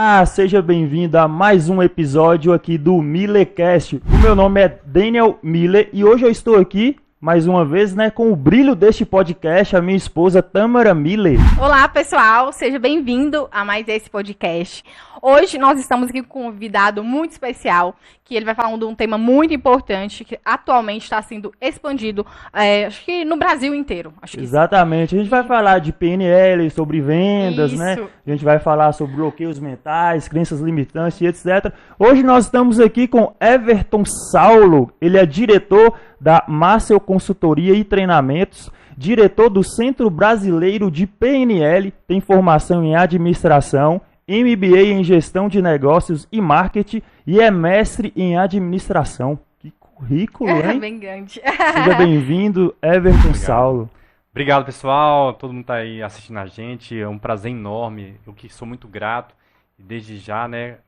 Olá, seja bem-vindo a mais um episódio aqui do Millecast. O meu nome é Daniel Miller e hoje eu estou aqui, mais uma vez, com o brilho deste podcast, a minha esposa Tamara Miller. Olá, pessoal, seja bem-vindo a mais esse podcast. Hoje nós estamos aqui com um convidado muito especial, que ele vai falar de um tema muito importante, que atualmente está sendo expandido, acho que no Brasil inteiro. Exatamente, a gente vai falar de PNL, sobre vendas, Isso. A gente vai falar sobre bloqueios mentais, crenças limitantes e etc. Hoje nós estamos aqui com Everton Saulo, ele é diretor da Marcel Consultoria e Treinamentos, diretor do Centro Brasileiro de PNL, tem formação em administração, MBA em gestão de negócios e marketing e é mestre em administração. Que currículo, hein? Bem grande. Seja bem-vindo, Everton Saulo. Obrigado, pessoal. Todo mundo está aí assistindo a gente. É um prazer enorme. Eu que sou muito grato. E desde já,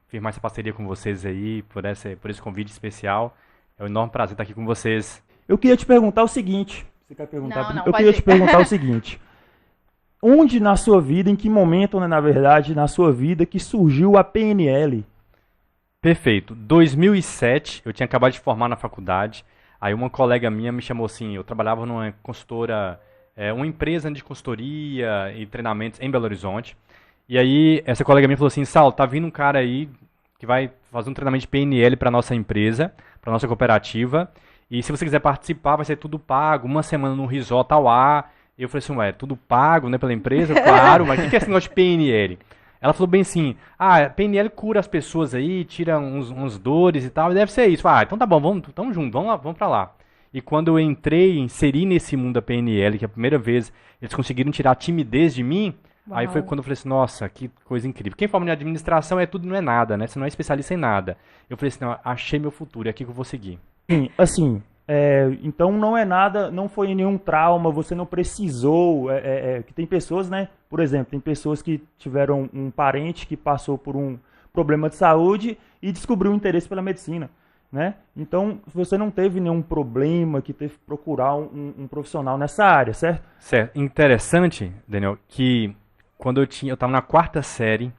firmar essa parceria com vocês aí, por esse convite especial. É um enorme prazer estar aqui com vocês. Eu queria te perguntar o seguinte. Você quer perguntar? Não, eu queria te perguntar o seguinte. Onde na sua vida, em que momento, na verdade, na sua vida, que surgiu a PNL? Perfeito. 2007, eu tinha acabado de formar na faculdade. Aí uma colega minha me chamou assim, eu trabalhava numa consultora, uma empresa de consultoria e treinamentos em Belo Horizonte. E aí essa colega minha falou assim, Saulo, tá vindo um cara aí que vai fazer um treinamento de PNL para nossa empresa, para nossa cooperativa. E se você quiser participar, vai ser tudo pago, uma semana no resort ao ar. E eu falei assim, ué, tudo pago, pela empresa? Claro, mas o que é esse negócio de PNL? Ela falou bem assim, PNL cura as pessoas aí, tira uns dores e tal, e deve ser isso. Então tá bom, tamo junto, vamos pra lá. E quando eu inseri nesse mundo da PNL, que a primeira vez eles conseguiram tirar a timidez de mim, Uau. Aí foi quando eu falei assim, nossa, que coisa incrível. Quem forma em administração é tudo, não é nada, Você não é especialista em nada. Eu falei assim, não, achei meu futuro, é aqui que eu vou seguir. Sim, assim, então não é nada, não foi nenhum trauma, você não precisou, que tem pessoas, por exemplo, tem pessoas que tiveram um parente que passou por um problema de saúde e descobriu um interesse pela medicina, Então, você não teve nenhum problema que teve que procurar um profissional nessa área, certo? Certo. Interessante, Daniel, que quando eu estava na 4ª série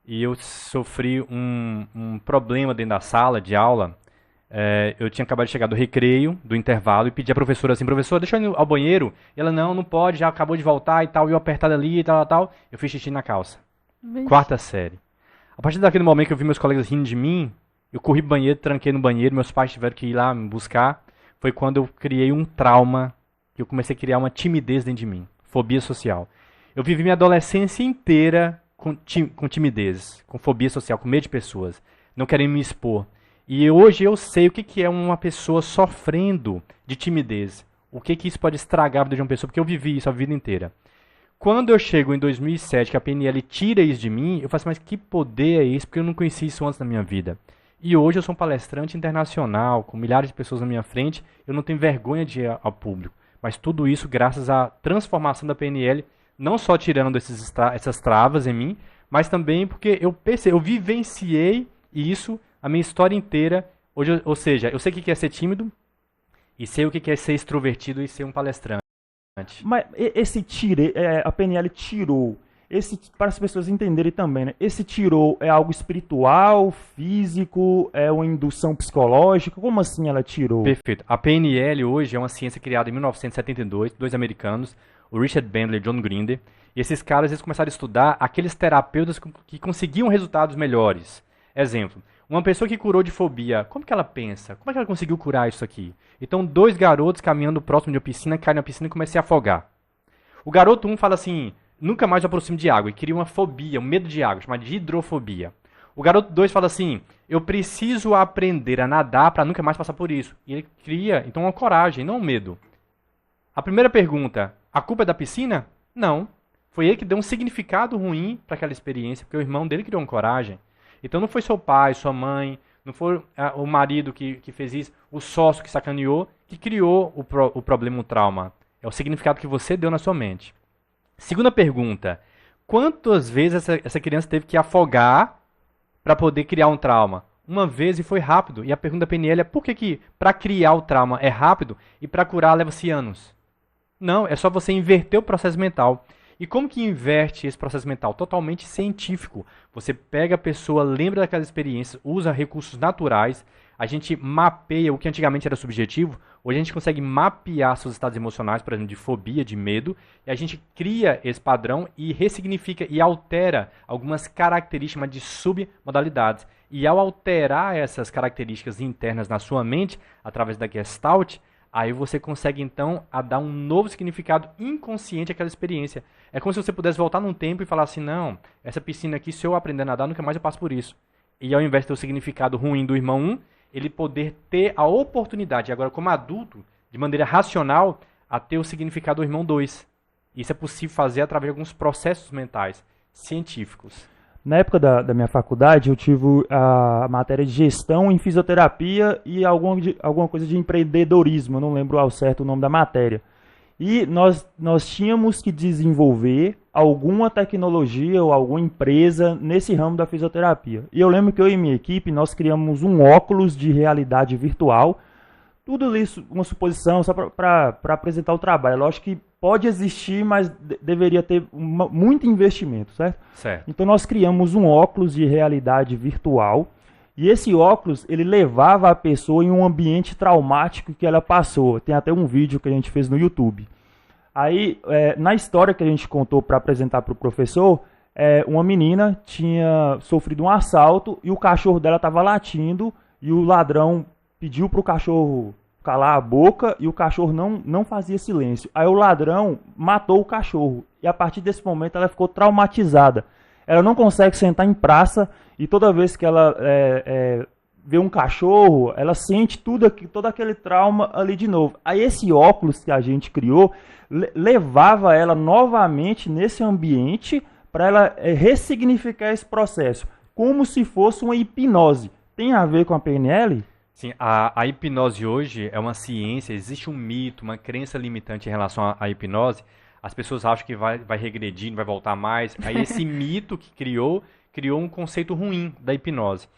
e eu sofri um problema dentro da sala de aula. Eu tinha acabado de chegar do recreio, do intervalo, e pedi à professora assim, professora, deixa eu ir ao banheiro. E ela, não pode, já acabou de voltar e tal, e eu apertado ali e tal. Eu fiz xixi na calça. 4ª série. A partir daquele momento que eu vi meus colegas rindo de mim, eu corri pro banheiro, tranquei no banheiro, meus pais tiveram que ir lá me buscar. Foi quando eu criei um trauma, que eu comecei a criar uma timidez dentro de mim, fobia social. Eu vivi minha adolescência inteira com timidez, com fobia social, com medo de pessoas, não querendo me expor. E hoje eu sei o que é uma pessoa sofrendo de timidez. O que isso pode estragar a vida de uma pessoa, porque eu vivi isso a vida inteira. Quando eu chego em 2007, que a PNL tira isso de mim, eu faço, mas que poder é esse? Porque eu não conheci isso antes na minha vida. E hoje eu sou um palestrante internacional, com milhares de pessoas na minha frente, eu não tenho vergonha de ir ao público. Mas tudo isso graças à transformação da PNL, não só tirando essas travas em mim, mas também porque eu vivenciei isso, a minha história inteira, hoje, ou seja, eu sei o que é ser tímido e sei o que é ser extrovertido e ser um palestrante. Mas a PNL tirou, para as pessoas entenderem também, esse tirou é algo espiritual, físico, é uma indução psicológica, como assim ela tirou? Perfeito. A PNL hoje é uma ciência criada em 1972, 2 americanos, o Richard Bandler e John Grinder, e esses caras eles começaram a estudar aqueles terapeutas que conseguiam resultados melhores. Exemplo, uma pessoa que curou de fobia, como que ela pensa? Como é que ela conseguiu curar isso aqui? Então, 2 garotos caminhando próximo de uma piscina, caem na piscina e começam a afogar. O garoto 1 fala assim, nunca mais eu aproximo de água, e cria uma fobia, um medo de água, chamada de hidrofobia. O garoto 2 fala assim, eu preciso aprender a nadar para nunca mais passar por isso. E ele cria, então, uma coragem, não um medo. A primeira pergunta, a culpa é da piscina? Não. Foi ele que deu um significado ruim para aquela experiência, porque o irmão dele criou uma coragem. Então não foi seu pai, sua mãe, não foi o marido que fez isso, o sócio que sacaneou, que criou o problema, o trauma. É o significado que você deu na sua mente. Segunda pergunta, quantas vezes essa criança teve que afogar para poder criar um trauma? Uma vez e foi rápido. E a pergunta da PNL é por que para criar o trauma é rápido e para curar leva-se anos? Não, é só você inverter o processo mental. E como que inverte esse processo mental? Totalmente científico. Você pega a pessoa, lembra daquelas experiências, usa recursos naturais, a gente mapeia o que antigamente era subjetivo, hoje a gente consegue mapear seus estados emocionais, por exemplo, de fobia, de medo, e a gente cria esse padrão e ressignifica e altera algumas características de submodalidades. E ao alterar essas características internas na sua mente, através da Gestalt, aí você consegue então a dar um novo significado inconsciente àquela experiência. É como se você pudesse voltar num tempo e falar assim, não, essa piscina aqui, se eu aprender a nadar, nunca mais eu passo por isso. E ao invés de ter o significado ruim do irmão 1, ele poder ter a oportunidade, agora como adulto, de maneira racional, a ter o significado do irmão 2. Isso é possível fazer através de alguns processos mentais científicos. Na época da minha faculdade, eu tive a matéria de gestão em fisioterapia e alguma coisa de empreendedorismo, eu não lembro ao certo o nome da matéria. E nós tínhamos que desenvolver alguma tecnologia ou alguma empresa nesse ramo da fisioterapia. E eu lembro que eu e minha equipe, nós criamos um óculos de realidade virtual, tudo isso, uma suposição, só para apresentar o trabalho. Lógico que pode existir, mas deveria ter muito investimento, certo? Certo. Então nós criamos um óculos de realidade virtual, e esse óculos, ele levava a pessoa em um ambiente traumático que ela passou. Tem até um vídeo que a gente fez no YouTube. Aí, na história que a gente contou para apresentar para o professor, uma menina tinha sofrido um assalto e o cachorro dela estava latindo e o ladrão pediu para o cachorro calar a boca e o cachorro não fazia silêncio. Aí o ladrão matou o cachorro e a partir desse momento ela ficou traumatizada. Ela não consegue sentar em praça e toda vez que ela vê um cachorro, ela sente todo aquele trauma ali de novo. Aí esse óculos que a gente criou levava ela novamente nesse ambiente para ela ressignificar esse processo, como se fosse uma hipnose. Tem a ver com a PNL? Sim, a hipnose hoje é uma ciência, existe um mito, uma crença limitante em relação à hipnose. As pessoas acham que vai regredir, não vai voltar mais. Aí esse mito que criou um conceito ruim da hipnose.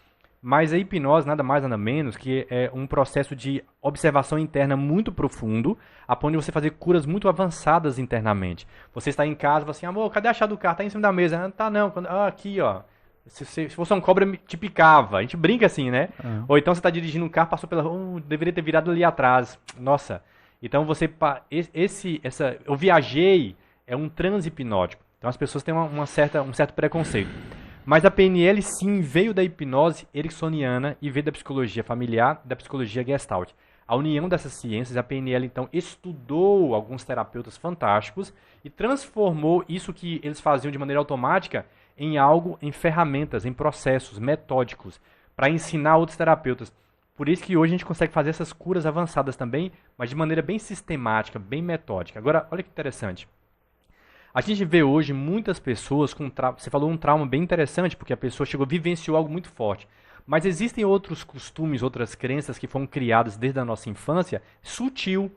Mas a hipnose, nada mais, nada menos, que é um processo de observação interna muito profundo, a ponto de você fazer curas muito avançadas internamente. Você está em casa e fala assim, amor, cadê a chave do carro? Está em cima da mesa. Ah, tá não. Aqui, ó. Se fosse uma cobra, te picava. A gente brinca assim, né? Uhum. Ou então você está dirigindo um carro, passou pela rua, deveria ter virado ali atrás. Nossa. Então eu viajei, é um transe hipnótico. Então as pessoas têm um certo preconceito. Mas a PNL sim veio da hipnose ericksoniana e veio da psicologia familiar, da psicologia Gestalt. A união dessas ciências, a PNL então estudou alguns terapeutas fantásticos e transformou isso que eles faziam de maneira automática em ferramentas, em processos metódicos, para ensinar outros terapeutas. Por isso que hoje a gente consegue fazer essas curas avançadas também, mas de maneira bem sistemática, bem metódica. Agora, olha que interessante. A gente vê hoje muitas pessoas com trauma. Você falou um trauma bem interessante, porque a pessoa vivenciou algo muito forte. Mas existem outros costumes, outras crenças que foram criadas desde a nossa infância, sutil.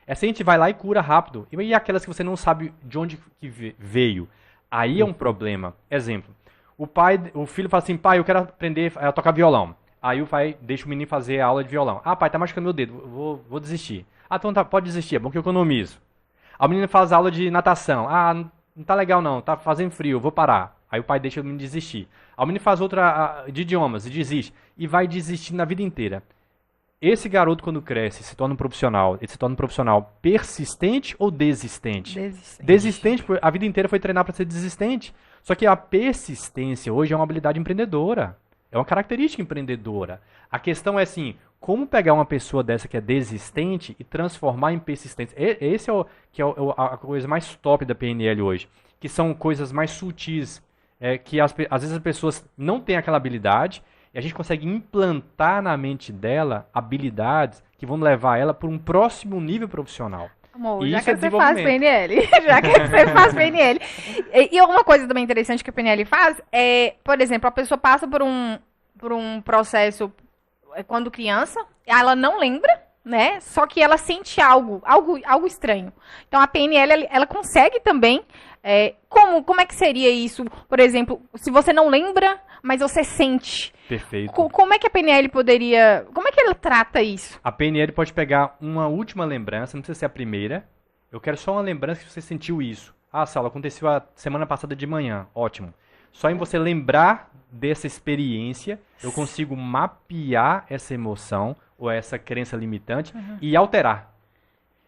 Essa a gente vai lá e cura rápido. E aquelas que você não sabe de onde que veio. Aí é um problema. Exemplo, o filho fala assim, pai, eu quero aprender a tocar violão. Aí o pai deixa o menino fazer a aula de violão. Ah, pai, tá machucando meu dedo, vou desistir. Ah, então tá, pode desistir, é bom que eu economizo. Aí o menino faz aula de natação. Ah, não tá legal não, tá fazendo frio, eu vou parar. Aí o pai deixa o menino desistir. Aí o menino faz outra de idiomas e desiste. E vai desistir na vida inteira. Esse garoto, quando cresce, se torna um profissional, ele se torna um profissional persistente ou desistente? Desistente, porque a vida inteira foi treinar para ser desistente. Só que a persistência hoje é uma habilidade empreendedora. É uma característica empreendedora. A questão é assim, como pegar uma pessoa dessa que é desistente e transformar em persistente? Esse é a coisa mais top da PNL hoje. Que são coisas mais sutis, que às vezes as pessoas não têm aquela habilidade, e a gente consegue implantar na mente dela habilidades que vão levar ela para um próximo nível profissional. Amor, já que você faz PNL. Já que você faz PNL. E uma coisa também interessante que a PNL faz é, por exemplo, a pessoa passa por um processo quando criança, ela não lembra, né? Só que ela sente algo estranho. Então a PNL, ela consegue também. Como é que seria isso? Por exemplo, se você não lembra, mas você sente. Perfeito. Como é que a PNL poderia... Como é que ela trata isso? A PNL pode pegar uma última lembrança, não precisa ser a primeira. Eu quero só uma lembrança que você sentiu isso. Ah, Saulo, aconteceu a semana passada de manhã. Ótimo. Só em você lembrar dessa experiência, eu consigo mapear essa emoção ou essa crença limitante e alterar.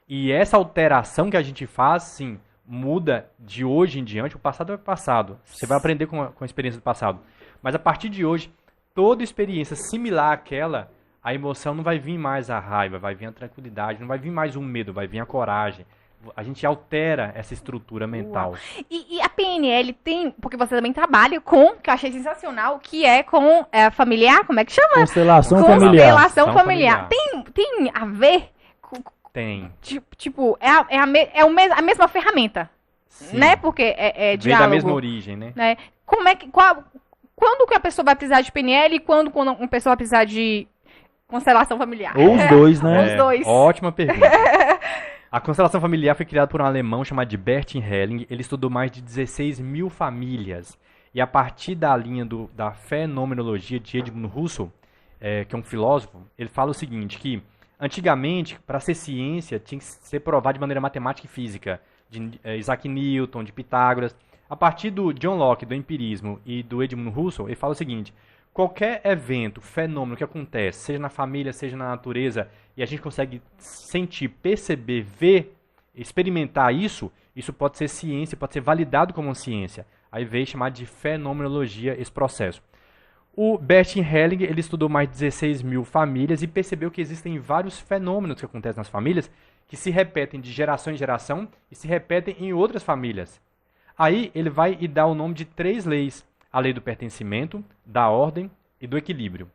E essa alteração que a gente faz, sim, muda de hoje em diante. O passado é passado. Você vai aprender com a experiência do passado. Mas a partir de hoje, toda experiência similar àquela, a emoção não vai vir mais a raiva, vai vir a tranquilidade, não vai vir mais o medo, vai vir a coragem. A gente altera essa estrutura mental. E a PNL tem, porque você também trabalha com, que eu achei sensacional, que é com familiar, como é que chama? Constelação familiar. Constelação familiar. Tem a ver? Tem. Tipo, a mesma ferramenta, Sim. né? Porque é Veio diálogo. da mesma origem, né? Como é que, quando que a pessoa vai precisar de PNL e quando uma pessoa vai precisar de constelação familiar? Ou os dois, né? Os dois. Ótima pergunta. A constelação familiar foi criada por um alemão chamado de Bert Helling. Ele estudou mais de 16 mil famílias. E a partir da linha da fenomenologia de Edmund Husserl, que é um filósofo, ele fala o seguinte, que antigamente, para ser ciência, tinha que ser provado de maneira matemática e física, de Isaac Newton, de Pitágoras. A partir do John Locke, do empirismo, e do Edmund Husserl, ele fala o seguinte, qualquer evento, fenômeno que acontece, seja na família, seja na natureza, e a gente consegue sentir, perceber, ver, experimentar isso pode ser ciência, pode ser validado como ciência. Aí veio chamar de fenomenologia esse processo. O Bert Helling, ele estudou mais de 16 mil famílias e percebeu que existem vários fenômenos que acontecem nas famílias que se repetem de geração em geração e se repetem em outras famílias. Aí ele vai e dá o nome de 3 leis. A lei do pertencimento, da ordem e do equilíbrio.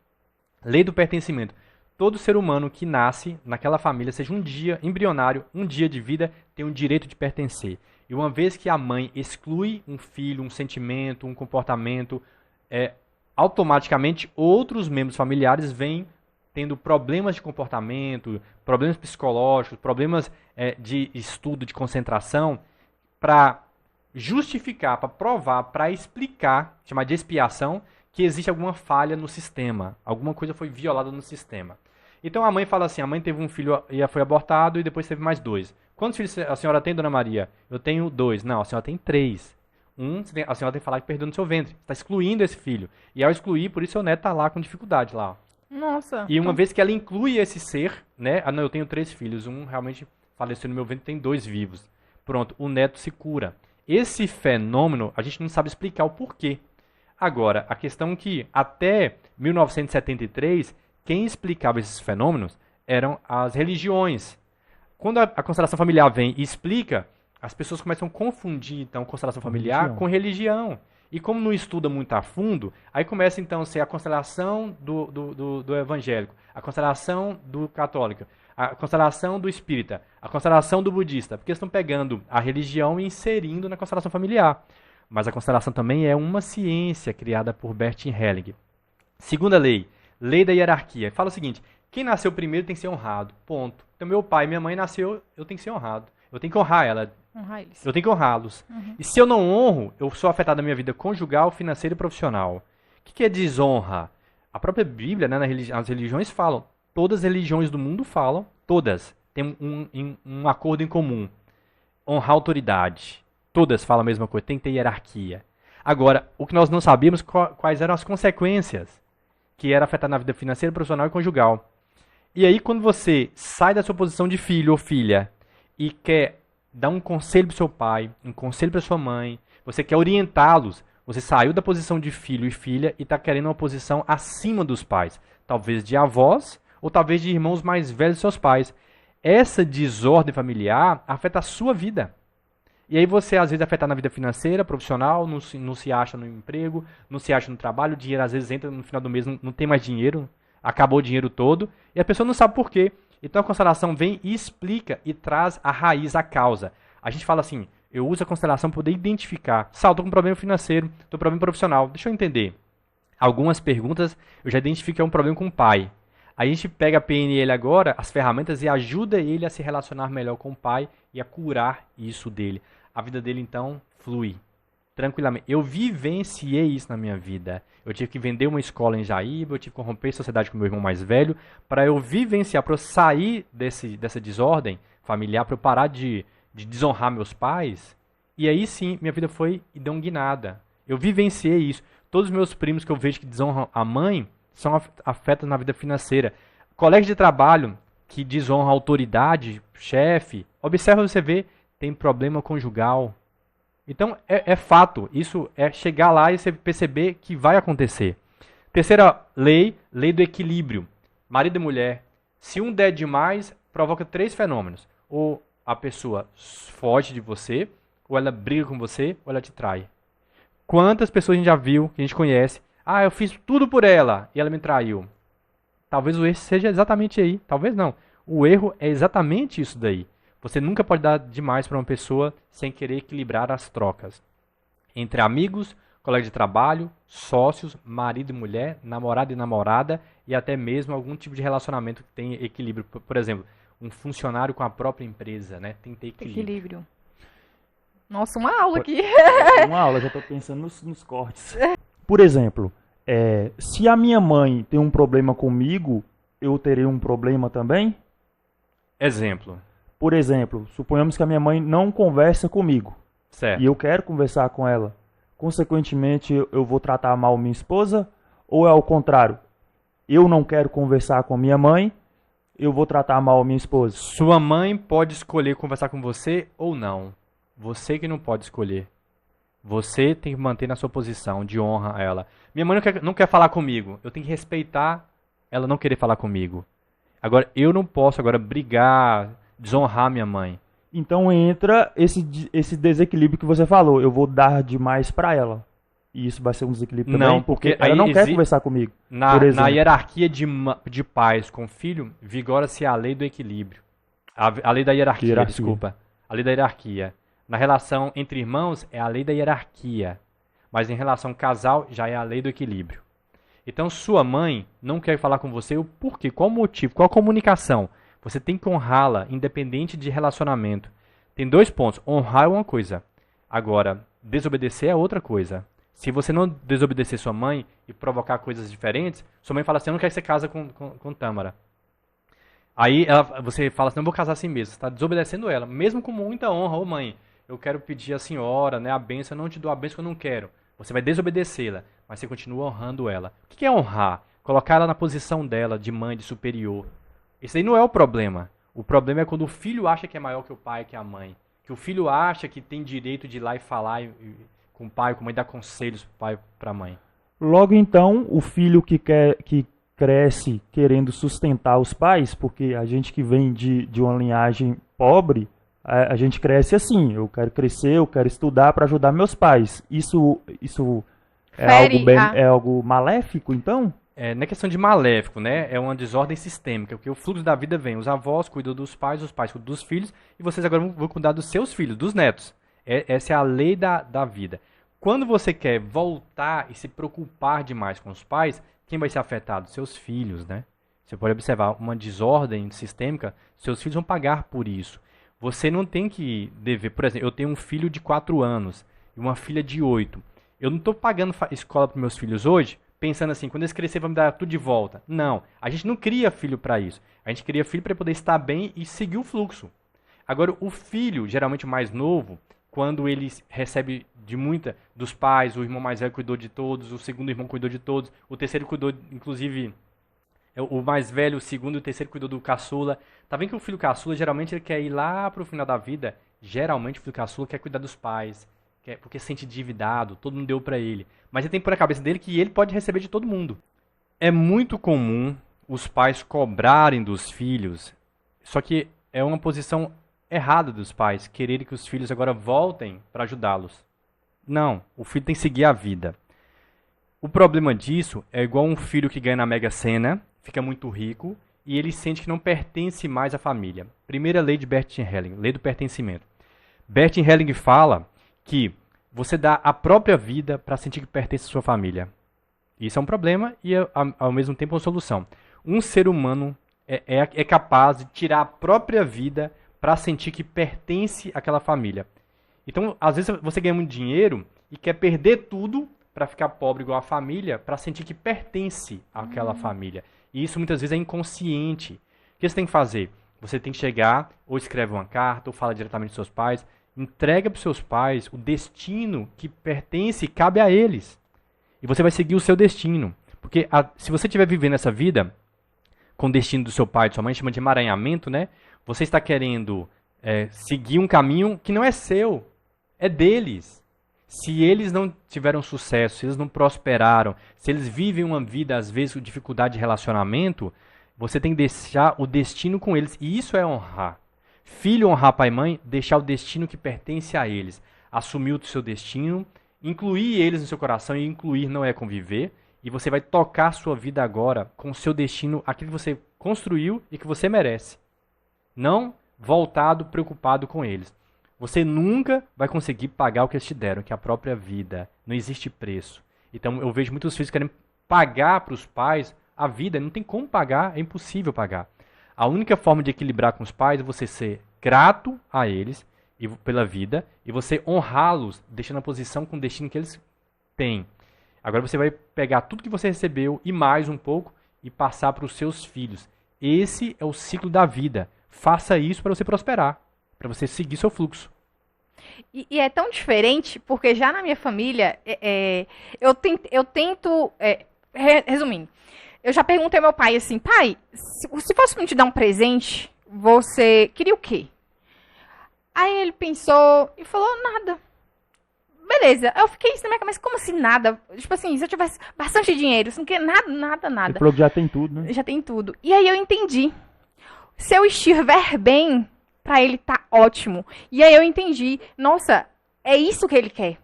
Lei do pertencimento. Todo ser humano que nasce naquela família, seja um dia embrionário, um dia de vida, tem o direito de pertencer. E uma vez que a mãe exclui um filho, um sentimento, um comportamento, automaticamente outros membros familiares vêm tendo problemas de comportamento, problemas psicológicos, problemas de estudo, de concentração, para justificar, para provar, para explicar, chamar de expiação, que existe alguma falha no sistema, alguma coisa foi violada no sistema. Então a mãe fala assim, a mãe teve um filho e foi abortado e depois teve mais 2. Quantos filhos a senhora tem, dona Maria? Eu tenho 2. Não, a senhora tem 3. A senhora tem que falar que perdeu no seu ventre. Está excluindo esse filho. E ao excluir, por isso seu neto está lá com dificuldade lá. Nossa. E uma vez que ela inclui esse ser, né? Ah, não, eu tenho 3 filhos. Um realmente faleceu no meu ventre, tem 2 vivos. Pronto, o neto se cura. Esse fenômeno, a gente não sabe explicar o porquê. Agora, a questão é que até 1973, quem explicava esses fenômenos eram as religiões. Quando a constelação familiar vem e explica, as pessoas começam a confundir, então, constelação familiar com religião. E como não estuda muito a fundo, aí começa, então, a ser a constelação do evangélico, a constelação do católico, a constelação do espírita, a constelação do budista, porque estão pegando a religião e inserindo na constelação familiar. Mas a constelação também é uma ciência criada por Bert Helling. Segunda lei, lei da hierarquia. Fala o seguinte, quem nasceu primeiro tem que ser honrado, ponto. Então meu pai e minha mãe nasceu, eu tenho que ser honrado. Eu tenho que honrar ela. Honrar eles. Eu tenho que honrá-los. E se eu não honro, eu sou afetado na minha vida conjugal, financeira e profissional. O que é desonra? A própria Bíblia, né, as religiões falam, todas as religiões do mundo falam, todas, têm um acordo em comum. Honrar a autoridade. Todas falam a mesma coisa, tem que ter hierarquia. Agora, o que nós não sabíamos, quais eram as consequências que era afetar na vida financeira, profissional e conjugal. E aí, quando você sai da sua posição de filho ou filha e quer dar um conselho para o seu pai, um conselho para sua mãe, você quer orientá-los, você saiu da posição de filho e filha e está querendo uma posição acima dos pais, talvez de avós ou talvez de irmãos mais velhos dos seus pais. Essa desordem familiar afeta a sua vida. E aí você, às vezes, afeta na vida financeira, profissional, não se acha no emprego, não se acha no trabalho, o dinheiro às vezes entra no final do mês, não tem mais dinheiro, acabou o dinheiro todo, e a pessoa não sabe por quê. Então a constelação vem e explica e traz a raiz, a causa. A gente fala assim, eu uso a constelação para poder identificar. Estou com um problema financeiro, estou com um problema profissional. Deixa eu entender. Algumas perguntas eu já identifiquei um problema com o pai. A gente pega a PNL agora, as ferramentas, e ajuda ele a se relacionar melhor com o pai e a curar isso dele. A vida dele, então, flui tranquilamente. Eu vivenciei isso na minha vida. Eu tive que vender uma escola em Jaíba, eu tive que romper a sociedade com meu irmão mais velho, para eu vivenciar, para eu sair dessa desordem familiar, para eu parar de desonrar meus pais. E aí sim, minha vida foi e deu uma guinada. Eu vivenciei isso. Todos os meus primos que eu vejo que desonram a mãe são afetados na vida financeira. Colegas de trabalho que desonram a autoridade, chefe, observa, você vê, tem problema conjugal. Então, é fato. Isso é chegar lá e você perceber que vai acontecer. Terceira lei, lei do equilíbrio. Marido e mulher. Se um der demais, provoca 3 fenômenos. Ou a pessoa foge de você, ou ela briga com você, ou ela te trai. Quantas pessoas a gente já viu, que a gente conhece, eu fiz tudo por ela e ela me traiu. Talvez o erro seja exatamente aí. Talvez não. O erro é exatamente isso daí. Você nunca pode dar demais para uma pessoa sem querer equilibrar as trocas. Entre amigos, colegas de trabalho, sócios, marido e mulher, namorado e namorada e até mesmo algum tipo de relacionamento que tem equilíbrio. Por exemplo, um funcionário com a própria empresa, né? Tem que ter equilíbrio. Nossa, uma aula aqui. Uma aula, já estou pensando nos cortes. Por exemplo, se a minha mãe tem um problema comigo, eu terei um problema também? Exemplo. Por exemplo, suponhamos que a minha mãe não conversa comigo. Certo. E eu quero conversar com ela. Consequentemente, eu vou tratar mal minha esposa? Ou é ao contrário? Eu não quero conversar com a minha mãe, eu vou tratar mal a minha esposa? Sua mãe pode escolher conversar com você ou não. Você que não pode escolher. Você tem que manter na sua posição de honra a ela. Minha mãe não quer falar comigo. Eu tenho que respeitar ela não querer falar comigo. Agora, eu não posso brigar, desonrar minha mãe. Então entra esse desequilíbrio que você falou. Eu vou dar demais para ela. E isso vai ser um desequilíbrio também, não, porque ela não quer conversar comigo. Na hierarquia de pais com filho, vigora-se a lei do equilíbrio. A lei da hierarquia, desculpa. A lei da hierarquia. Na relação entre irmãos, é a lei da hierarquia. Mas em relação casal, já é a lei do equilíbrio. Então, sua mãe não quer falar com você, o porquê? Qual o motivo? Qual a comunicação? Você tem que honrá-la, independente de relacionamento. Tem 2 pontos. Honrar é uma coisa. Agora, desobedecer é outra coisa. Se você não desobedecer sua mãe e provocar coisas diferentes, sua mãe fala assim, eu não quero que você case com Tâmara. Aí você fala assim, não vou casar assim mesmo. Você está desobedecendo ela, mesmo com muita honra. Ô mãe, eu quero pedir a senhora, né, a bênção, eu não te dou a bênção que eu não quero. Você vai desobedecê-la, mas você continua honrando ela. O que é honrar? Colocar ela na posição dela, de mãe, de superior. Isso aí não é o problema. O problema é quando o filho acha que é maior que o pai, que a mãe. Que o filho acha que tem direito de ir lá e falar com o pai, com a mãe, dar conselhos pro pai, pra mãe. Logo então, o filho que cresce querendo sustentar os pais, porque a gente que vem de uma linhagem pobre, a gente cresce assim, eu quero crescer, eu quero estudar para ajudar meus pais. Isso é algo maléfico, então? Não é questão de maléfico, né? É uma desordem sistêmica, porque o fluxo da vida vem. Os avós cuidam dos pais cuidam dos filhos, e vocês agora vão cuidar dos seus filhos, dos netos. Essa é a lei da vida. Quando você quer voltar e se preocupar demais com os pais, quem vai ser afetado? Seus filhos, né? Você pode observar uma desordem sistêmica, seus filhos vão pagar por isso. Você não tem que dever. Por exemplo, eu tenho um filho de 4 anos e uma filha de 8. Eu não estou pagando escola para meus filhos hoje, pensando assim, quando eles crescerem vão me dar tudo de volta. Não, a gente não cria filho para isso. A gente cria filho para poder estar bem e seguir o fluxo. Agora, o filho, geralmente o mais novo, quando ele recebe dos pais, o irmão mais velho cuidou de todos, o segundo irmão cuidou de todos, o terceiro cuidou, inclusive, o mais velho, o segundo e o terceiro cuidou do caçula. Tá vendo que o filho caçula, geralmente, ele quer ir lá pro final da vida, geralmente o filho caçula quer cuidar dos pais, porque se sente endividado, todo mundo deu pra ele. Mas ele tem que pôr na cabeça dele que ele pode receber de todo mundo. É muito comum os pais cobrarem dos filhos, só que é uma posição errada dos pais, quererem que os filhos agora voltem para ajudá-los. Não, o filho tem que seguir a vida. O problema disso é igual um filho que ganha na Mega Sena, fica muito rico, e ele sente que não pertence mais à família. Primeira lei de Bert Helling, lei do pertencimento. Bert Helling fala que você dá a própria vida para sentir que pertence à sua família. Isso é um problema e, ao mesmo tempo, uma solução. Um ser humano é capaz de tirar a própria vida para sentir que pertence àquela família. Então, às vezes, você ganha muito dinheiro e quer perder tudo para ficar pobre igual a família, para sentir que pertence àquela família. E isso, muitas vezes, é inconsciente. O que você tem que fazer? Você tem que chegar, ou escreve uma carta, ou fala diretamente com seus pais. Entrega para os seus pais o destino que pertence e cabe a eles. E você vai seguir o seu destino. Porque se você estiver vivendo essa vida com o destino do seu pai e de sua mãe, chama de emaranhamento, né? Você está querendo seguir um caminho que não é seu, é deles. Se eles não tiveram sucesso, se eles não prosperaram, se eles vivem uma vida, às vezes, com dificuldade de relacionamento, você tem que deixar o destino com eles. E isso é honrar. Filho honrar pai e mãe, deixar o destino que pertence a eles. Assumir o seu destino, incluir eles no seu coração, e incluir não é conviver. E você vai tocar a sua vida agora com o seu destino, aquilo que você construiu e que você merece. Não voltado, preocupado com eles. Você nunca vai conseguir pagar o que eles te deram, que é a própria vida. Não existe preço. Então eu vejo muitos filhos querendo pagar para os pais a vida. Não tem como pagar, é impossível pagar. A única forma de equilibrar com os pais é você ser grato a eles pela vida e você honrá-los, deixando a posição com o destino que eles têm. Agora você vai pegar tudo que você recebeu e mais um pouco e passar para os seus filhos. Esse é o ciclo da vida. Faça isso para você prosperar, para você seguir seu fluxo. E é tão diferente, porque já na minha família, eu tento resumindo, eu já perguntei ao meu pai assim, pai, se fosse pra me te dar um presente, você queria o quê? Aí ele pensou e falou, nada. Beleza, eu fiquei assim na minha cabeça, como assim nada? Tipo assim, se eu tivesse bastante dinheiro, você não quer nada. Ele falou que já tem tudo, né? Já tem tudo. E aí eu entendi. Se eu estiver bem, pra ele tá ótimo. E aí eu entendi, nossa, é isso que ele quer.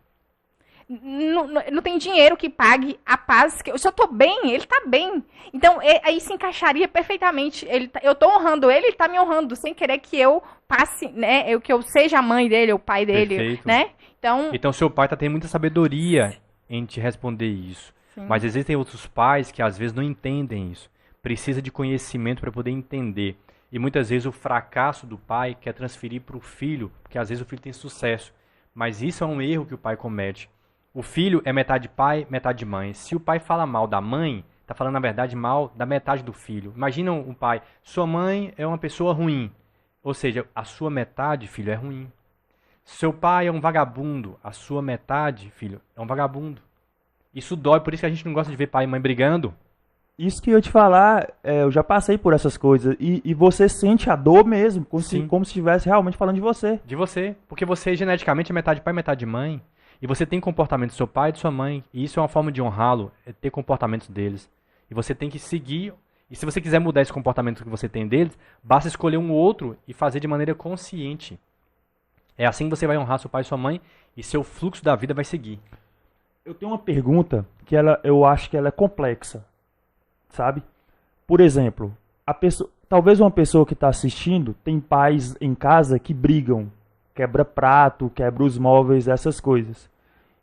Não tem dinheiro que pague a paz. Se eu tô bem, ele tá bem. Então, aí se encaixaria perfeitamente. Eu tô honrando ele tá me honrando, sem querer que eu passe, né? Que eu seja a mãe dele, o pai dele, Perfeito. né? Então seu pai tá tendo muita sabedoria em te responder isso. Sim. Mas existem outros pais que às vezes não entendem isso. Precisa de conhecimento para poder entender. E muitas vezes o fracasso do pai quer transferir para o filho, porque às vezes o filho tem sucesso. Mas isso é um erro que o pai comete. O filho é metade pai, metade mãe. Se o pai fala mal da mãe, está falando na verdade mal da metade do filho. Imagina um pai, sua mãe é uma pessoa ruim. Ou seja, a sua metade, filho, é ruim. Seu pai é um vagabundo, a sua metade, filho, é um vagabundo. Isso dói, por isso que a gente não gosta de ver pai e mãe brigando. Isso que eu ia te falar, eu já passei por essas coisas. E você sente a dor mesmo, como se estivesse realmente falando de você. De você. Porque você geneticamente é metade pai, metade mãe. E você tem comportamento do seu pai e de sua mãe. E isso é uma forma de honrá-lo, é ter comportamentos deles. E você tem que seguir. E se você quiser mudar esse comportamento que você tem deles, basta escolher um outro e fazer de maneira consciente. É assim que você vai honrar seu pai e sua mãe e seu fluxo da vida vai seguir. Eu tenho uma pergunta que eu acho que ela é complexa. Sabe? Por exemplo, talvez uma pessoa que está assistindo tem pais em casa que brigam, quebra prato, quebra os móveis, essas coisas.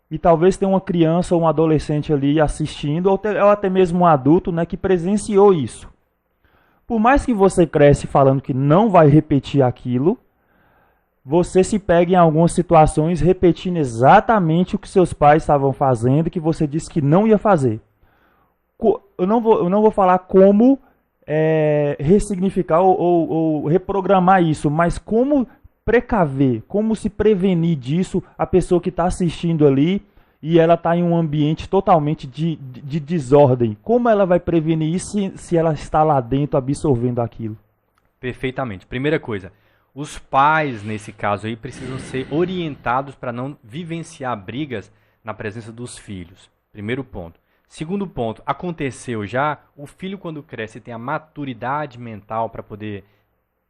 E talvez tenha uma criança ou um adolescente ali assistindo, ou até mesmo um adulto, né, que presenciou isso. Por mais que você cresce falando que não vai repetir aquilo, você se pega em algumas situações repetindo exatamente o que seus pais estavam fazendo, que você disse que não ia fazer. Eu não vou falar como ressignificar ou reprogramar isso, mas como precaver, como se prevenir disso a pessoa que está assistindo ali e ela está em um ambiente totalmente de desordem. Como ela vai prevenir isso se ela está lá dentro absorvendo aquilo? Perfeitamente. Primeira coisa, os pais, nesse caso aí, precisam ser orientados para não vivenciar brigas na presença dos filhos. Primeiro ponto. Segundo ponto, aconteceu já, o filho quando cresce tem a maturidade mental para poder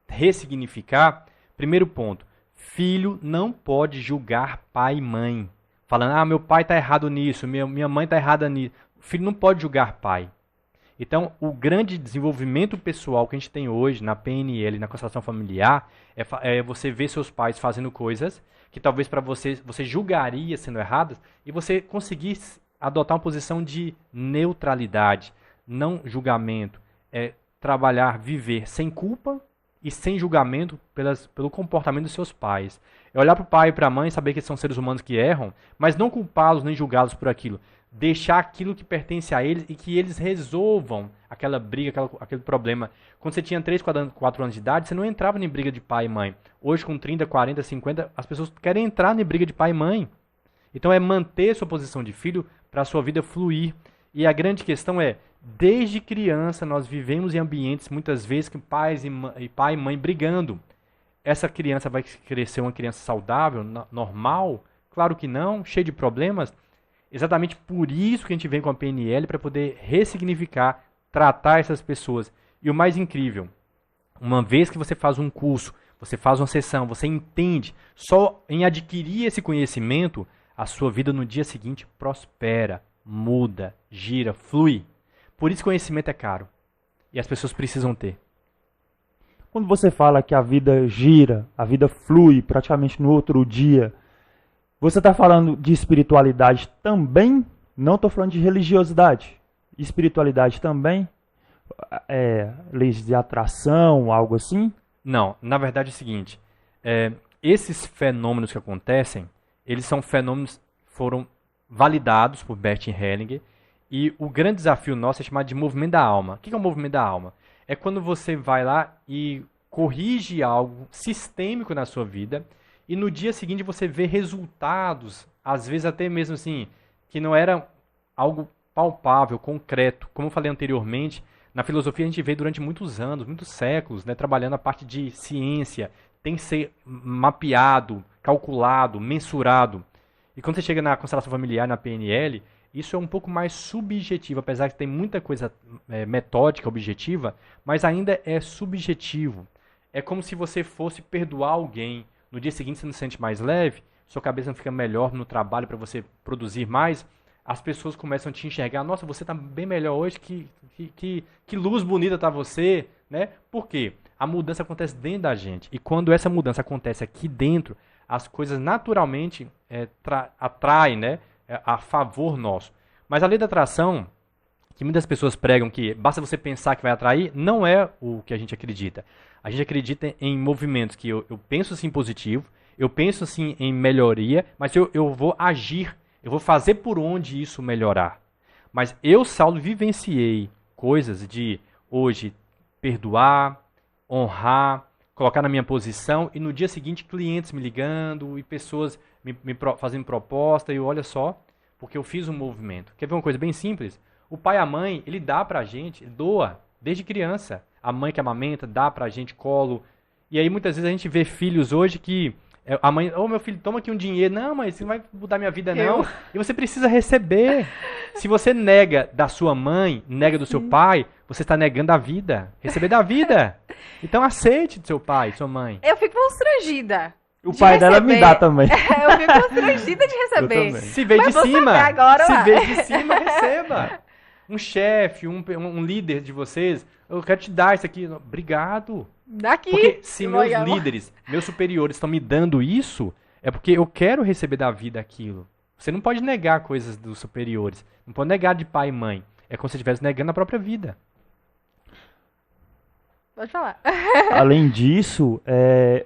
ressignificar. Primeiro ponto, filho não pode julgar pai e mãe. Falando, meu pai está errado nisso, minha mãe está errada nisso. O filho não pode julgar pai. Então, o grande desenvolvimento pessoal que a gente tem hoje na PNL, na constelação familiar, é você ver seus pais fazendo coisas que talvez para você julgaria sendo erradas e você conseguir adotar uma posição de neutralidade, não julgamento. É trabalhar, viver sem culpa e sem julgamento pelo comportamento dos seus pais. É olhar para o pai e para a mãe e saber que eles são seres humanos que erram, mas não culpá-los nem julgá-los por aquilo. deixar aquilo que pertence a eles e que eles resolvam aquela briga, aquele problema. Quando você tinha 3, 4 anos de idade, você não entrava em briga de pai e mãe. Hoje, com 30, 40, 50, as pessoas querem entrar em briga de pai e mãe. Então, é manter sua posição de filho para a sua vida fluir. E a grande questão é, desde criança, nós vivemos em ambientes, muitas vezes, com pai e mãe brigando. Essa criança vai crescer uma criança saudável, normal? Claro que não, cheia de problemas. Exatamente por isso que a gente vem com a PNL, para poder ressignificar, tratar essas pessoas. E o mais incrível, uma vez que você faz um curso, você faz uma sessão, você entende, só em adquirir esse conhecimento, a sua vida no dia seguinte prospera, muda, gira, flui. Por isso conhecimento é caro. E as pessoas precisam ter. Quando você fala que a vida gira, a vida flui praticamente no outro dia, você está falando de espiritualidade também? Não estou falando de religiosidade. Espiritualidade também? Leis de atração, algo assim? Não, na verdade é o seguinte. Esses fenômenos que acontecem, eles são fenômenos que foram validados por Bert Hellinger. E o grande desafio nosso é chamado de movimento da alma. O que é o movimento da alma? É quando você vai lá e corrige algo sistêmico na sua vida e no dia seguinte você vê resultados, às vezes até mesmo assim, que não era algo palpável, concreto. Como eu falei anteriormente, na filosofia a gente vê durante muitos anos, muitos séculos, né, trabalhando a parte de ciência, tem que ser mapeado, calculado, mensurado. E quando você chega na constelação familiar, na PNL, isso é um pouco mais subjetivo, apesar que tem muita coisa metódica, objetiva, mas ainda é subjetivo. É como se você fosse perdoar alguém. No dia seguinte você não se sente mais leve, sua cabeça não fica melhor no trabalho para você produzir mais. As pessoas começam a te enxergar, nossa, você está bem melhor hoje, que luz bonita está você, né? Por quê? A mudança acontece dentro da gente. E quando essa mudança acontece aqui dentro, as coisas naturalmente atraem, né? A favor nosso. Mas a lei da atração, que muitas pessoas pregam que basta você pensar que vai atrair, não é o que a gente acredita. A gente acredita em movimentos que eu penso assim positivo, eu penso assim em melhoria, mas eu vou agir, eu vou fazer por onde isso melhorar. Mas eu, Saulo, vivenciei coisas de hoje perdoar, honrar, colocar na minha posição e no dia seguinte clientes me ligando e pessoas fazendo proposta e olha só, porque eu fiz um movimento. Quer ver uma coisa bem simples? O pai e a mãe, ele dá pra gente, ele doa, desde criança. A mãe que amamenta, dá pra gente colo. E aí muitas vezes a gente vê filhos hoje que a mãe, meu filho, toma aqui um dinheiro. Não, mãe, isso não vai mudar minha vida não. E você precisa receber. Se você nega da sua mãe, nega do seu pai, você está negando a vida. Receber da vida. Então aceite do seu pai, sua mãe. Eu fico constrangida. O pai dela me dá também. Eu fico constrangida de receber. Se veio de cima, receba. Um chefe, um líder de vocês, eu quero te dar isso aqui. Obrigado. Daqui. Porque se meus líderes, meus superiores estão me dando isso, é porque eu quero receber da vida aquilo. Você não pode negar coisas dos superiores. Não pode negar de pai e mãe. É como se você estivesse negando a própria vida. Pode falar. Além disso,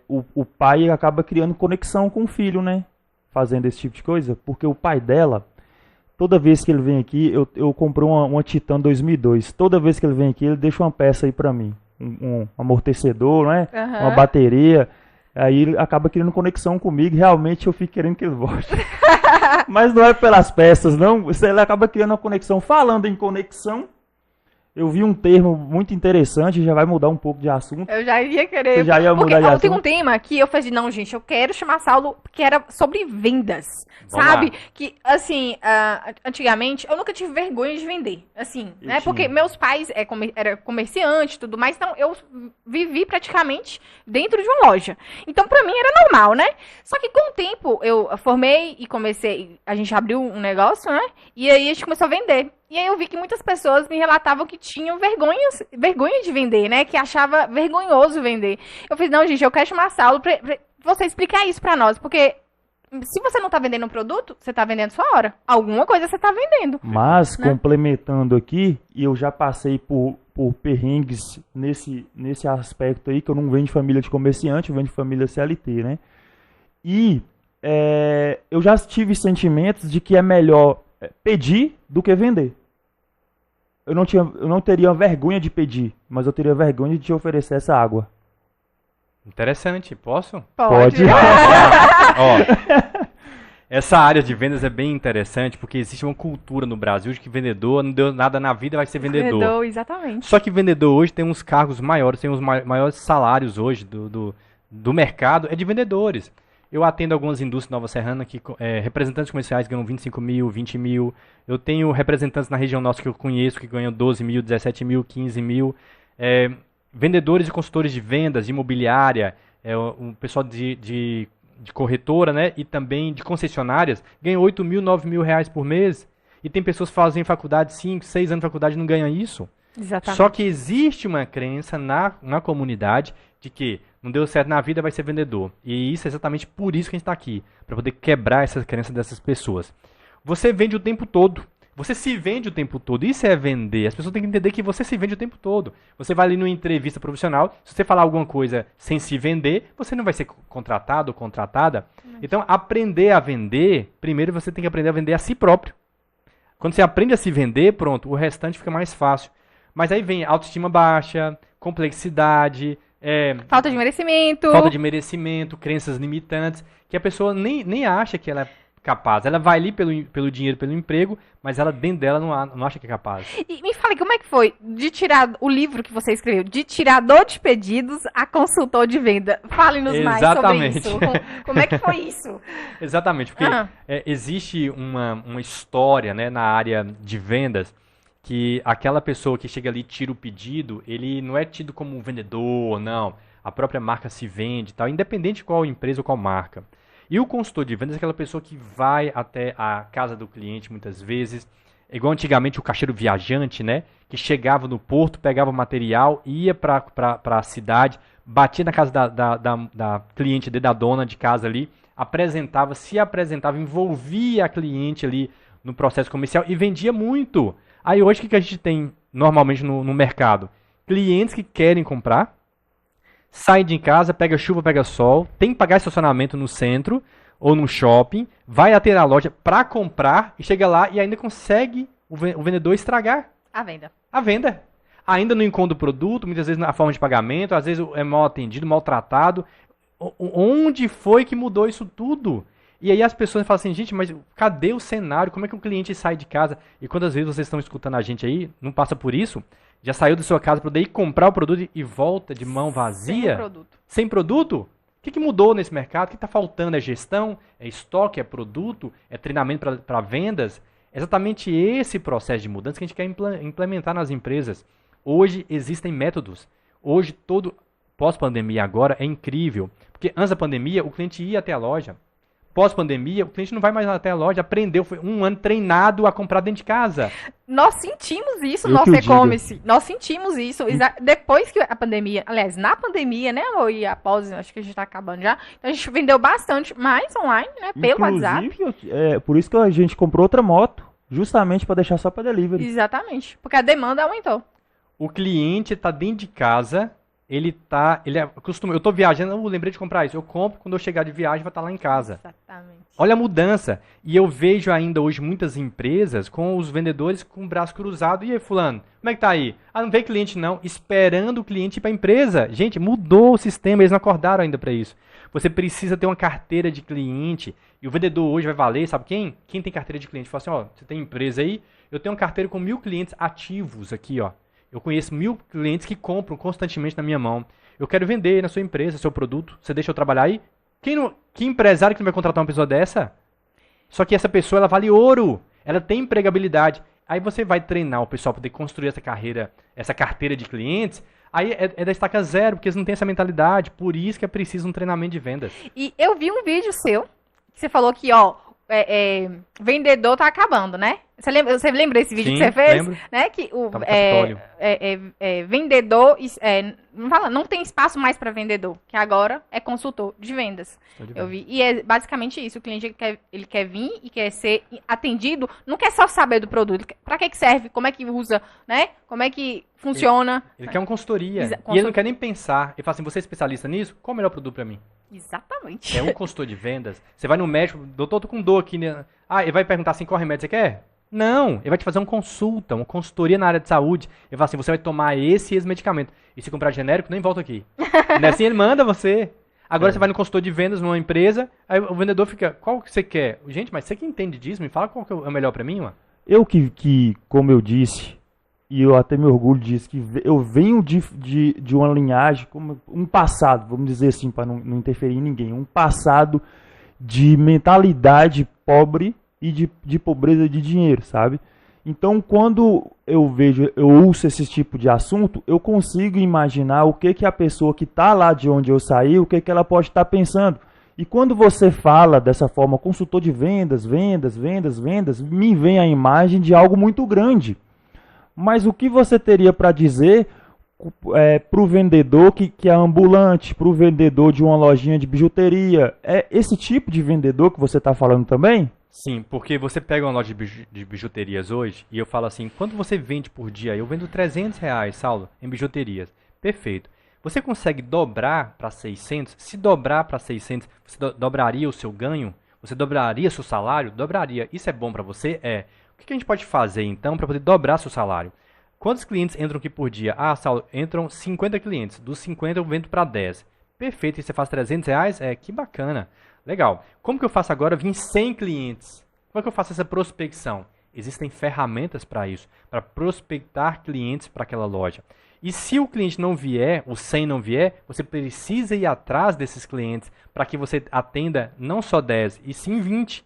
o pai acaba criando conexão com o filho, né? Fazendo esse tipo de coisa. Porque o pai dela, toda vez que ele vem aqui, eu comprei uma Titan 2002. Toda vez que ele vem aqui, ele deixa uma peça aí pra mim. Um amortecedor, né? Uhum. Uma bateria. Aí ele acaba criando conexão comigo. Realmente eu fico querendo que ele volte. Mas não é pelas peças, não. Ele acaba criando uma conexão. Falando em conexão, eu vi um termo muito interessante, já vai mudar um pouco de assunto. Eu já ia querer. Você já ia mudar de assunto? Tem um tema que eu falei, não, gente, eu quero chamar Saulo, que era sobre vendas, sabe? Que, assim, antigamente, eu nunca tive vergonha de vender, assim, né? Porque meus pais eram comerciantes e tudo mais, então eu vivi praticamente dentro de uma loja. Então, pra mim, era normal, né? Só que com o tempo, eu formei e comecei, a gente abriu um negócio, né? E aí a gente começou a vender. E aí eu vi que muitas pessoas me relatavam que tinham vergonha de vender, né? Que achava vergonhoso vender. Eu falei, não, gente, eu quero chamar Saulo pra você explicar isso pra nós. Porque se você não tá vendendo um produto, você tá vendendo sua hora. Alguma coisa você tá vendendo. Mas, né? Complementando aqui, e eu já passei por perrengues nesse aspecto aí, que eu não venho de família de comerciante, eu venho de família CLT, né? E eu já tive sentimentos de que é melhor pedir do que vender. Eu não teria vergonha de pedir, mas eu teria vergonha de te oferecer essa água. Interessante, posso? Pode. Ó, essa área de vendas é bem interessante, porque existe uma cultura no Brasil de que vendedor não deu nada na vida, vai ser vendedor. Exatamente. Só que vendedor hoje tem uns cargos maiores, tem os maiores salários hoje do mercado, é de vendedores. Eu atendo algumas indústrias Nova Serrana que representantes comerciais ganham 25 mil, 20 mil. Eu tenho representantes na região nossa que eu conheço que ganham 12 mil, 17 mil, 15 mil. Vendedores e consultores de vendas, de imobiliária, o pessoal de corretora, né? E também de concessionárias ganham 8 mil, 9 mil reais por mês. E tem pessoas que fazem faculdade 5, 6 anos de faculdade e não ganham isso. Exatamente. Só que existe uma crença na comunidade de que não deu certo na vida, vai ser vendedor. E isso é exatamente por isso que a gente está aqui, para poder quebrar essa crença dessas pessoas. Você vende o tempo todo. Você se vende o tempo todo. Isso é vender. As pessoas têm que entender que você se vende o tempo todo. Você vai ali numa entrevista profissional, se você falar alguma coisa sem se vender, você não vai ser contratado ou contratada. Então, aprender a vender, primeiro você tem que aprender a vender a si próprio. Quando você aprende a se vender, pronto, o restante fica mais fácil. Mas aí vem autoestima baixa, complexidade, falta de merecimento, crenças limitantes, que a pessoa nem acha que ela é capaz. Ela vai ali pelo dinheiro, pelo emprego, mas ela dentro dela não acha que é capaz. E me fale, como é que foi de tirar o livro que você escreveu, de tirador de pedidos a consultor de venda? Fale-nos mais sobre isso. Como é que foi isso? Exatamente, porque existe uma história, né, na área de vendas, que aquela pessoa que chega ali e tira o pedido, ele não é tido como um vendedor, não. A própria marca se vende e tal, independente de qual empresa ou qual marca. E o consultor de vendas é aquela pessoa que vai até a casa do cliente muitas vezes, igual antigamente o caixeiro viajante, né? Que chegava no porto, pegava o material, ia para a cidade, batia na casa da cliente, da dona de casa ali, se apresentava, envolvia a cliente ali no processo comercial e vendia muito. Aí hoje o que a gente tem normalmente no mercado? Clientes que querem comprar, saem de casa, pega chuva, pega sol, tem que pagar estacionamento no centro ou no shopping, vai até a loja para comprar e chega lá e ainda consegue o vendedor estragar a venda. A venda. Ainda não encontra o produto, muitas vezes na forma de pagamento, às vezes é mal atendido, maltratado. Onde foi que mudou isso tudo? E aí as pessoas falam assim, gente, mas cadê o cenário? Como é que o cliente sai de casa? E quantas vezes vocês estão escutando a gente aí, não passa por isso? Já saiu da sua casa para poder ir comprar o produto e volta de mão vazia? Sem produto. Sem produto? O que mudou nesse mercado? O que está faltando? É gestão? É estoque? É produto? É treinamento para vendas? É exatamente esse processo de mudança que a gente quer implementar nas empresas. Hoje existem métodos. Hoje, todo pós-pandemia agora é incrível. Porque antes da pandemia, o cliente ia até a loja. Pós-pandemia, o cliente não vai mais até a loja, aprendeu, foi um ano treinado a comprar dentro de casa. Nós sentimos isso no nosso e-commerce. Nós sentimos isso. Depois que a pandemia, aliás, na pandemia, né, amor? E após, acho que a gente tá acabando já. Então a gente vendeu bastante mais online, né? Pelo WhatsApp. Por isso que a gente comprou outra moto, justamente para deixar só para delivery. Exatamente. Porque a demanda aumentou. O cliente tá dentro de casa. Ele acostumado. Eu tô viajando, eu lembrei de comprar isso. Eu compro, quando eu chegar de viagem, vai estar lá em casa. Exatamente. Olha a mudança. E eu vejo ainda hoje muitas empresas com os vendedores com o braço cruzado. E aí, fulano, como é que tá aí? Ah, não veio cliente não. Esperando o cliente ir para a empresa. Gente, mudou o sistema, eles não acordaram ainda para isso. Você precisa ter uma carteira de cliente. E o vendedor hoje vai valer, sabe quem? Quem tem carteira de cliente. Fala assim, ó, você tem empresa aí? Eu tenho uma carteira com 1000 clientes ativos aqui, ó. Eu conheço 1000 clientes que compram constantemente na minha mão. Eu quero vender na sua empresa, seu produto. Você deixa eu trabalhar aí? Que empresário que não vai contratar uma pessoa dessa? Só que essa pessoa, ela vale ouro. Ela tem empregabilidade. Aí você vai treinar o pessoal para poder construir essa carreira, essa carteira de clientes. Aí é da estaca zero, porque eles não têm essa mentalidade. Por isso que é preciso um treinamento de vendas. E eu vi um vídeo seu, que você falou que, ó, vendedor tá acabando, né? Você lembra desse vídeo? Sim, que você fez? Lembro. Né? Que o vendedor não tem espaço mais para vendedor, que agora é consultor de vendas. Eu vi. E é basicamente isso. O cliente ele quer vir e quer ser atendido, não quer só saber do produto. Para que serve? Como é que usa? Né? Como é que funciona? Ele quer uma consultoria. E ele não quer nem pensar. Ele fala assim, você é especialista nisso? Qual é o melhor produto para mim? Exatamente. É um consultor de vendas. Você vai no médico, doutor, tô com dor aqui, né? Ah, ele vai perguntar assim, qual remédio você quer? Não, ele vai te fazer uma consulta, uma consultoria na área de saúde. Ele fala assim, você vai tomar esse e esse medicamento. E se comprar genérico, nem volta aqui. Não é assim, ele manda você. Agora você vai no consultor de vendas numa empresa, aí o vendedor fica, qual que você quer? Gente, mas você que entende disso, me fala qual que é o melhor pra mim, mano. Eu que, como eu disse, e eu até me orgulho disso, que eu venho de uma linhagem, como um passado, vamos dizer assim, para não interferir em ninguém, um passado de mentalidade pobre e de pobreza de dinheiro, sabe? Então, quando eu ouço esse tipo de assunto, eu consigo imaginar o que a pessoa que está lá de onde eu saí, o que ela pode estar pensando. E quando você fala dessa forma, consultor de vendas, me vem a imagem de algo muito grande. Mas o que você teria para dizer para o vendedor que é ambulante, para o vendedor de uma lojinha de bijuteria? É esse tipo de vendedor que você está falando também? Sim, porque você pega uma loja de bijuterias hoje e eu falo assim, quanto você vende por dia? Eu vendo R$300, Saulo, em bijuterias. Perfeito. Você consegue dobrar para 600? Se dobrar para 600, você dobraria o seu ganho? Você dobraria seu salário? Dobraria. Isso é bom para você? É. O que a gente pode fazer então para poder dobrar seu salário? Quantos clientes entram aqui por dia? Ah, Saulo, entram 50 clientes. Dos 50 eu vendo para 10. Perfeito. E você faz R$300? É, que bacana. Legal. Como que eu faço agora vir 100 clientes? Como é que eu faço essa prospecção? Existem ferramentas para isso, para prospectar clientes para aquela loja. E se o cliente não vier, o 100 não vier, você precisa ir atrás desses clientes para que você atenda não só 10, e sim 20.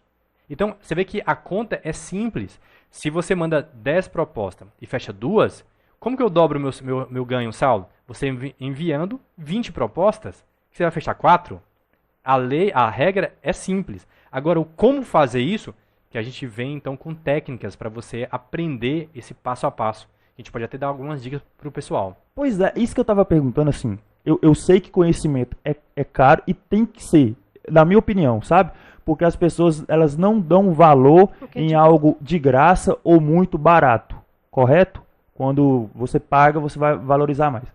Então, você vê que a conta é simples. Se você manda 10 propostas e fecha 2, como que eu dobro o meu ganho, Saulo? Você enviando 20 propostas, você vai fechar 4? A regra é simples. Agora, o como fazer isso, que a gente vem então com técnicas para você aprender esse passo a passo. A gente pode até dar algumas dicas para o pessoal. Pois é, isso que eu estava perguntando assim. Eu sei que conhecimento é caro e tem que ser, na minha opinião, sabe? Porque as pessoas elas não dão valor em algo de graça ou muito barato, correto? Quando você paga, você vai valorizar mais.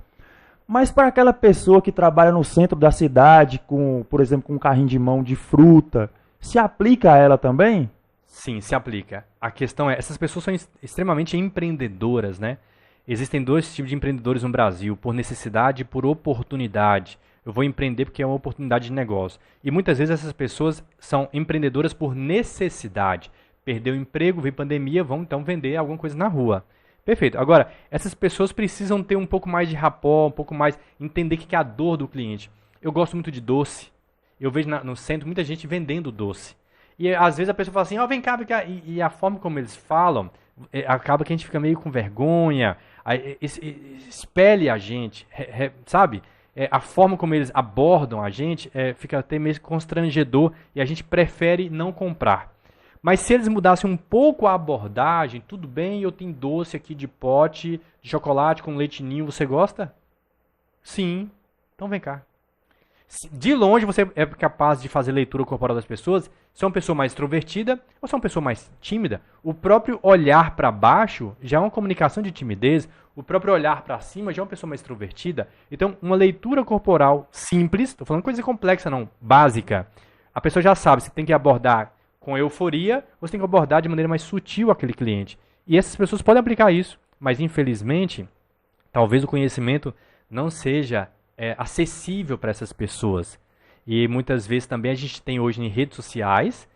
Mas para aquela pessoa que trabalha no centro da cidade, por exemplo, com um carrinho de mão de fruta, se aplica a ela também? Sim, se aplica. A questão é, essas pessoas são extremamente empreendedoras, né? Existem dois tipos de empreendedores no Brasil, por necessidade e por oportunidade. Eu vou empreender porque é uma oportunidade de negócio. E muitas vezes essas pessoas são empreendedoras por necessidade. Perdeu o emprego, veio pandemia, vão então vender alguma coisa na rua. Perfeito. Agora, essas pessoas precisam ter um pouco mais de rapport, um pouco mais, entender o que é a dor do cliente. Eu gosto muito de doce. Eu vejo no centro muita gente vendendo doce. E às vezes a pessoa fala assim, ó, vem cá, vem cá. E a forma como eles falam, acaba que a gente fica meio com vergonha, espelha a gente, sabe? A forma como eles abordam a gente fica até meio constrangedor e a gente prefere não comprar. Mas se eles mudassem um pouco a abordagem, tudo bem, eu tenho doce aqui de pote, de chocolate com leite ninho, você gosta? Sim, então vem cá. De longe você é capaz de fazer leitura corporal das pessoas, se é uma pessoa mais extrovertida ou se é uma pessoa mais tímida. O próprio olhar para baixo já é uma comunicação de timidez, o próprio olhar para cima já é uma pessoa mais extrovertida. Então, uma leitura corporal simples, estou falando coisa complexa não, básica, a pessoa já sabe se tem que abordar com euforia ou se tem que abordar de maneira mais sutil aquele cliente. E essas pessoas podem aplicar isso, mas infelizmente, talvez o conhecimento não seja acessível para essas pessoas. E muitas vezes também a gente tem hoje em redes sociais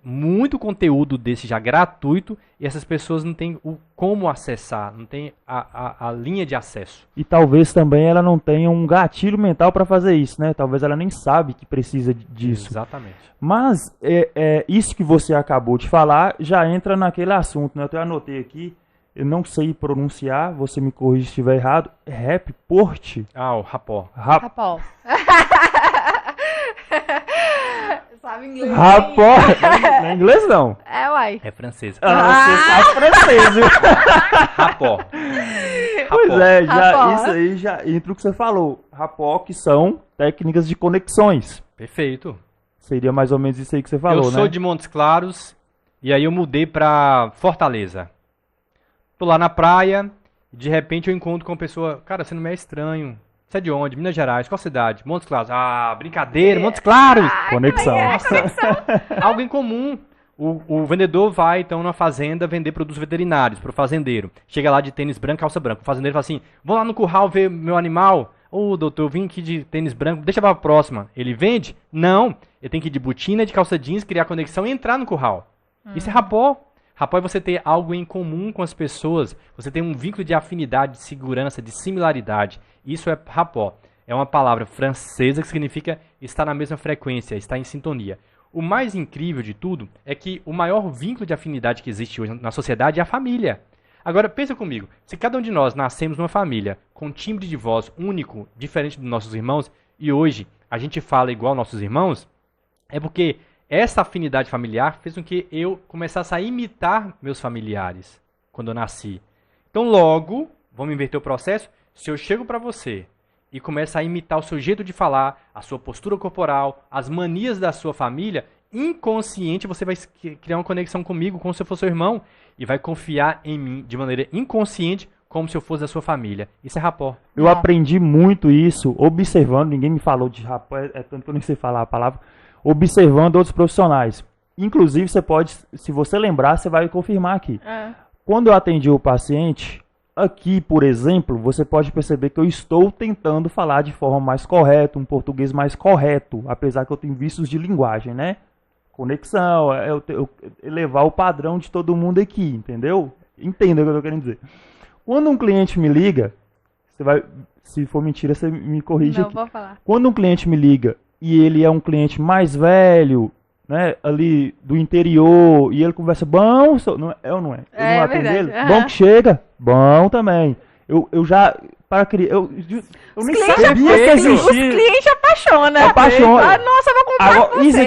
muito conteúdo desse já gratuito e essas pessoas não têm como acessar, não tem a linha de acesso. E talvez também ela não tenha um gatilho mental para fazer isso, né? Talvez ela nem sabe que precisa disso. Exatamente. Mas isso que você acabou de falar já entra naquele assunto, né? Eu até anotei aqui, eu não sei pronunciar, você me corrige se estiver errado, rapport. Ah, o rapport. Rapport. Sabe inglês? Rapport. Não é inglês, não. É, uai. É francês. Você sabe francês, viu? Rapport. Pois é, Rapport. Isso aí já entra o que você falou. Rapport, que são técnicas de conexões. Perfeito. Seria mais ou menos isso aí que você falou, né? Eu sou de Montes Claros e aí eu mudei pra Fortaleza. Tô lá na praia e de repente eu encontro com uma pessoa, cara, você não me é estranho. Você é de onde? Minas Gerais. Qual cidade? Montes Claros. Ah, brincadeira, Montes Claros. Conexão. Algo em comum. O vendedor vai, então, na fazenda vender produtos veterinários para o fazendeiro. Chega lá de tênis branco, calça branca. O fazendeiro fala assim, vou lá no curral ver meu animal. Ô, doutor, eu vim aqui de tênis branco, deixa pra próxima. Ele vende? Não. Ele tem que ir de botina, de calça jeans, criar conexão e entrar no curral. Isso é rapó. Rapó é você ter algo em comum com as pessoas. Você tem um vínculo de afinidade, de segurança, de similaridade. Isso é rapó. É uma palavra francesa que significa estar na mesma frequência, estar em sintonia. O mais incrível de tudo é que o maior vínculo de afinidade que existe hoje na sociedade é a família. Agora, pensa comigo, se cada um de nós nascemos numa família com um timbre de voz único, diferente dos nossos irmãos, e hoje a gente fala igual nossos irmãos, é porque essa afinidade familiar fez com que eu começasse a imitar meus familiares quando eu nasci. Então logo, vamos inverter o processo, se eu chego para você e começa a imitar o seu jeito de falar, a sua postura corporal, as manias da sua família, inconsciente você vai criar uma conexão comigo como se eu fosse seu irmão e vai confiar em mim de maneira inconsciente como se eu fosse da sua família. Isso é rapó. Eu aprendi muito isso observando, ninguém me falou de rapó, é tanto que eu nem sei falar a palavra, observando outros profissionais. Inclusive, você pode, se você lembrar, você vai confirmar aqui. Quando eu atendi o paciente, aqui, por exemplo, você pode perceber que eu estou tentando falar de forma mais correta, um português mais correto, apesar que eu tenho vícios de linguagem, né? Conexão, eu elevar o padrão de todo mundo aqui, entendeu? Entenda o que eu estou querendo dizer. Quando um cliente me liga, você vai, se for mentira, você me corrige aqui. Vou falar. Quando um cliente me liga e ele é um cliente mais velho, né, ali do interior, e ele conversa, bom, não é ou não é? Eu não atendo ele? Bom que chega? Bom também. Eu já, para criar, eu nem sabia que existia. Os clientes apaixonam. Apaixona. Nossa, eu vou comprar Agora, com vocês. isso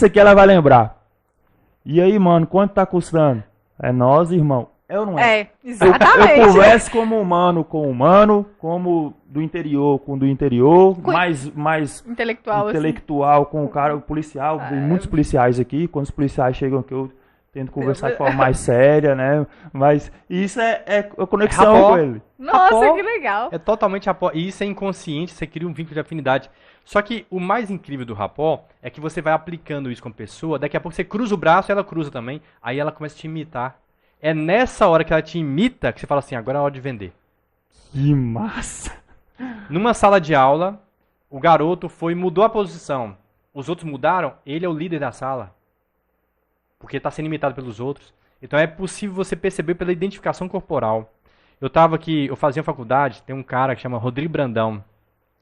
aqui ela vai lembrar. E aí, mano, quanto tá custando? É nós, irmão. É ou não é? Exatamente. Eu converso como humano com humano, como do interior com do interior, mais intelectual com o cara, o policial. Tem muitos policiais aqui. Quando os policiais chegam aqui, eu tento conversar de forma mais séria, né? Mas isso é a conexão com ele. Nossa, rapó, que legal. É totalmente rapó. E isso é inconsciente, você cria um vínculo de afinidade. Só que o mais incrível do rapó é que você vai aplicando isso com a pessoa, daqui a pouco você cruza o braço, ela cruza também, aí ela começa a te imitar. É nessa hora que ela te imita que você fala assim, agora é hora de vender. Que massa! Numa sala de aula, o garoto mudou a posição. Os outros mudaram, ele é o líder da sala. Porque está sendo imitado pelos outros. Então é possível você perceber pela identificação corporal. Eu fazia faculdade, tem um cara que chama Rodrigo Brandão.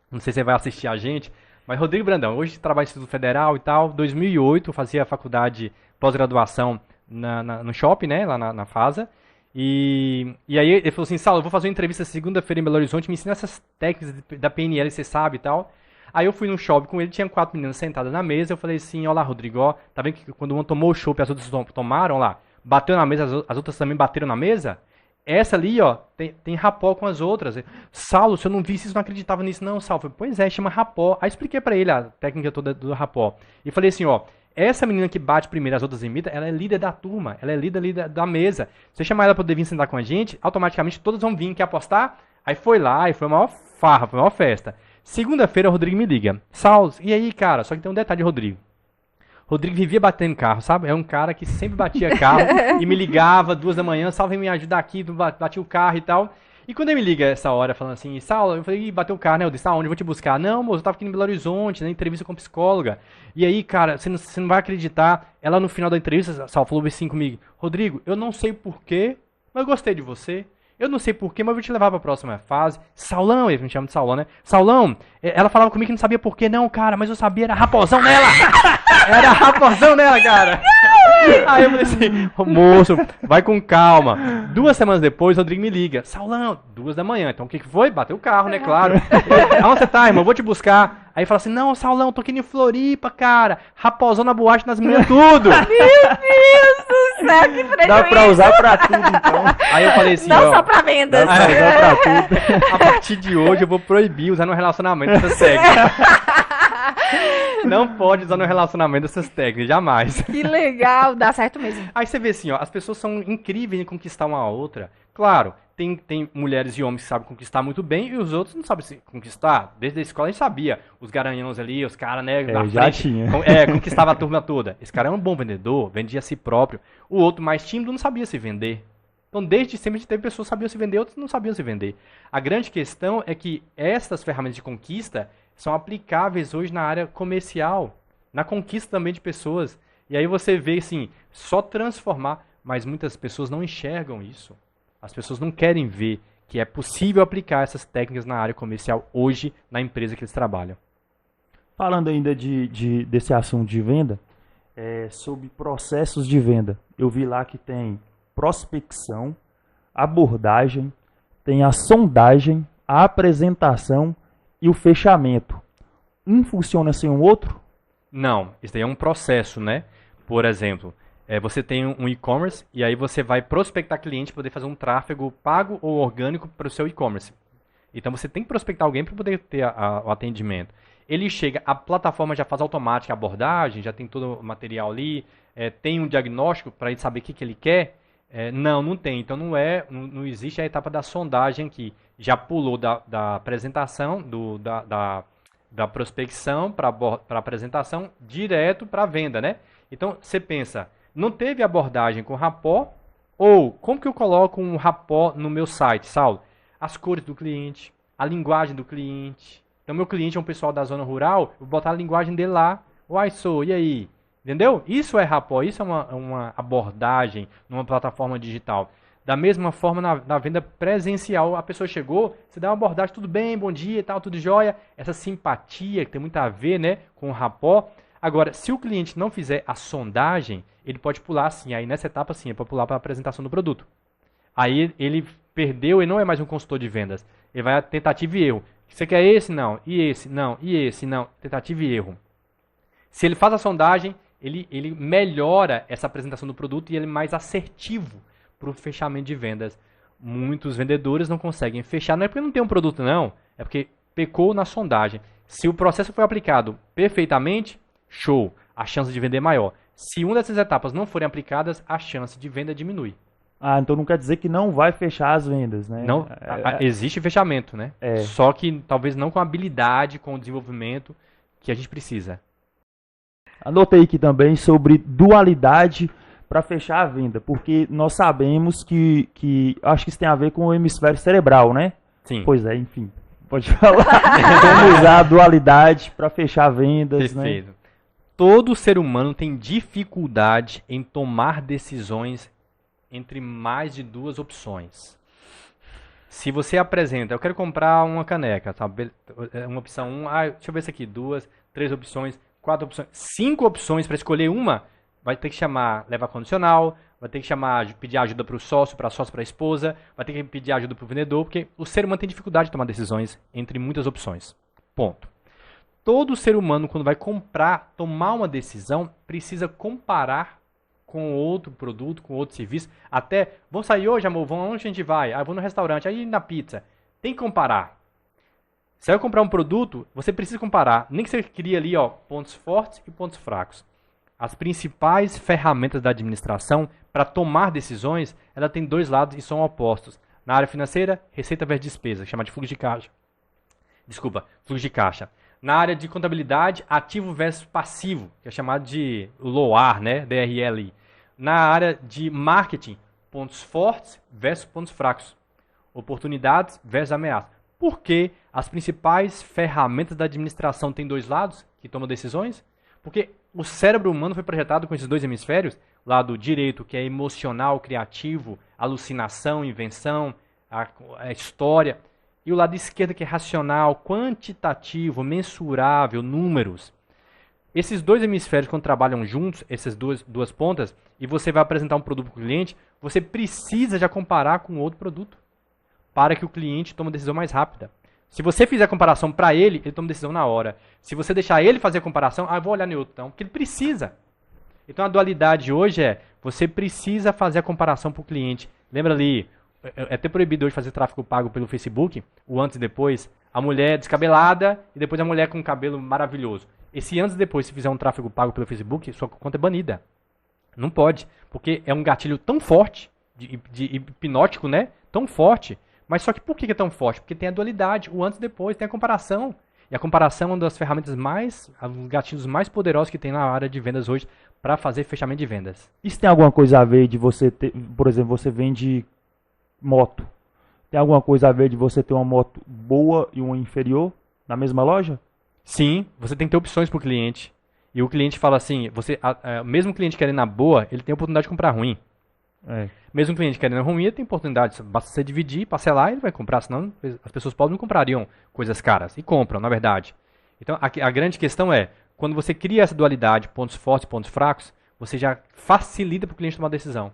Não sei se você vai assistir a gente, mas Rodrigo Brandão, hoje trabalha no Instituto Federal e tal. 2008, eu fazia faculdade pós-graduação no shopping, né, lá na FASA. E aí ele falou assim, Saulo, eu vou fazer uma entrevista segunda-feira em Belo Horizonte, me ensina essas técnicas da PNL, você sabe e tal. Aí eu fui no shopping com ele, tinha 4 meninas sentadas na mesa, eu falei assim, olha lá, Rodrigo, ó, tá vendo que quando uma tomou o chopp, as outras tomaram lá, bateu na mesa, as outras também bateram na mesa? Essa ali, ó, tem rapó com as outras. Saulo, se eu não visse isso, não acreditava nisso não, Saulo. Eu falei, pois é, chama rapó. Aí expliquei pra ele a técnica toda do rapó. E falei assim, ó, essa menina que bate primeiro, as outras imitam, ela é líder da turma, ela é líder da mesa. Se você chamar ela pra poder vir sentar com a gente, automaticamente todas vão vir, quer apostar? Aí foi lá, e foi a maior farra, foi a maior festa. Segunda-feira o Rodrigo me liga. Saulo, e aí, cara? Só que tem um detalhe de Rodrigo. Rodrigo vivia batendo carro, sabe? É um cara que sempre batia carro e me ligava 2 da manhã, Saulo, vem me ajudar aqui, batia o carro e tal. E quando ele me liga essa hora, falando assim, Saulo, eu falei, bateu o carro, né? Eu disse, aonde? Eu vou te buscar. Não, moço, eu tava aqui em Belo Horizonte, na entrevista com psicóloga. E aí, cara, você não vai acreditar. Ela, no final da entrevista, Saulo falou assim comigo, Rodrigo, eu não sei porquê, mas eu gostei de você. Eu não sei porquê, mas eu vou te levar pra próxima fase. Saulão, ele me chama de Saulão, né? Saulão, ela falava comigo que não sabia porquê, não, cara, mas eu sabia, era raposão nela! Era raposão nela, cara! Aí eu falei assim, moço, vai com calma. 2 semanas depois, o Rodrigo me liga. Saulão, 2 da manhã. Então o que foi? Bateu o carro, né? Claro. Aonde você tá, irmão? Eu vou te buscar. Aí fala assim, não, Saulão, tô aqui em Floripa, cara. Raposão na boate, nas meninas, tudo. Meu Deus do céu, que prejuízo. Dá pra usar pra tudo, então. Aí eu falei assim, não ó, só pra vendas. Dá pra usar pra tudo. a partir de hoje eu vou proibir usar no relacionamento essas técnicas. Não pode usar no relacionamento essas técnicas, jamais. Que legal, dá certo mesmo. Aí você vê assim, ó, as pessoas são incríveis em conquistar uma outra. Claro, tem mulheres e homens que sabem conquistar muito bem e os outros não sabem se conquistar. Desde a escola a gente sabia, os garanhões ali, os caras, né, na já frente, tinha. Conquistava a turma toda. Esse cara é um bom vendedor, vendia a si próprio. O outro mais tímido não sabia se vender. Então, desde sempre a gente teve pessoas que sabiam se vender, outros não sabiam se vender. A grande questão é que essas ferramentas de conquista são aplicáveis hoje na área comercial, na conquista também de pessoas. E aí você vê, assim, só transformar, mas muitas pessoas não enxergam isso. As pessoas não querem ver que é possível aplicar essas técnicas na área comercial hoje na empresa que eles trabalham. Falando ainda desse assunto de venda, sobre processos de venda. Eu vi lá que tem prospecção, abordagem, tem a sondagem, a apresentação e o fechamento. Um funciona sem o outro? Não, isso daí é um processo, né? Por exemplo, você tem um e-commerce e aí você vai prospectar cliente para poder fazer um tráfego pago ou orgânico para o seu e-commerce. Então você tem que prospectar alguém para poder ter o atendimento. Ele chega, a plataforma já faz automática a abordagem, já tem todo o material ali, tem um diagnóstico para ele saber o que ele quer. Não tem. Então não existe a etapa da sondagem aqui. Já pulou da apresentação, da prospecção para apresentação direto para a venda, né? Então você pensa, não teve abordagem com rapó, ou como que eu coloco um rapó no meu site, Saulo? As cores do cliente, a linguagem do cliente. Então meu cliente é um pessoal da zona rural, eu vou botar a linguagem dele lá. E aí? Entendeu? Isso é rapó, isso é uma abordagem numa plataforma digital. Da mesma forma, na venda presencial, a pessoa chegou, você dá uma abordagem, tudo bem, bom dia e tal, tudo jóia. Essa simpatia que tem muito a ver, né, com o rapó. Agora, se o cliente não fizer a sondagem, ele pode pular assim, aí nessa etapa sim, ele pode pular para a apresentação do produto. Aí ele perdeu e não é mais um consultor de vendas. Ele vai a tentativa e erro. Você quer esse? Não. E esse? Não. E esse? Não. Tentativa e erro. Se ele faz a sondagem, ele melhora essa apresentação do produto e ele é mais assertivo para o fechamento de vendas. Muitos vendedores não conseguem fechar, não é porque não tem um produto não, é porque pecou na sondagem. Se o processo foi aplicado perfeitamente, show, a chance de vender é maior. Se uma dessas etapas não forem aplicadas, a chance de venda diminui. Ah, então não quer dizer que não vai fechar as vendas, né? Não, existe fechamento, né? Só que talvez não com a habilidade, com o desenvolvimento que a gente precisa. Anotei aqui também sobre dualidade para fechar a venda, porque nós sabemos que acho que isso tem a ver com o hemisfério cerebral, né? Sim. Pois é, enfim, pode falar. Vamos usar a dualidade para fechar vendas, perfeito, né? Todo ser humano tem dificuldade em tomar decisões entre mais de duas opções. Se você apresenta, eu quero comprar uma caneca, tá? Uma opção 1, deixa eu ver isso aqui, 2, 3 opções, 4 opções, 5 opções para escolher uma, vai ter que chamar leva condicional, vai ter que pedir ajuda para o sócio, para a sócia, para a esposa, vai ter que pedir ajuda para o vendedor, porque o ser humano tem dificuldade de tomar decisões entre muitas opções. Ponto. Todo ser humano, quando vai tomar uma decisão, precisa comparar com outro produto, com outro serviço. Até, vamos sair hoje, amor? Vamos, onde a gente vai? Vou no restaurante, aí na pizza. Tem que comparar. Você vai comprar um produto, você precisa comparar. Nem que você crie ali, pontos fortes e pontos fracos. As principais ferramentas da administração para tomar decisões, ela tem dois lados e são opostos. Na área financeira, receita versus despesa, chamada de fluxo de caixa. Fluxo de caixa. Na área de contabilidade, ativo versus passivo, que é chamado de LOAR, né? DRL. Na área de marketing, pontos fortes versus pontos fracos. Oportunidades versus ameaças. Por que as principais ferramentas da administração têm dois lados que tomam decisões? Porque o cérebro humano foi projetado com esses dois hemisférios. O lado direito, que é emocional, criativo, alucinação, invenção, a história. E o lado esquerdo, que é racional, quantitativo, mensurável, números. Esses dois hemisférios, quando trabalham juntos, essas duas pontas, e você vai apresentar um produto para o cliente, você precisa já comparar com outro produto, para que o cliente tome uma decisão mais rápida. Se você fizer a comparação para ele toma decisão na hora. Se você deixar ele fazer a comparação, eu vou olhar no outro, então, porque ele precisa. Então a dualidade hoje você precisa fazer a comparação para o cliente. Lembra ali, é até proibido hoje fazer tráfego pago pelo Facebook, o antes e depois, a mulher descabelada e depois a mulher com cabelo maravilhoso. Esse antes e depois, se fizer um tráfego pago pelo Facebook, sua conta é banida. Não pode, porque é um gatilho tão forte de hipnótico, né? Tão forte. Mas só que por que é tão forte? Porque tem a dualidade, o antes e depois, tem a comparação. E a comparação é uma das ferramentas um dos gatilhos mais poderosos que tem na área de vendas hoje para fazer fechamento de vendas. Isso tem alguma coisa a ver de você ter, por exemplo, você vende moto. Tem alguma coisa a ver de você ter uma moto boa e uma inferior na mesma loja? Sim, você tem que ter opções para o cliente. E o cliente fala assim, mesmo o cliente querendo a boa, ele tem a oportunidade de comprar ruim. Mesmo o cliente querendo a ruim, ele tem oportunidade. Basta você dividir, parcelar, ele vai comprar. Senão as pessoas pobres não comprariam coisas caras. E compram, na verdade. Então a grande questão é, quando você cria essa dualidade, pontos fortes e pontos fracos, você já facilita para o cliente tomar a decisão.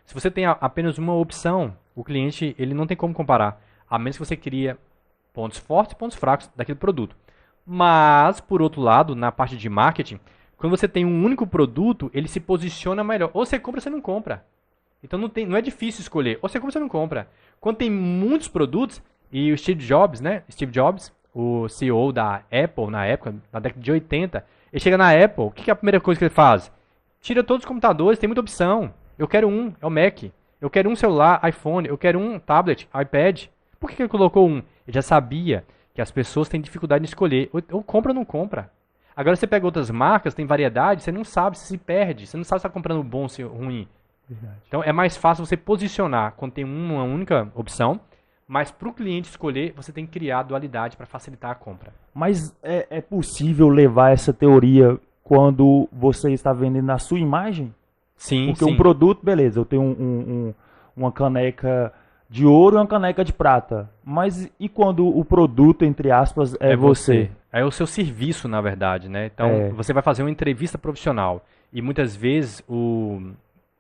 Se você tem apenas uma opção, o cliente ele não tem como comparar. A menos que você cria pontos fortes e pontos fracos daquele produto. Mas, por outro lado, na parte de marketing, quando você tem um único produto, ele se posiciona melhor. Ou você compra ou você não compra. Então não é difícil escolher. Ou você compra ou você não compra. Quando tem muitos produtos, e o Steve Jobs, né? Steve Jobs, o CEO da Apple, na época, na década de 80, ele chega na Apple, o que é a primeira coisa que ele faz? Tira todos os computadores, tem muita opção. Eu quero um, é o Mac. Eu quero um celular, iPhone. Eu quero um tablet, iPad. Por que ele colocou um? Ele já sabia que as pessoas têm dificuldade de escolher. Ou compra ou não compra. Agora você pega outras marcas, tem variedade, você não sabe, você se perde. Você não sabe se está comprando bom ou ruim. Verdade. Então é mais fácil você posicionar quando tem uma única opção, mas para o cliente escolher, você tem que criar dualidade para facilitar a compra. Mas é possível levar essa teoria quando você está vendendo a sua imagem? Sim, porque sim. um produto, beleza, eu tenho uma caneca de ouro e uma caneca de prata. Mas e quando o produto, entre aspas, é você? É o seu serviço, na verdade, né? Então, você vai fazer uma entrevista profissional. E muitas vezes o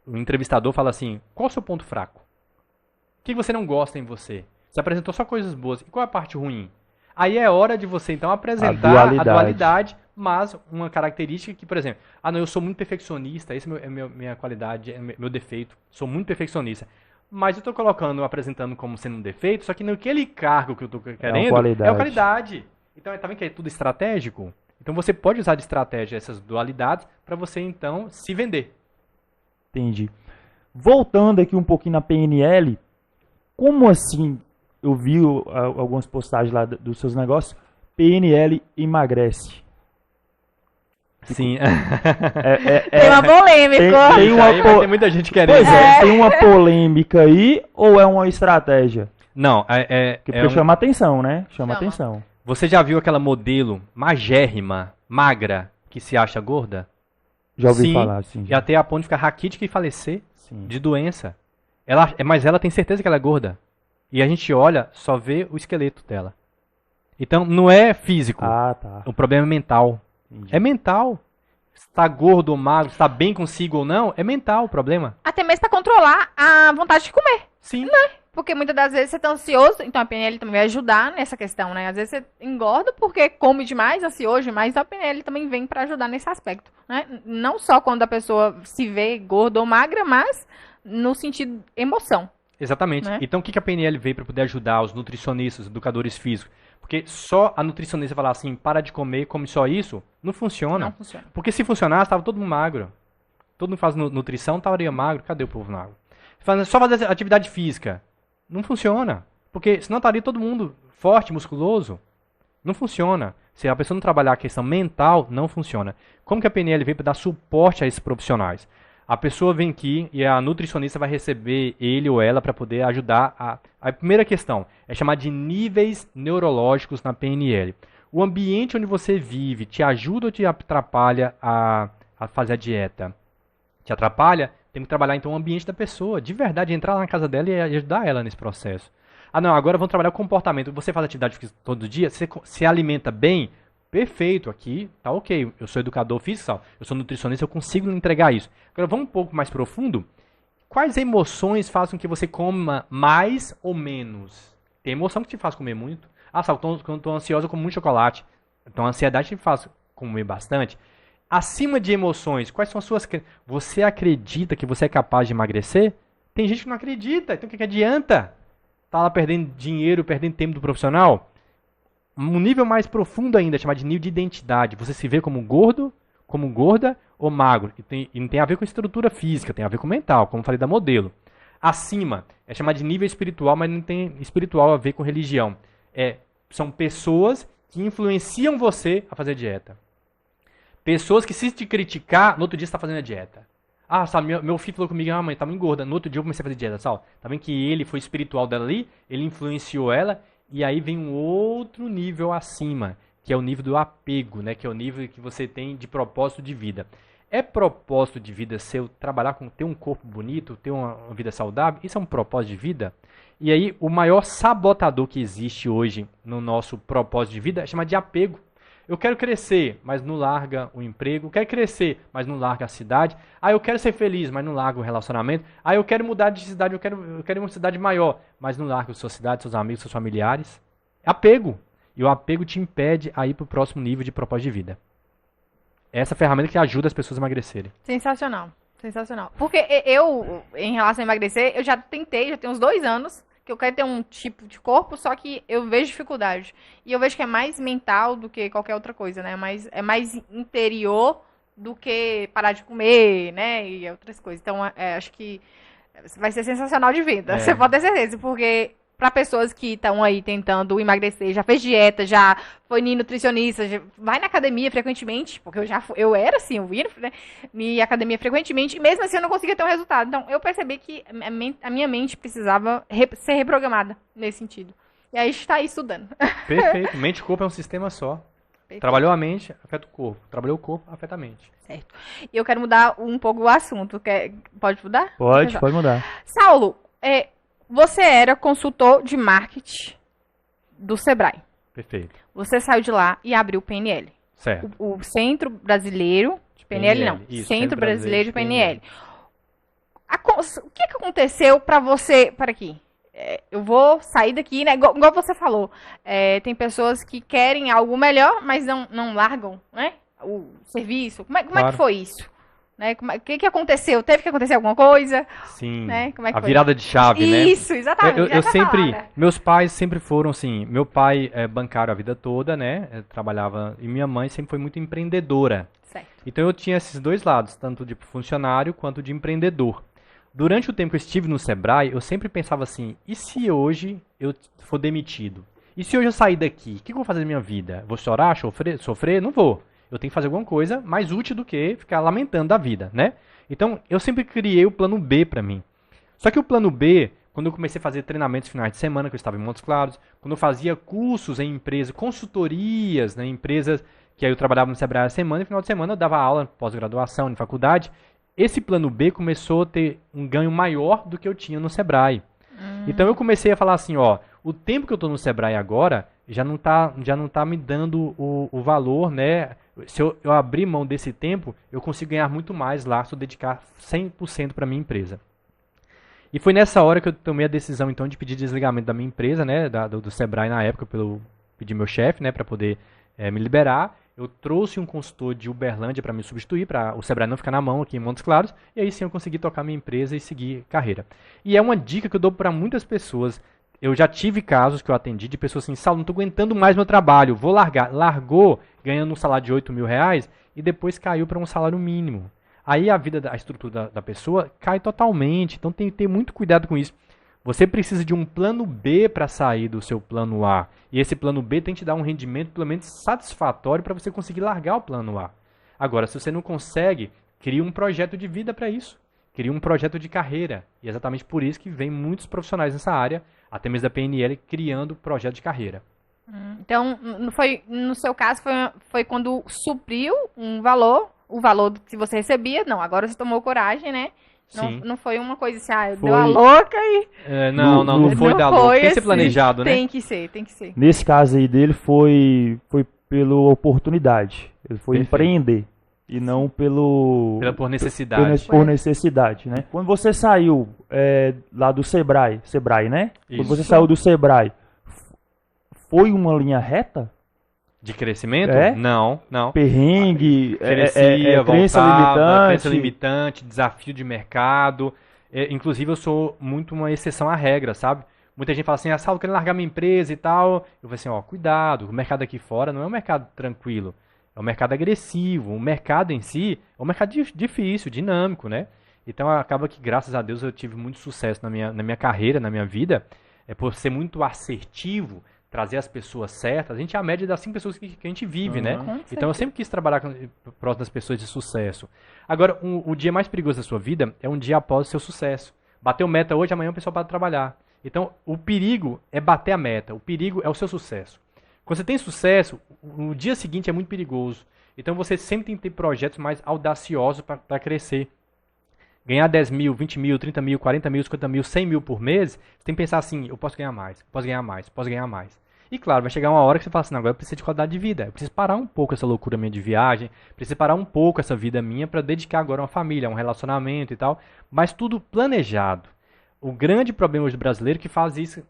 entrevistador fala assim, qual é o seu ponto fraco? O que você não gosta em você? Você apresentou só coisas boas. E qual é a parte ruim? Aí é hora de você, então, apresentar a dualidade, mas uma característica que, por exemplo, não, eu sou muito perfeccionista, esse é minha qualidade, é meu defeito, sou muito perfeccionista. Mas eu estou apresentando como sendo um defeito, só que naquele cargo que eu estou querendo, é a qualidade. Então, tá vendo que é tudo estratégico? Então, você pode usar de estratégia essas dualidades para você, então, se vender. Entendi. Voltando aqui um pouquinho na PNL, como assim, eu vi algumas postagens lá dos seus negócios, PNL emagrece? Sim. Tem uma polêmica. Tem muita gente querendo. Pois tem uma polêmica aí ou é uma estratégia? Não, porque chama atenção, né? Chama atenção. Você já viu aquela modelo magérrima, magra, que se acha gorda? Já ouvi falar, sim. E até a ponto de ficar raquítica e falecer de doença. Mas ela tem certeza que ela é gorda. E a gente olha, só vê o esqueleto dela. Então, não é físico. Tá. O problema é mental. Entendi. É mental. Se está gordo ou magro, se está bem consigo ou não, é mental o problema. Até mesmo para controlar a vontade de comer. Sim. Né? Porque muitas das vezes você está ansioso, então a PNL também vai ajudar nessa questão, né? Às vezes você engorda porque come demais, ansioso demais, a PNL também vem para ajudar nesse aspecto, né? Não só quando a pessoa se vê gorda ou magra, mas no sentido emoção. Exatamente. Né? Então o que a PNL veio para poder ajudar os nutricionistas, educadores físicos? Porque só a nutricionista falar assim, para de comer, come só isso, não funciona. Não funciona. Porque se funcionasse, estava todo mundo magro. Todo mundo faz nutrição, estaria magro. Cadê o povo magro? Só fazer atividade física. Não funciona. Porque senão estaria todo mundo forte, musculoso. Não funciona. Se a pessoa não trabalhar a questão mental, não funciona. Como que a PNL veio para dar suporte a esses profissionais? A pessoa vem aqui e a nutricionista vai receber ele ou ela para poder ajudar a primeira questão é chamar de níveis neurológicos na PNL. O ambiente onde você vive te ajuda ou te atrapalha a fazer a dieta? Te atrapalha? Tem que trabalhar então o ambiente da pessoa, de verdade, entrar lá na casa dela e ajudar ela nesse processo. Não, agora vamos trabalhar o comportamento. Você faz atividade física todo dia, você se alimenta bem? Perfeito, aqui tá ok. Eu sou educador físico, eu sou nutricionista, eu consigo entregar isso. Agora vamos um pouco mais profundo. Quais emoções fazem com que você coma mais ou menos? Tem emoção que te faz comer muito. Quando eu tô ansioso eu como muito chocolate. Então a ansiedade te faz comer bastante. Acima de emoções, quais são as suas... Você acredita que você é capaz de emagrecer? Tem gente que não acredita, então o que adianta? Tá lá perdendo dinheiro, perdendo tempo do profissional? Um nível mais profundo ainda, chamado de nível de identidade. Você se vê como gordo, como gorda ou magro. E não tem a ver com estrutura física, tem a ver com mental, como eu falei da modelo. acima. É chamado de nível espiritual, mas não tem espiritual a ver com religião. São pessoas que influenciam você a fazer dieta. Pessoas que, se te criticar, no outro dia você está fazendo a dieta. Ah, sabe, meu filho falou comigo, mãe, tá me engorda. No outro dia eu comecei a fazer dieta, sabe? Tá vendo que ele foi espiritual dela ali, ele influenciou ela, e aí vem um outro nível acima, que é o nível do apego, né? Que é o nível que você tem de propósito de vida. É propósito de vida seu trabalhar com ter um corpo bonito, ter uma vida saudável? Isso é um propósito de vida? E aí, o maior sabotador que existe hoje no nosso propósito de vida é chamado de apego. Eu quero crescer, mas não larga o emprego. Eu quero crescer, mas não larga a cidade. Eu quero ser feliz, mas não larga o relacionamento. Eu quero mudar de cidade, eu quero ir uma cidade maior, mas não larga a sua cidade, seus amigos, seus familiares. É apego. E o apego te impede a ir para o próximo nível de propósito de vida. Essa ferramenta que ajuda as pessoas a emagrecerem. Sensacional. Sensacional. Porque eu, em relação a emagrecer, eu já tentei, já tem uns 2 anos, que eu quero ter um tipo de corpo, só que eu vejo dificuldade. E eu vejo que é mais mental do que qualquer outra coisa, né? É mais interior do que parar de comer, né? E outras coisas. Então, acho que vai ser sensacional de vida. Você pode ter certeza, porque para pessoas que estão aí tentando emagrecer, já fez dieta, já foi nutricionista, já vai na academia frequentemente, porque eu era assim, eu ia, né, em academia frequentemente, e mesmo assim eu não conseguia ter um resultado. Então eu percebi que a minha mente precisava ser reprogramada nesse sentido. E aí a gente está aí estudando. Perfeito. Mente e corpo é um sistema só. Perfeito. Trabalhou a mente, afeta o corpo. Trabalhou o corpo, afeta a mente. Certo. E eu quero mudar um pouco o assunto. Pode mudar? Pode mudar. Saulo, você era consultor de marketing do Sebrae. Perfeito. Você saiu de lá e abriu o PNL. Certo. O Centro Brasileiro de PNL, não. Isso, Centro Brasileiro de PNL. O que aconteceu para você... Para aqui. Eu vou sair daqui, né? Igual você falou. Tem pessoas que querem algo melhor, mas não largam, né? O serviço. Como é que foi isso? Né? O que aconteceu? Teve que acontecer alguma coisa? Sim, né? Como é que a foi? virada de chave, né? Isso, exatamente. Meus pais sempre foram assim, meu pai é bancário a vida toda, né? Trabalhava, e minha mãe sempre foi muito empreendedora. Certo. Então eu tinha esses dois lados, tanto de funcionário quanto de empreendedor. Durante o tempo que eu estive no Sebrae, eu sempre pensava assim, e se hoje eu for demitido? E se hoje eu sair daqui? O que eu vou fazer na minha vida? Vou chorar, sofrer? Não vou. Eu tenho que fazer alguma coisa mais útil do que ficar lamentando da vida, né? Então, eu sempre criei o plano B para mim. Só que o plano B, quando eu comecei a fazer treinamentos finais de semana, que eu estava em Montes Claros, quando eu fazia cursos em empresas, consultorias, né, em empresas que aí eu trabalhava no Sebrae a semana, e no final de semana eu dava aula pós-graduação, em faculdade, esse plano B começou a ter um ganho maior do que eu tinha no Sebrae. Então eu comecei a falar assim, o tempo que eu estou no Sebrae agora já não tá me dando o valor, né? Se eu abrir mão desse tempo, eu consigo ganhar muito mais lá se eu dedicar 100% para minha empresa. E foi nessa hora que eu tomei a decisão, então, de pedir desligamento da minha empresa, né? Do Sebrae na época, pedi meu chefe, né? Para poder me liberar. Eu trouxe um consultor de Uberlândia para me substituir, para o Sebrae não ficar na mão aqui em Montes Claros, e aí sim eu consegui tocar minha empresa e seguir carreira. E é uma dica que eu dou para muitas pessoas. Eu já tive casos que eu atendi de pessoas assim, Saulo, não estou aguentando mais meu trabalho, vou largar. Largou ganhando um salário de 8 mil reais e depois caiu para um salário mínimo. Aí a estrutura da pessoa cai totalmente, então tem que ter muito cuidado com isso. Você precisa de um plano B para sair do seu plano A. E esse plano B tem que te dar um rendimento pelo menos satisfatório para você conseguir largar o plano A. Agora, se você não consegue, crie um projeto de vida para isso. Crie um projeto de carreira. E é exatamente por isso que vem muitos profissionais nessa área, até mesmo da PNL, criando projeto de carreira. Então, no seu caso, foi quando supriu o valor que você recebia. Não, agora você tomou coragem, né? Não foi uma coisa assim, deu a louca e... Não foi dar louca. Tem que ser planejado, né? Tem que ser. Nesse caso aí dele foi pela oportunidade. Ele foi empreender. E não por necessidade. Por necessidade, né? Quando você saiu lá do Sebrae, né? Isso. Quando você saiu do Sebrae, foi uma linha reta? De crescimento? Não. Perrengue, crença limitante, desafio de mercado. Inclusive, eu sou muito uma exceção à regra, sabe? Muita gente fala assim, Saulo, eu quero largar minha empresa e tal. Eu falo assim, cuidado, o mercado aqui fora não é um mercado tranquilo. É um mercado agressivo. O mercado em si é um mercado difícil, dinâmico, né? Então acaba que, graças a Deus, eu tive muito sucesso na minha carreira, na minha vida, por ser muito assertivo, trazer as pessoas certas. A gente é a média das 5 pessoas que a gente vive, né? Então eu sempre quis trabalhar próximo das pessoas de sucesso. Agora, o dia mais perigoso da sua vida é um dia após o seu sucesso. Bateu meta hoje, amanhã o pessoal para de trabalhar. Então, o perigo é bater a meta. O perigo é o seu sucesso. Quando você tem sucesso, o dia seguinte é muito perigoso. Então, você sempre tem que ter projetos mais audaciosos para crescer. Ganhar 10 mil, 20 mil, 30 mil, 40 mil, 50 mil, 100 mil por mês, você tem que pensar assim, eu posso ganhar mais, posso ganhar mais, posso ganhar mais. E claro, vai chegar uma hora que você fala assim, agora eu preciso de qualidade de vida. Eu preciso parar um pouco essa loucura minha de viagem, preciso parar um pouco essa vida minha para dedicar agora a uma família, a um relacionamento e tal. Mas tudo planejado. O grande problema hoje do brasileiro que faz isso,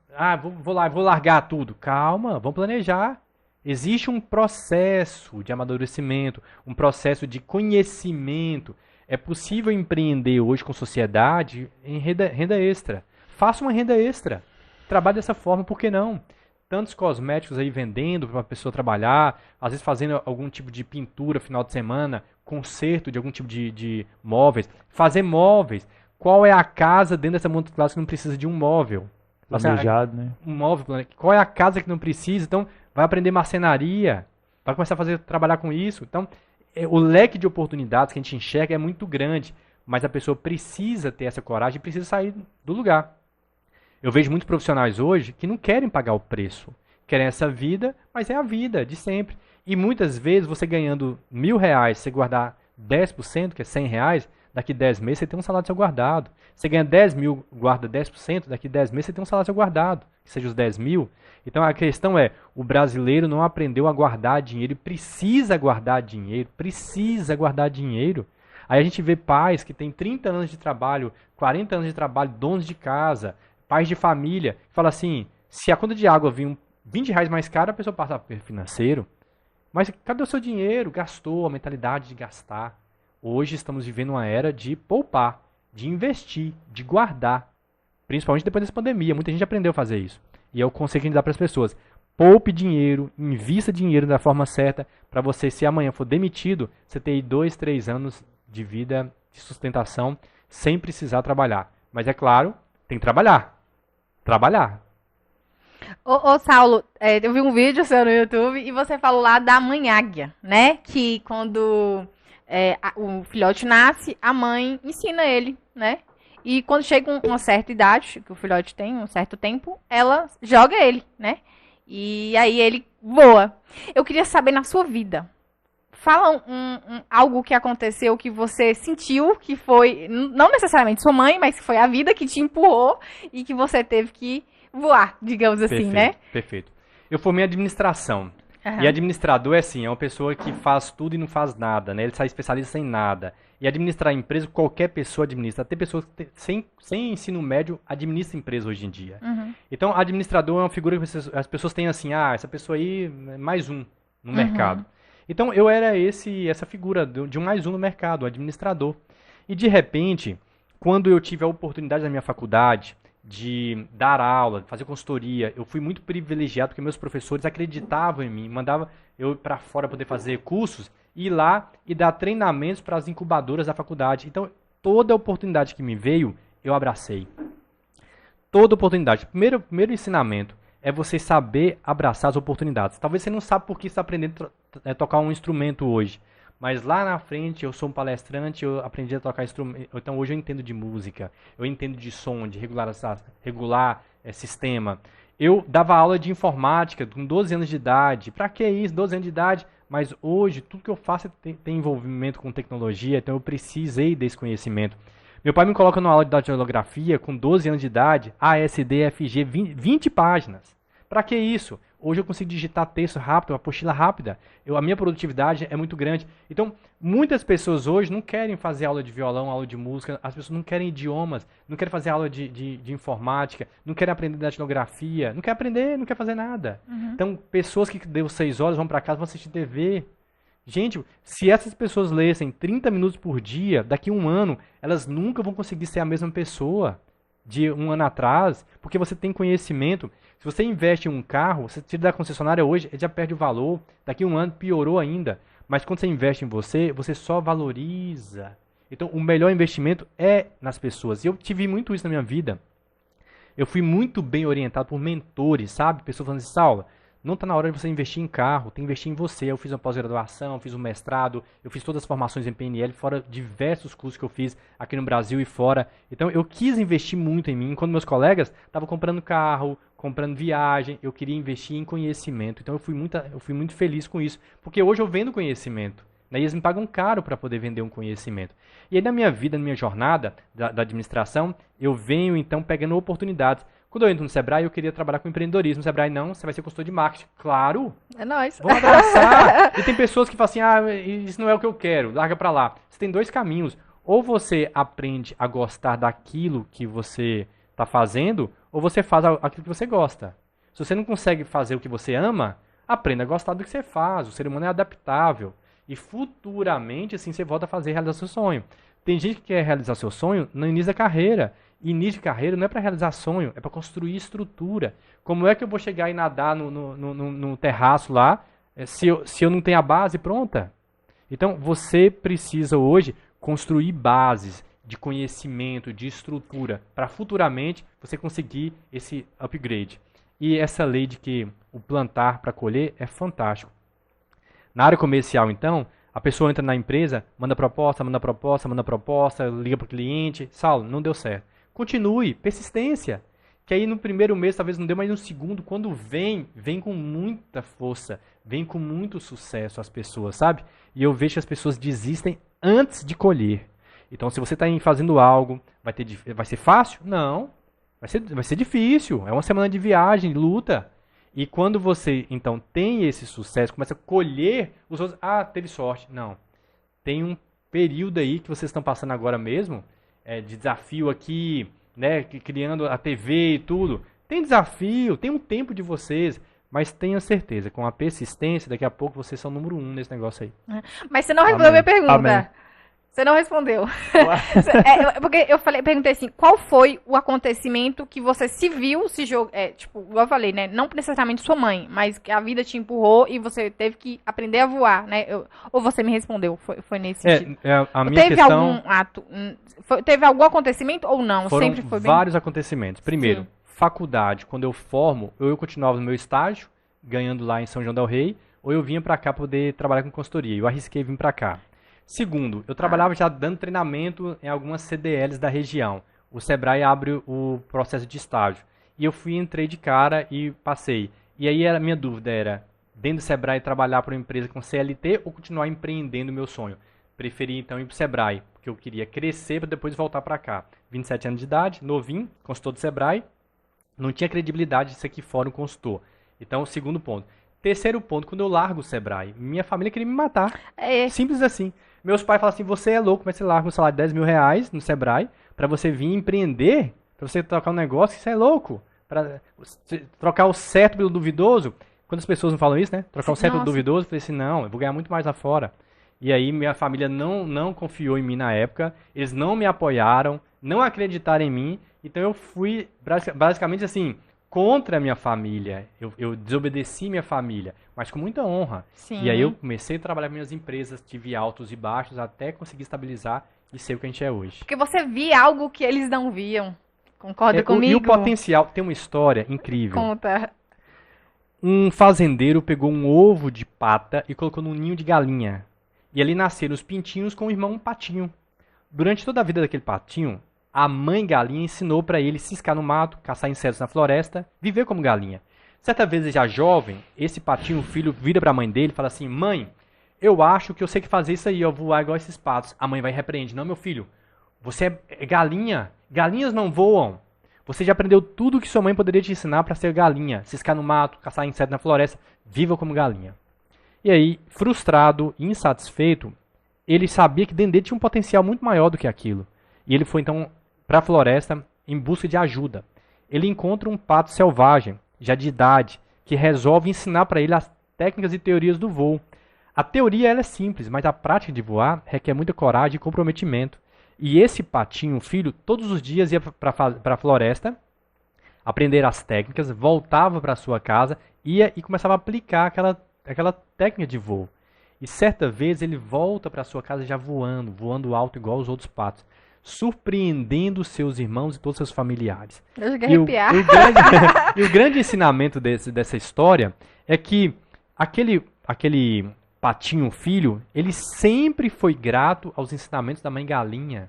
vou largar tudo. Calma, vamos planejar. Existe um processo de amadurecimento, um processo de conhecimento. É possível empreender hoje com sociedade em renda extra. Faça uma renda extra. Trabalhe dessa forma, por que não? Tantos cosméticos aí vendendo para a pessoa trabalhar, às vezes fazendo algum tipo de pintura final de semana, conserto de algum tipo de móveis. Fazer móveis. Qual é a casa dentro dessa multiclasse que não precisa de um móvel? Planejado, né? Um móvel. Qual é a casa que não precisa? Então, vai aprender marcenaria. Vai começar a trabalhar com isso. Então, o leque de oportunidades que a gente enxerga é muito grande. Mas a pessoa precisa ter essa coragem e precisa sair do lugar. Eu vejo muitos profissionais hoje que não querem pagar o preço. Querem essa vida, mas é a vida de sempre. E muitas vezes, você ganhando R$1.000, você guardar 10%, que é R$100, daqui 10 meses você tem um salário seu guardado. Você ganha 10 mil, guarda 10%, daqui 10 meses você tem um salário seu guardado, que seja os 10 mil. Então a questão é, o brasileiro não aprendeu a guardar dinheiro, precisa guardar dinheiro, Aí a gente vê pais que têm 30 anos de trabalho, 40 anos de trabalho, donos de casa, pais de família, que falam assim, se a conta de água vir R$20 mais cara, a pessoa passa para financeiro. Mas cadê o seu dinheiro? Gastou, a mentalidade de gastar. Hoje estamos vivendo uma era de poupar, de investir, de guardar. Principalmente depois dessa pandemia. Muita gente aprendeu a fazer isso. E é o conselho que a gente dá para as pessoas. Poupe dinheiro, invista dinheiro da forma certa, para você, se amanhã for demitido, você ter aí 2, 3 anos de vida, de sustentação, sem precisar trabalhar. Mas é claro, tem que trabalhar. Ô Saulo, eu vi um vídeo seu no YouTube e você falou lá da mãe águia, né? Que quando o filhote nasce, a mãe ensina ele, né? E quando chega uma certa idade, que o filhote tem um certo tempo, ela joga ele, né? E aí ele voa. Eu queria saber na sua vida. Fala algo que aconteceu que você sentiu que foi, não necessariamente sua mãe, mas que foi a vida que te empurrou e que você teve que voar, digamos assim, né? Perfeito. Eu formei em administração. E administrador é uma pessoa que faz tudo e não faz nada, né? Ele sai especialista em nada. E administrar empresa, qualquer pessoa administra. Até pessoas que sem ensino médio administram empresa hoje em dia. Então, administrador é uma figura que as pessoas têm assim, essa pessoa aí é mais um no mercado. Então, eu era essa figura de um mais um no mercado, o administrador. E, de repente, quando eu tive a oportunidade na minha faculdade de dar aula, de fazer consultoria, eu fui muito privilegiado porque meus professores acreditavam em mim, mandavam eu para fora poder fazer cursos, ir lá e dar treinamentos para as incubadoras da faculdade. Então, toda oportunidade que me veio, eu abracei. Toda oportunidade. Primeiro ensinamento é você saber abraçar as oportunidades. Talvez você não sabe por que está aprendendo a tocar um instrumento hoje. Mas lá na frente, eu sou um palestrante, eu aprendi a tocar instrumento. Então hoje eu entendo de música, eu entendo de som, de regular sistema. Eu dava aula de informática com 12 anos de idade. Pra que isso? 12 anos de idade. Mas hoje, tudo que eu faço tem envolvimento com tecnologia, então eu precisei desse conhecimento. Meu pai me coloca numa aula de datilografia com 12 anos de idade, ASDFG, 20 páginas. Pra que isso? Hoje eu consigo digitar texto rápido, apostila rápida. A minha produtividade é muito grande. Então, muitas pessoas hoje não querem fazer aula de violão, aula de música. As pessoas não querem idiomas, não querem fazer aula de informática, não querem aprender datilografia. Não quer aprender, não quer fazer nada. Então, pessoas que deu 6 horas vão para casa, vão assistir TV. Gente, se essas pessoas lessem 30 minutos por dia, daqui a um ano, elas nunca vão conseguir ser a mesma pessoa de um ano atrás, porque você tem conhecimento. Se você investe em um carro, você tira da concessionária hoje, ele já perde o valor. Daqui a um ano piorou ainda. Mas quando você investe em você, você só valoriza. Então, o melhor investimento é nas pessoas. E eu tive muito isso na minha vida. Eu fui muito bem orientado por mentores, sabe? Pessoas falando assim, Saulo, não está na hora de você investir em carro, tem que investir em você. Eu fiz uma pós-graduação, fiz um mestrado, eu fiz todas as formações em PNL, fora diversos cursos que eu fiz aqui no Brasil e fora. Então, eu quis investir muito em mim. Enquanto meus colegas estavam comprando carro, comprando viagem, eu queria investir em conhecimento. Então, eu fui muito feliz com isso, porque hoje eu vendo conhecimento. E eles me pagam caro para poder vender um conhecimento. E aí na minha vida, na minha jornada da administração, eu venho então pegando oportunidades. Quando eu entro no Sebrae, eu queria trabalhar com empreendedorismo. No Sebrae, não, você vai ser consultor de marketing. Claro! É nóis. Vamos abraçar! E tem pessoas que falam assim, isso não é o que eu quero, larga para lá. Você tem dois caminhos. Ou você aprende a gostar daquilo que você está fazendo, ou você faz aquilo que você gosta. Se você não consegue fazer o que você ama, aprenda a gostar do que você faz. O ser humano é adaptável. E futuramente, assim, você volta a realizar seu sonho. Tem gente que quer realizar seu sonho no início da carreira. E início de carreira não é para realizar sonho, é para construir estrutura. Como é que eu vou chegar e nadar no terraço lá, se eu não tenho a base pronta? Então, você precisa hoje construir bases de conhecimento, de estrutura, para futuramente você conseguir esse upgrade. E essa lei de que o plantar para colher é fantástico. Na área comercial, então, a pessoa entra na empresa, manda proposta, liga para o cliente. Saulo, não deu certo. Continue, persistência. Que aí no primeiro mês talvez não deu, mas no segundo, quando vem com muita força, vem com muito sucesso as pessoas, sabe? E eu vejo que as pessoas desistem antes de colher. Então, se você está fazendo algo, vai ser fácil? Não. Vai ser difícil. É uma semana de viagem, luta. E quando você, então, tem esse sucesso, começa a colher os outros... Ah, teve sorte. Não. Tem um período aí que vocês estão passando agora mesmo, de desafio aqui, né, criando a TV e tudo. Tem desafio, tem um tempo de vocês, mas tenha certeza, com a persistência, daqui a pouco vocês são o número 1 nesse negócio aí. Mas você não respondeu a minha pergunta. Amém. Você não respondeu. Porque perguntei assim, qual foi o acontecimento que você se viu se jogar, tipo, igual eu falei, né, não necessariamente sua mãe, mas que a vida te empurrou e você teve que aprender a voar, né, ou você me respondeu, foi nesse sentido. A minha teve questão... algum ato, teve algum acontecimento ou não? Foram Sempre foi bem? vários acontecimentos. Primeiro, Sim. faculdade, quando eu formo, eu continuava no meu estágio, ganhando lá em São João del Rei, ou eu vinha para cá poder trabalhar com consultoria. Eu arrisquei vir para cá. Segundo, eu trabalhava já dando treinamento em algumas CDLs da região. O Sebrae abre o processo de estágio. E eu entrei de cara e passei. E aí a minha dúvida era, dentro do Sebrae, trabalhar para uma empresa com CLT ou continuar empreendendo o meu sonho? Preferi então ir para o Sebrae, porque eu queria crescer para depois voltar para cá. 27 anos de idade, novinho, consultor do Sebrae, não tinha credibilidade de ser aqui fora um consultor. Então, segundo ponto. Terceiro ponto, quando eu largo o Sebrae, minha família queria me matar. Simples assim. Meus pais falam assim, você é louco, mas você larga um salário de 10 mil reais no Sebrae para você vir empreender, para você trocar um negócio, isso é louco. Para trocar o certo pelo duvidoso. Quando as pessoas não falam isso, né? Trocar o certo pelo duvidoso, eu falei assim, não, eu vou ganhar muito mais lá fora. E aí minha família não confiou em mim na época, eles não me apoiaram, não acreditaram em mim, então eu fui basicamente assim, contra a minha família, eu desobedeci minha família, mas com muita honra. Sim. E aí eu comecei a trabalhar com minhas empresas, tive altos e baixos, até conseguir estabilizar e ser o que a gente é hoje. Porque você via algo que eles não viam. Concorda comigo? E o potencial, tem uma história incrível. Conta. Um fazendeiro pegou um ovo de pata e colocou num ninho de galinha. E ali nasceram os pintinhos com o irmão patinho. Durante toda a vida daquele patinho, a mãe galinha ensinou para ele ciscar no mato, caçar insetos na floresta, viver como galinha. Certa vez, já jovem, esse patinho, o filho, vira para a mãe dele e fala assim, mãe, eu acho que eu sei que fazer isso aí, eu voar igual esses patos. A mãe vai e repreende, não, meu filho, você é galinha, galinhas não voam. Você já aprendeu tudo que sua mãe poderia te ensinar para ser galinha, ciscar no mato, caçar insetos na floresta, viva como galinha. E aí, frustrado e insatisfeito, ele sabia que dentro dele tinha um potencial muito maior do que aquilo. E ele foi então para a floresta em busca de ajuda. Ele encontra um pato selvagem, já de idade, que resolve ensinar para ele as técnicas e teorias do voo. A teoria ela é simples, mas a prática de voar requer muita coragem e comprometimento. E esse patinho, filho, todos os dias ia para a floresta, aprender as técnicas, voltava para sua casa, ia e começava a aplicar aquela técnica de voo. E certa vez ele volta para sua casa já voando alto igual os outros patos, surpreendendo seus irmãos e todos seus familiares. Eu cheguei a arrepiar. E o grande ensinamento dessa história é que aquele patinho filho, ele sempre foi grato aos ensinamentos da mãe galinha.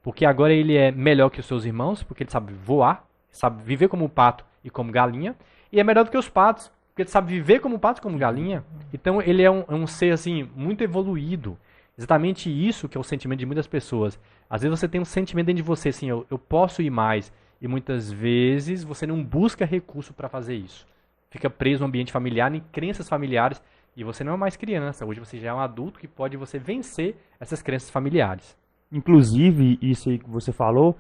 Porque agora ele é melhor que os seus irmãos, porque ele sabe voar, sabe viver como pato e como galinha. E é melhor do que os patos, porque ele sabe viver como pato e como galinha. Então ele é um ser assim muito evoluído. Exatamente isso que é o sentimento de muitas pessoas. Às vezes você tem um sentimento dentro de você, assim, eu posso ir mais. E muitas vezes você não busca recurso para fazer isso. Fica preso no ambiente familiar, em crenças familiares. E você não é mais criança. Hoje você já é um adulto que pode você vencer essas crenças familiares. Inclusive, isso aí que você falou,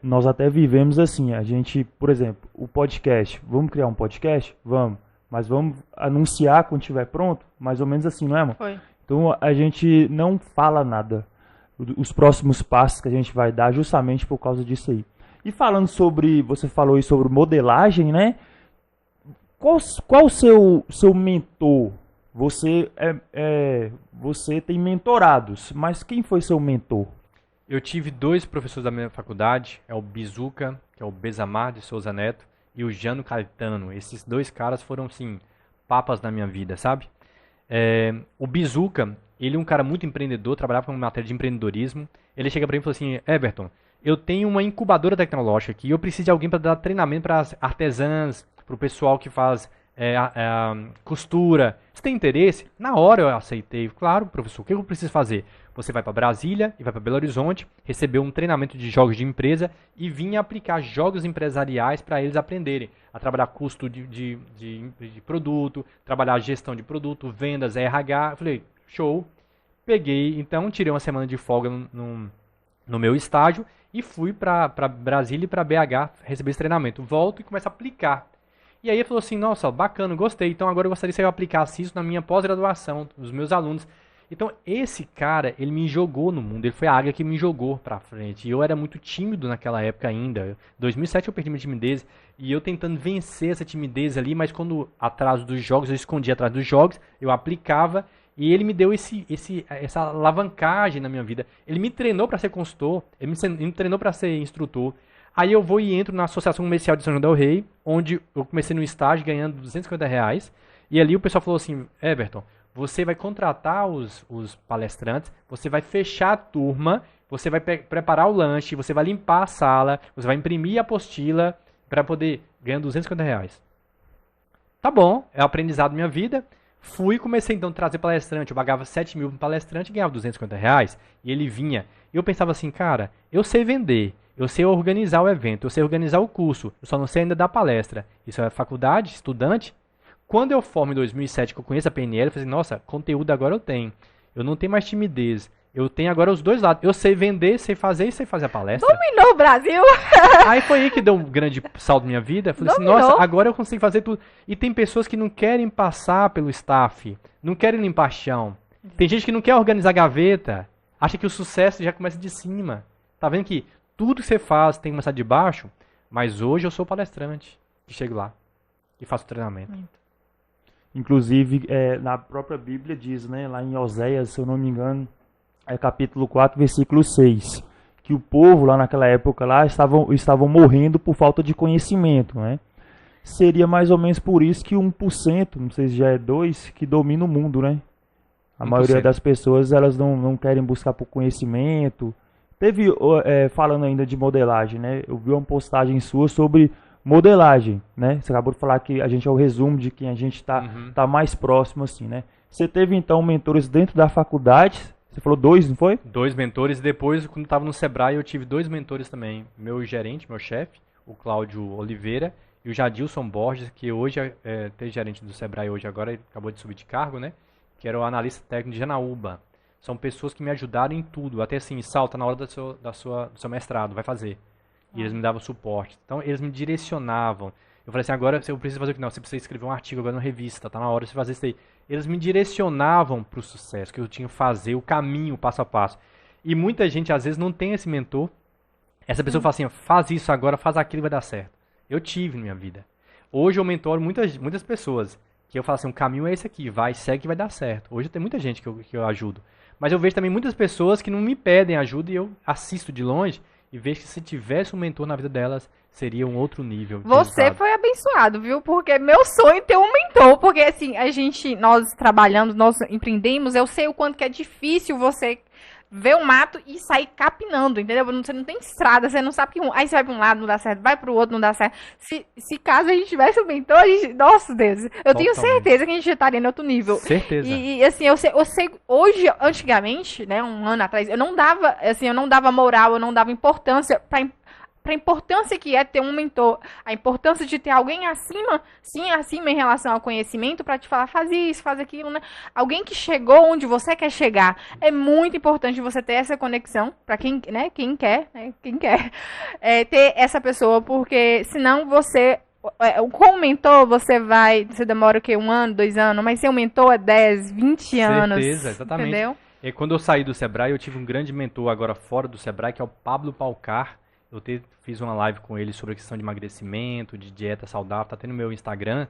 nós até vivemos assim, a gente, por exemplo, o podcast, vamos criar um podcast? Vamos, mas vamos anunciar quando estiver pronto? Mais ou menos assim, não é, amor? Foi. Então a gente não fala nada, os próximos passos que a gente vai dar justamente por causa disso aí. E falando sobre, você falou aí sobre modelagem, né? Qual o seu mentor? Você tem mentorados, mas quem foi seu mentor? Eu tive 2 professores da minha faculdade, é o Bizuca, que é o Bezamar de Souza Neto, e o Jano Caetano. Esses 2 caras foram, assim, papas na minha vida, sabe? O Bizuca, ele é um cara muito empreendedor, trabalhava com matéria de empreendedorismo. Ele chega pra mim e falou assim, Everton, eu tenho uma incubadora tecnológica aqui, eu preciso de alguém para dar treinamento para as artesãs, para o pessoal que faz costura. Você tem interesse? Na hora eu aceitei. Claro, professor, o que eu preciso fazer? Você vai para Brasília e vai para Belo Horizonte, recebeu um treinamento de jogos de empresa e vinha aplicar jogos empresariais para eles aprenderem a trabalhar custo de produto, trabalhar gestão de produto, vendas, RH. Eu falei, show. Peguei, então, tirei uma semana de folga no meu estágio e fui para Brasília e para BH receber esse treinamento. Volto e começo a aplicar. E aí ele falou assim, nossa, bacana, gostei, então agora eu gostaria que eu aplicasse isso na minha pós-graduação, dos meus alunos. Então esse cara, ele me jogou no mundo, ele foi a águia que me jogou pra frente. E eu era muito tímido naquela época ainda. Em 2007 eu perdi minha timidez, e eu tentando vencer essa timidez ali, mas quando atrás dos jogos, eu escondia atrás dos jogos, eu aplicava, e ele me deu essa alavancagem na minha vida. Ele me treinou para ser consultor, ele me treinou para ser instrutor. Aí eu vou e entro na Associação Comercial de São João del Rei, onde eu comecei no estágio ganhando R$250. E ali o pessoal falou assim, Everton, você vai contratar os palestrantes, você vai fechar a turma, você vai preparar o lanche, você vai limpar a sala, você vai imprimir a apostila para poder ganhar R$250. Tá bom, é o aprendizado da minha vida. Fui e comecei então a trazer palestrante, eu pagava 7 mil para palestrante e ganhava R$250. E ele vinha. E eu pensava assim, cara, eu sei vender. Eu sei organizar o evento, eu sei organizar o curso, eu só não sei ainda dar palestra. Isso é faculdade, estudante. Quando eu formo em 2007, que eu conheço a PNL, eu falei assim, nossa, conteúdo agora eu tenho. Eu não tenho mais timidez. Eu tenho agora os dois lados. Eu sei vender, sei fazer e sei fazer a palestra. Dominou o Brasil! Aí foi aí que deu um grande salto na minha vida. Eu falei assim, nossa, agora eu consigo fazer tudo. E tem pessoas que não querem passar pelo staff, não querem limpar chão. Tem gente que não quer organizar gaveta, acha que o sucesso já começa de cima. Tá vendo que tudo que você faz tem que começar de baixo, mas hoje eu sou palestrante, que chego lá e faço treinamento. Inclusive, na própria Bíblia diz, né, lá em Oséias, se eu não me engano, capítulo 4, versículo 6, que o povo lá naquela época lá estavam morrendo por falta de conhecimento, né? Seria mais ou menos por isso que 1%, não sei se já é 2%, que domina o mundo, né? A 1%. Maioria das pessoas, elas não querem buscar por conhecimento. Teve, falando ainda de modelagem, né? Eu vi uma postagem sua sobre modelagem, né? Você acabou de falar que a gente é o resumo de quem a gente tá mais próximo, assim, né? Você teve, então, mentores dentro da faculdade. Você falou 2, não foi? 2 mentores. Depois, quando estava no Sebrae, eu tive 2 mentores também. Meu gerente, meu chefe, o Cláudio Oliveira, e o Jadilson Borges, que hoje é gerente do Sebrae hoje agora, ele acabou de subir de cargo, né? Que era o analista técnico de Janaúba. São pessoas que me ajudaram em tudo. Até assim, salta na hora do seu mestrado, vai fazer. E eles me davam suporte. Então, eles me direcionavam. Eu falei assim, agora eu preciso fazer o que? Não, você precisa escrever um artigo agora na revista, tá na hora de você fazer isso aí. Eles me direcionavam para o sucesso, que eu tinha que fazer, o caminho, passo a passo. E muita gente, às vezes, não tem esse mentor. Essa pessoa fala assim, faz isso agora, faz aquilo, vai dar certo. Eu tive na minha vida. Hoje eu mentoro muitas pessoas. que eu falo assim, o caminho é esse aqui, vai, segue que vai dar certo. Hoje tem muita gente que eu ajudo. Mas eu vejo também muitas pessoas que não me pedem ajuda e eu assisto de longe e vejo que se tivesse um mentor na vida delas, seria um outro nível de Você resultado. foi abençoado, viu? Porque meu sonho é ter um mentor. Porque assim, nós trabalhamos, nós empreendemos, eu sei o quanto que é difícil você ver um mato e sair capinando, entendeu? Você não tem estrada, você não sabe que aí você vai pra um lado, não dá certo, vai pro outro, não dá certo. Se caso a gente tivesse um mentor, nossa Deus, eu tenho certeza que a gente já estaria em outro nível. Certeza. E assim, eu sei, hoje, antigamente, né, um ano atrás, eu não dava moral, eu não dava importância pra importância que é ter um mentor, a importância de ter alguém acima em relação ao conhecimento para te falar, faz isso, faz aquilo, né? Alguém que chegou onde você quer chegar. É muito importante você ter essa conexão para quem quer ter essa pessoa, porque senão com o mentor você demora o quê? 1 ano, 2 anos, mas seu mentor é 10, 20 anos. Certeza, exatamente. Entendeu? E quando eu saí do Sebrae, eu tive um grande mentor agora fora do Sebrae, que é o Pablo Palcar. Eu fiz uma live com ele sobre a questão de emagrecimento, de dieta saudável, tá tendo no meu Instagram.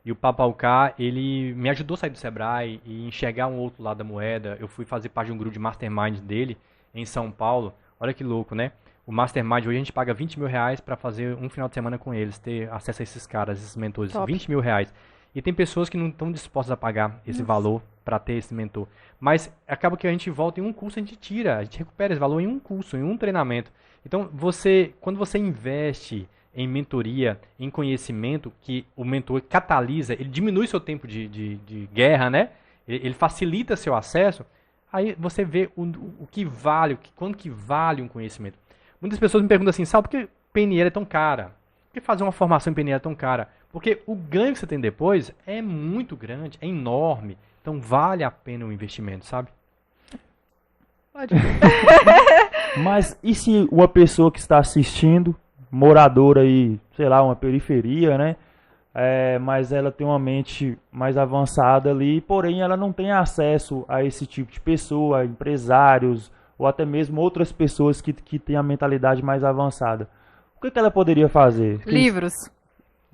E o Papauká, ele me ajudou a sair do Sebrae e enxergar um outro lado da moeda. Eu fui fazer parte de um grupo de mastermind dele em São Paulo. Olha que louco, né? O mastermind, hoje a gente paga 20 mil reais para fazer um final de semana com eles, ter acesso a esses caras, esses mentores. Top. 20 mil reais. E tem pessoas que não estão dispostas a pagar esse valor para ter esse mentor. Mas acaba que a gente volta em um curso, a gente recupera esse valor em um curso, em um treinamento. Então, quando você investe em mentoria, em conhecimento, que o mentor catalisa, ele diminui seu tempo de guerra, né? Ele facilita seu acesso, aí você vê o que vale, quanto que vale um conhecimento. Muitas pessoas me perguntam assim, sabe por que PNL é tão cara? Por que fazer uma formação em PNL é tão cara? Porque o ganho que você tem depois é muito grande, é enorme. Então, vale a pena o investimento, sabe? Pode. Mas e se uma pessoa que está assistindo, moradora aí, sei lá, uma periferia, né? Mas ela tem uma mente mais avançada ali, porém ela não tem acesso a esse tipo de pessoa, a empresários, ou até mesmo outras pessoas que têm a mentalidade mais avançada. O que ela poderia fazer? Livros.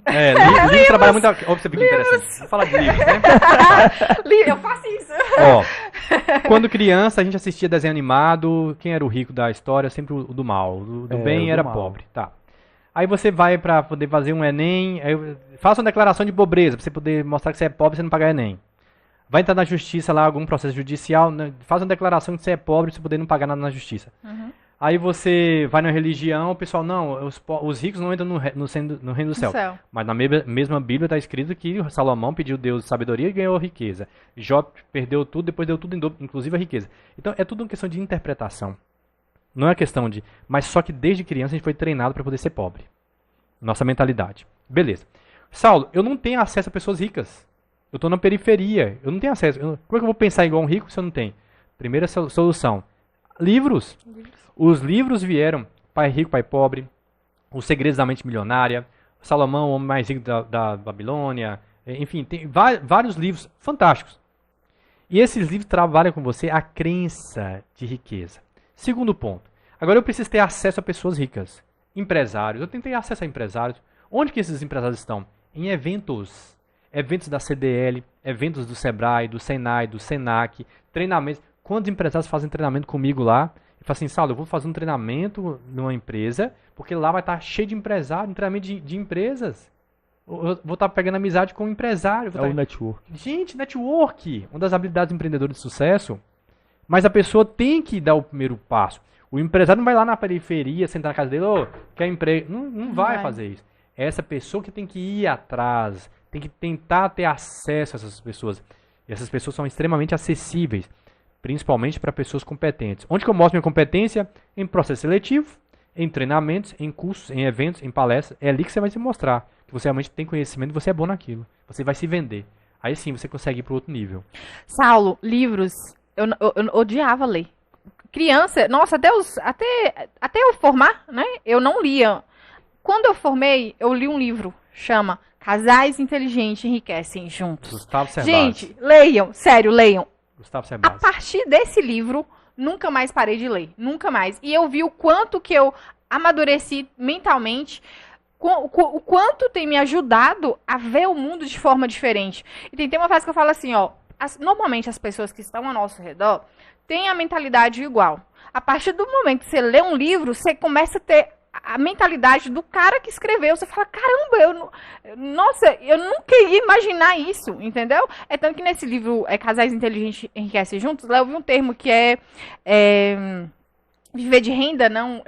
Livro trabalha muito. Olha, você fica interessante. Vamos falar de livros, né? Eu faço isso. Ó, quando criança, a gente assistia desenho animado. Quem era o rico da história? Sempre o do mal. O do bem era pobre. Tá. Aí você vai pra poder fazer um Enem. Faça uma declaração de pobreza, pra você poder mostrar que você é pobre e você não pagar Enem. Vai entrar na justiça lá, algum processo judicial. Faz uma declaração que você é pobre pra você poder não pagar nada na justiça. Uhum. Aí você vai na religião, o pessoal, não, os ricos não entram no reino do céu. Mas na mesma Bíblia está escrito que Salomão pediu Deus sabedoria e ganhou riqueza. Jó perdeu tudo, depois deu tudo, inclusive a riqueza. Então é tudo uma questão de interpretação. Não é questão de... Mas só que desde criança a gente foi treinado para poder ser pobre. Nossa mentalidade. Beleza. Saulo, eu não tenho acesso a pessoas ricas. Eu estou na periferia. Eu não tenho acesso. Como é que eu vou pensar igual um rico se eu não tenho? Primeira solução. Livros. Os livros vieram, Pai Rico, Pai Pobre, Os Segredos da Mente Milionária, Salomão, o Homem Mais Rico da Babilônia, enfim, tem vários livros fantásticos. E esses livros trabalham com você a crença de riqueza. Segundo ponto, agora eu preciso ter acesso a pessoas ricas, empresários, eu tenho que ter acesso a empresários. Onde que esses empresários estão? Em eventos da CDL, eventos do Sebrae, do Senai, do Senac, treinamentos. Quantos empresários fazem treinamento comigo lá? Fala assim, Saulo, eu vou fazer um treinamento numa empresa, porque lá vai estar cheio de empresários, um treinamento de empresas. Eu vou estar pegando amizade com um empresário. O network. Gente, network, uma das habilidades do empreendedor de sucesso. Mas a pessoa tem que dar o primeiro passo. O empresário não vai lá na periferia, sentar na casa dele, quer emprego. Não vai fazer isso. É essa pessoa que tem que ir atrás, tem que tentar ter acesso a essas pessoas. E essas pessoas são extremamente acessíveis. Principalmente para pessoas competentes. Onde que eu mostro minha competência? Em processo seletivo, em treinamentos, em cursos, em eventos, em palestras. É ali que você vai se mostrar que você realmente tem conhecimento e você é bom naquilo. Você vai se vender. Aí sim você consegue ir para outro nível. Saulo, livros, eu odiava ler. Criança, nossa, até eu formar, né? Eu não lia. Quando eu formei, eu li um livro, chama Casais Inteligentes Enriquecem Juntos. Gustavo Cerbasi. Gente, leiam, sério, leiam. Gustavo Cerbasi. A partir desse livro, nunca mais parei de ler. Nunca mais. E eu vi o quanto que eu amadureci mentalmente o quanto tem me ajudado a ver o mundo de forma diferente. E tem uma frase que eu falo assim, ó, normalmente as pessoas que estão ao nosso redor têm a mentalidade igual. A partir do momento que você lê um livro, você começa a ter a mentalidade do cara que escreveu. Você fala, caramba, nossa, eu nunca ia imaginar isso, entendeu? É tanto que nesse livro, Casais Inteligentes Enriquecem Juntos, lá eu vi um termo que é viver de renda, não,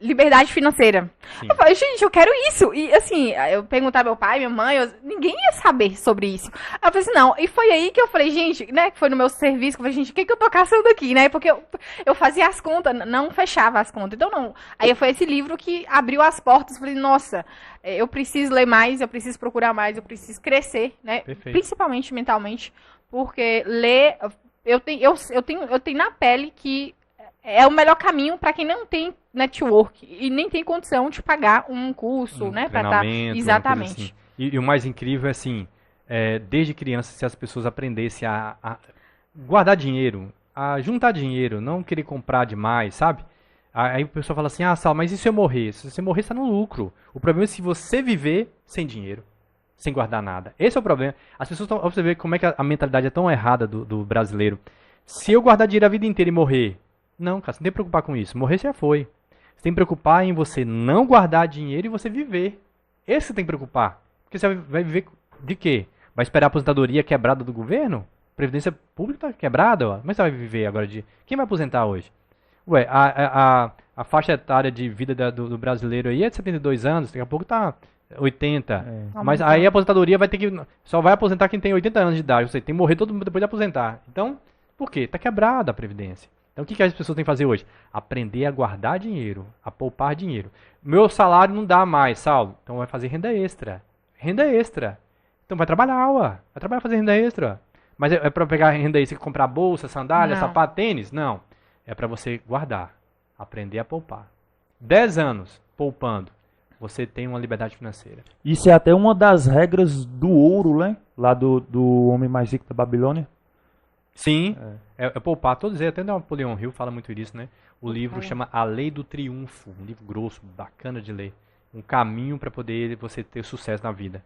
liberdade financeira. Sim. Eu falei, gente, eu quero isso. E assim, eu perguntava ao meu pai, minha mãe, ninguém ia saber sobre isso. Aí eu falei assim, não. E foi aí que eu falei, gente, né, que foi no meu serviço, que eu falei, gente, o que eu tô caçando aqui, né? Porque eu fazia as contas, não fechava as contas. Então, não. Aí foi esse livro que abriu as portas. Eu falei, nossa, eu preciso ler mais, eu preciso procurar mais, eu preciso crescer, né? Perfeito. Principalmente mentalmente, porque ler, eu tenho na pele que é o melhor caminho para quem não tem network e nem tem condição de pagar um curso, né? Para estar exatamente. Assim. E o mais incrível é assim, desde criança, se as pessoas aprendessem a guardar dinheiro, a juntar dinheiro, não querer comprar demais, sabe? Aí o pessoal fala assim, Sal, mas e se eu morrer? Se você morrer, você está no lucro. O problema é se você viver sem dinheiro, sem guardar nada. Esse é o problema. As pessoas estão, você vê como é que a mentalidade é tão errada do brasileiro. Se eu guardar dinheiro a vida inteira e morrer, não, cara, você não tem que preocupar com isso. Morrer já foi. Você tem que preocupar em você não guardar dinheiro e você viver. Esse você tem que preocupar. Porque você vai viver de quê? Vai esperar a aposentadoria quebrada do governo? Previdência pública tá quebrada? Ó. Mas você vai viver agora de... Quem vai aposentar hoje? Ué, a faixa etária de vida do brasileiro aí é de 72 anos. Daqui a pouco tá 80. Mas aí a aposentadoria vai ter que... Só vai aposentar quem tem 80 anos de idade. Ou seja, tem que morrer todo mundo depois de aposentar. Então, por quê? Tá quebrada a Previdência. Então, o que as pessoas têm que fazer hoje? Aprender a guardar dinheiro, a poupar dinheiro. Meu salário não dá mais, Saulo. Então, vai fazer renda extra. Renda extra. Então, vai trabalhar, ué. Vai trabalhar fazer renda extra. Mas é para pegar renda extra e comprar bolsa, sandália, sapato, tênis? Não. É para você guardar. Aprender a poupar. 10 anos poupando. Você tem uma liberdade financeira. Isso é até uma das regras do ouro, né? Lá do Homem Mais Rico da Babilônia. Sim, é poupar. Todos eles, até Napoleão Hill fala muito disso, né? O livro chama A Lei do Triunfo, um livro grosso, bacana de ler. Um caminho para poder você ter sucesso na vida.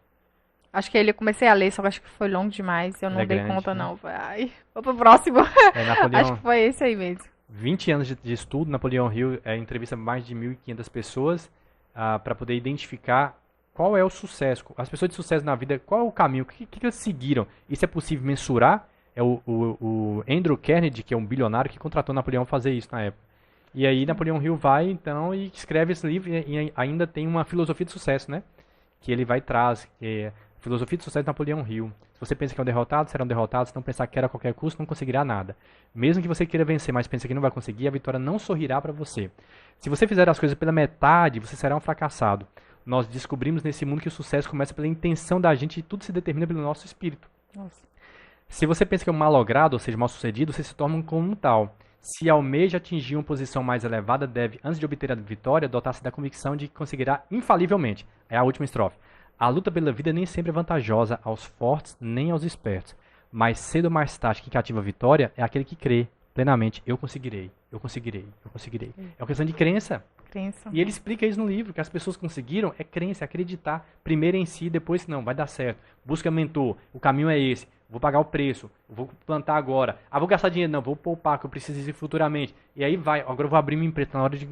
Acho que eu comecei a ler, só que acho que foi longo demais, eu não dei grande, conta né? não. Ai, vou pro próximo. Napoleão, Acho que foi esse aí mesmo. 20 anos de estudo, Napoleão Hill entrevista mais de 1.500 pessoas para poder identificar qual é o sucesso. As pessoas de sucesso na vida, qual é o caminho, o que eles seguiram. Isso é possível mensurar? É o Andrew Carnegie, que é um bilionário, que contratou Napoleão para fazer isso na época. E aí Napoleão Hill vai, então, e escreve esse livro e ainda tem uma filosofia de sucesso, né? Que ele vai e traz, que é Filosofia de Sucesso de Napoleão Hill. Se você pensa que é um derrotado, será um derrotado. Se não pensar que era a qualquer custo, não conseguirá nada. Mesmo que você queira vencer, mas pensa que não vai conseguir, a vitória não sorrirá para você. Se você fizer as coisas pela metade, você será um fracassado. Nós descobrimos nesse mundo que o sucesso começa pela intenção da gente e tudo se determina pelo nosso espírito. Nossa. Se você pensa que é um malogrado, ou seja, mal sucedido, você se torna um como tal. Se almeja atingir uma posição mais elevada, deve, antes de obter a vitória, dotar-se da convicção de que conseguirá infalivelmente. É a última estrofe. A luta pela vida nem sempre é vantajosa aos fortes nem aos espertos. Mas cedo ou mais tarde, quem cativa a vitória é aquele que crê plenamente. Eu conseguirei, eu conseguirei, eu conseguirei. É uma questão de crença. E ele explica isso no livro, que as pessoas conseguiram é crença, é acreditar. Primeiro em si, depois não, vai dar certo. Busca mentor, o caminho é esse. Vou pagar o preço, vou plantar agora. Vou gastar dinheiro, não, vou poupar, que eu preciso disso futuramente. E aí vai, agora eu vou abrir minha empresa na hora de...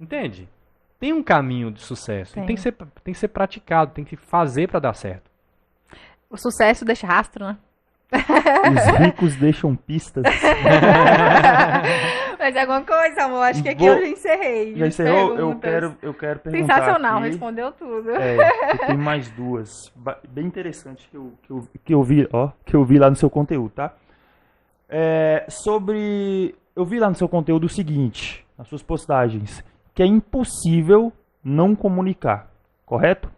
Entende? Tem um caminho de sucesso. Tem que ser praticado, tem que fazer para dar certo. O sucesso deixa rastro, né? Os ricos deixam pistas. Mas alguma coisa, amor? Acho que aqui eu já encerrei. Já encerrou? Eu quero perguntar. Sensacional, aqui, respondeu tudo. Tem mais duas. Bem interessante que eu vi lá no seu conteúdo, tá? Eu vi lá no seu conteúdo o seguinte, nas suas postagens, que é impossível não comunicar, correto?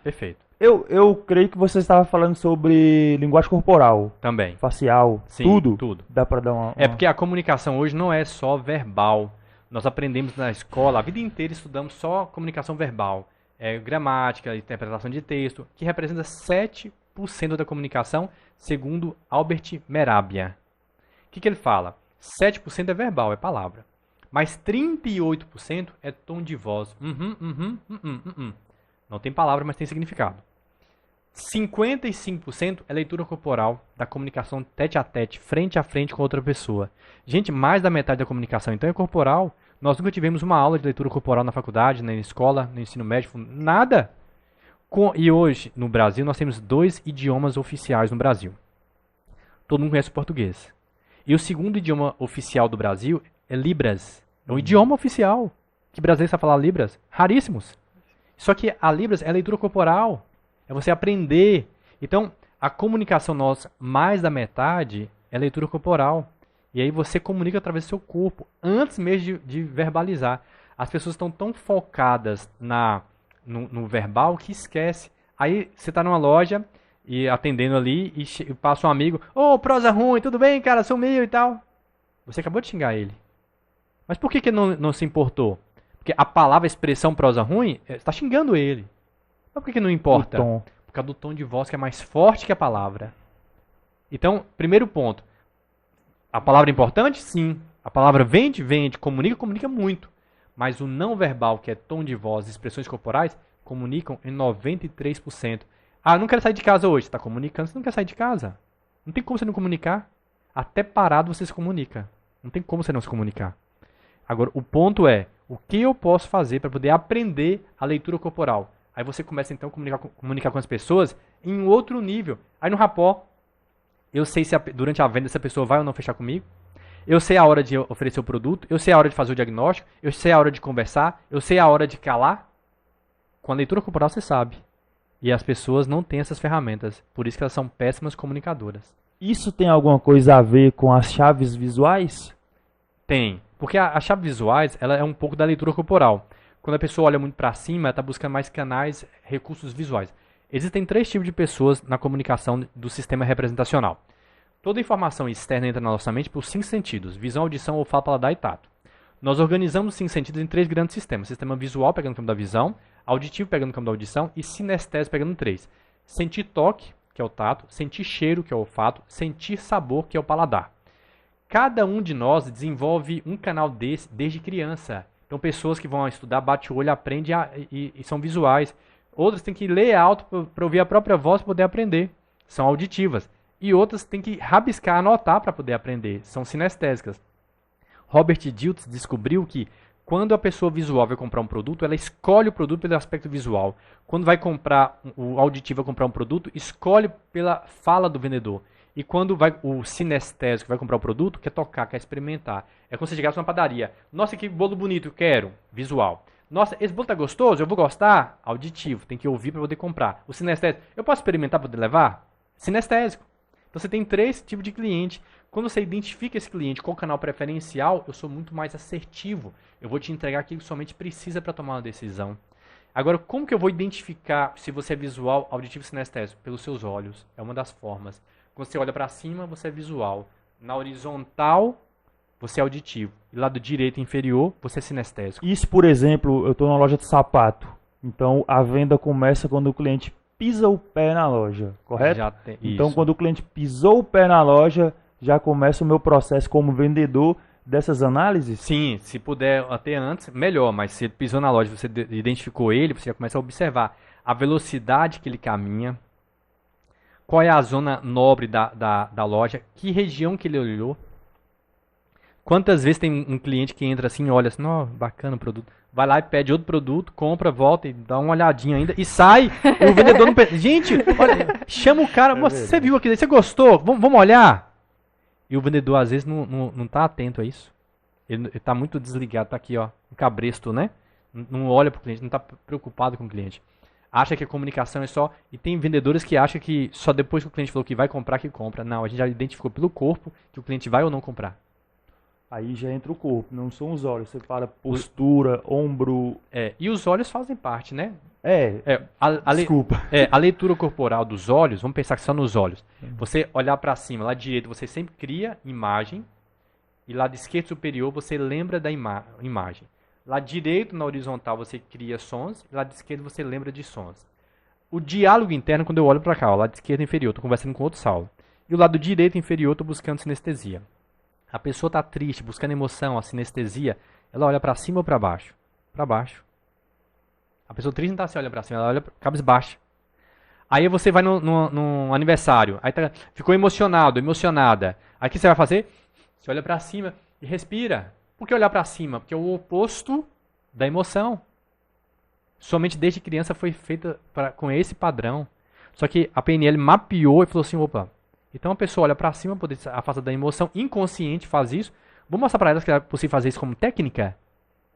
Perfeito. Eu creio que você estava falando sobre linguagem corporal. Também. Facial. Sim, tudo. Dá para dar uma... É porque a comunicação hoje não é só verbal. Nós aprendemos na escola, a vida inteira estudamos só comunicação verbal. Gramática, interpretação de texto, que representa 7% da comunicação, segundo Albert Mehrabian. O que ele fala? 7% é verbal, é palavra. Mas 38% é tom de voz. Não tem palavra, mas tem significado. 55% é leitura corporal da comunicação tete a tete, frente a frente com outra pessoa. Gente, mais da metade da comunicação então é corporal. Nós nunca tivemos uma aula de leitura corporal na faculdade, nem na escola, no ensino médio, nada. E hoje, no Brasil, nós temos 2 idiomas oficiais no Brasil. Todo mundo conhece o português. E o segundo idioma oficial do Brasil é Libras. É um idioma oficial. Que brasileiro sabe falar Libras? Raríssimos. Só que a Libras é leitura corporal. É você aprender. Então, a comunicação nossa, mais da metade, é leitura corporal. E aí você comunica através do seu corpo, antes mesmo de verbalizar. As pessoas estão tão focadas no verbal que esquece. Aí você está numa loja e atendendo ali e passa um amigo, ô, prosa ruim, tudo bem, cara, sumiu e tal. Você acabou de xingar ele. Mas por que não se importou? Porque a palavra, a expressão prosa ruim, você está xingando ele. Mas por que não importa? Por causa do tom de voz que é mais forte que a palavra. Então, primeiro ponto. A palavra é importante? Sim. A palavra vende, comunica muito. Mas o não verbal, que é tom de voz, expressões corporais, comunicam em 93%. Ah, não quero sair de casa hoje. Você está comunicando, você não quer sair de casa. Não tem como você não comunicar. Até parado você se comunica. Não tem como você não se comunicar. Agora, o ponto é, o que eu posso fazer para poder aprender a leitura corporal? Aí você começa então a comunicar com as pessoas em um outro nível. Aí no rapó, eu sei se durante a venda essa pessoa vai ou não fechar comigo. Eu sei a hora de oferecer o produto. Eu sei a hora de fazer o diagnóstico. Eu sei a hora de conversar. Eu sei a hora de calar. Com a leitura corporal você sabe. E as pessoas não têm essas ferramentas. Por isso que elas são péssimas comunicadoras. Isso tem alguma coisa a ver com as chaves visuais? Tem. Porque as chaves visuais, ela é um pouco da leitura corporal. Quando a pessoa olha muito para cima, ela está buscando mais canais, recursos visuais. Existem 3 tipos de pessoas na comunicação do sistema representacional. Toda informação externa entra na nossa mente por 5 sentidos: visão, audição, olfato, paladar e tato. Nós organizamos os 5 sentidos em 3 grandes sistemas: sistema visual, pegando no campo da visão; auditivo, pegando no campo da audição; e sinestésico, pegando no 3. Sentir toque, que é o tato; sentir cheiro, que é o olfato; sentir sabor, que é o paladar. Cada um de nós desenvolve um canal desse desde criança. Então, pessoas que vão estudar, bate o olho, aprendem e são visuais. Outras têm que ler alto para ouvir a própria voz para poder aprender. São auditivas. E outras têm que rabiscar, anotar para poder aprender. São sinestésicas. Robert Dilts descobriu que quando a pessoa visual vai comprar um produto, ela escolhe o produto pelo aspecto visual. Quando vai comprar, o auditivo vai comprar um produto, escolhe pela fala do vendedor. E quando o sinestésico vai comprar o produto, quer tocar, quer experimentar. É como se você chegasse numa padaria. Nossa, que bolo bonito, eu quero. Visual. Nossa, esse bolo tá gostoso, eu vou gostar. Auditivo, tem que ouvir para poder comprar. O sinestésico, eu posso experimentar para poder levar? Sinestésico. Então você tem 3 tipos de cliente. Quando você identifica esse cliente com o canal preferencial, eu sou muito mais assertivo. Eu vou te entregar aquilo que somente precisa para tomar uma decisão. Agora, como que eu vou identificar se você é visual, auditivo, sinestésico? Pelos seus olhos. É uma das formas. Quando você olha para cima, você é visual. Na horizontal, você é auditivo. E lado direito inferior, você é sinestésico. Isso, por exemplo, eu estou numa loja de sapato. Então, a venda começa quando o cliente pisa o pé na loja, correto? Então, isso. Quando o cliente pisou o pé na loja, já começa o meu processo como vendedor dessas análises? Sim, se puder até antes, melhor. Mas se ele pisou na loja, você identificou ele, você já começa a observar a velocidade que ele caminha. Qual é a zona nobre da loja? Que região que ele olhou? Quantas vezes tem um cliente que entra assim, olha assim, oh, bacana o produto. Vai lá e pede outro produto, compra, volta e dá uma olhadinha ainda e sai. E o vendedor não pede. Gente, olha, chama o cara. Você viu aquilo aí? Você gostou? Vamos olhar? E o vendedor às vezes não tá atento a isso. Ele tá muito desligado, tá aqui, ó, um cabresto, né? Não olha pro cliente, não tá preocupado com o cliente. Acha que a comunicação é só... E tem vendedores que acham que só depois que o cliente falou que vai comprar, que compra. Não, a gente já identificou pelo corpo que o cliente vai ou não comprar. Aí já entra o corpo, não são os olhos. Você fala postura, ombro... E os olhos fazem parte, né? Desculpa. A leitura corporal dos olhos, vamos pensar que só nos olhos. Você olhar para cima, lado direito, você sempre cria imagem. E lado esquerdo superior, você lembra da imagem. Lado direito, na horizontal, você cria sons. E lado esquerdo, você lembra de sons. O diálogo interno, quando eu olho para cá, o lado esquerdo inferior, estou conversando com outro Saulo. E o lado direito inferior, estou buscando sinestesia. A pessoa está triste, buscando emoção, a sinestesia, ela olha para cima ou para baixo? Para baixo. A pessoa triste não tá assim, olha pra cima, ela olha cabisbaixa. Aí você vai num aniversário, aí ficou emocionado, emocionada. Aí o que você vai fazer? Você olha pra cima e respira. Por que olhar pra cima? Porque é o oposto da emoção. Somente desde criança foi feita com esse padrão. Só que a PNL mapeou e falou assim, opa, então a pessoa olha pra cima, poder afastar da emoção, inconsciente faz isso. Vou mostrar pra ela que é possível fazer isso como técnica.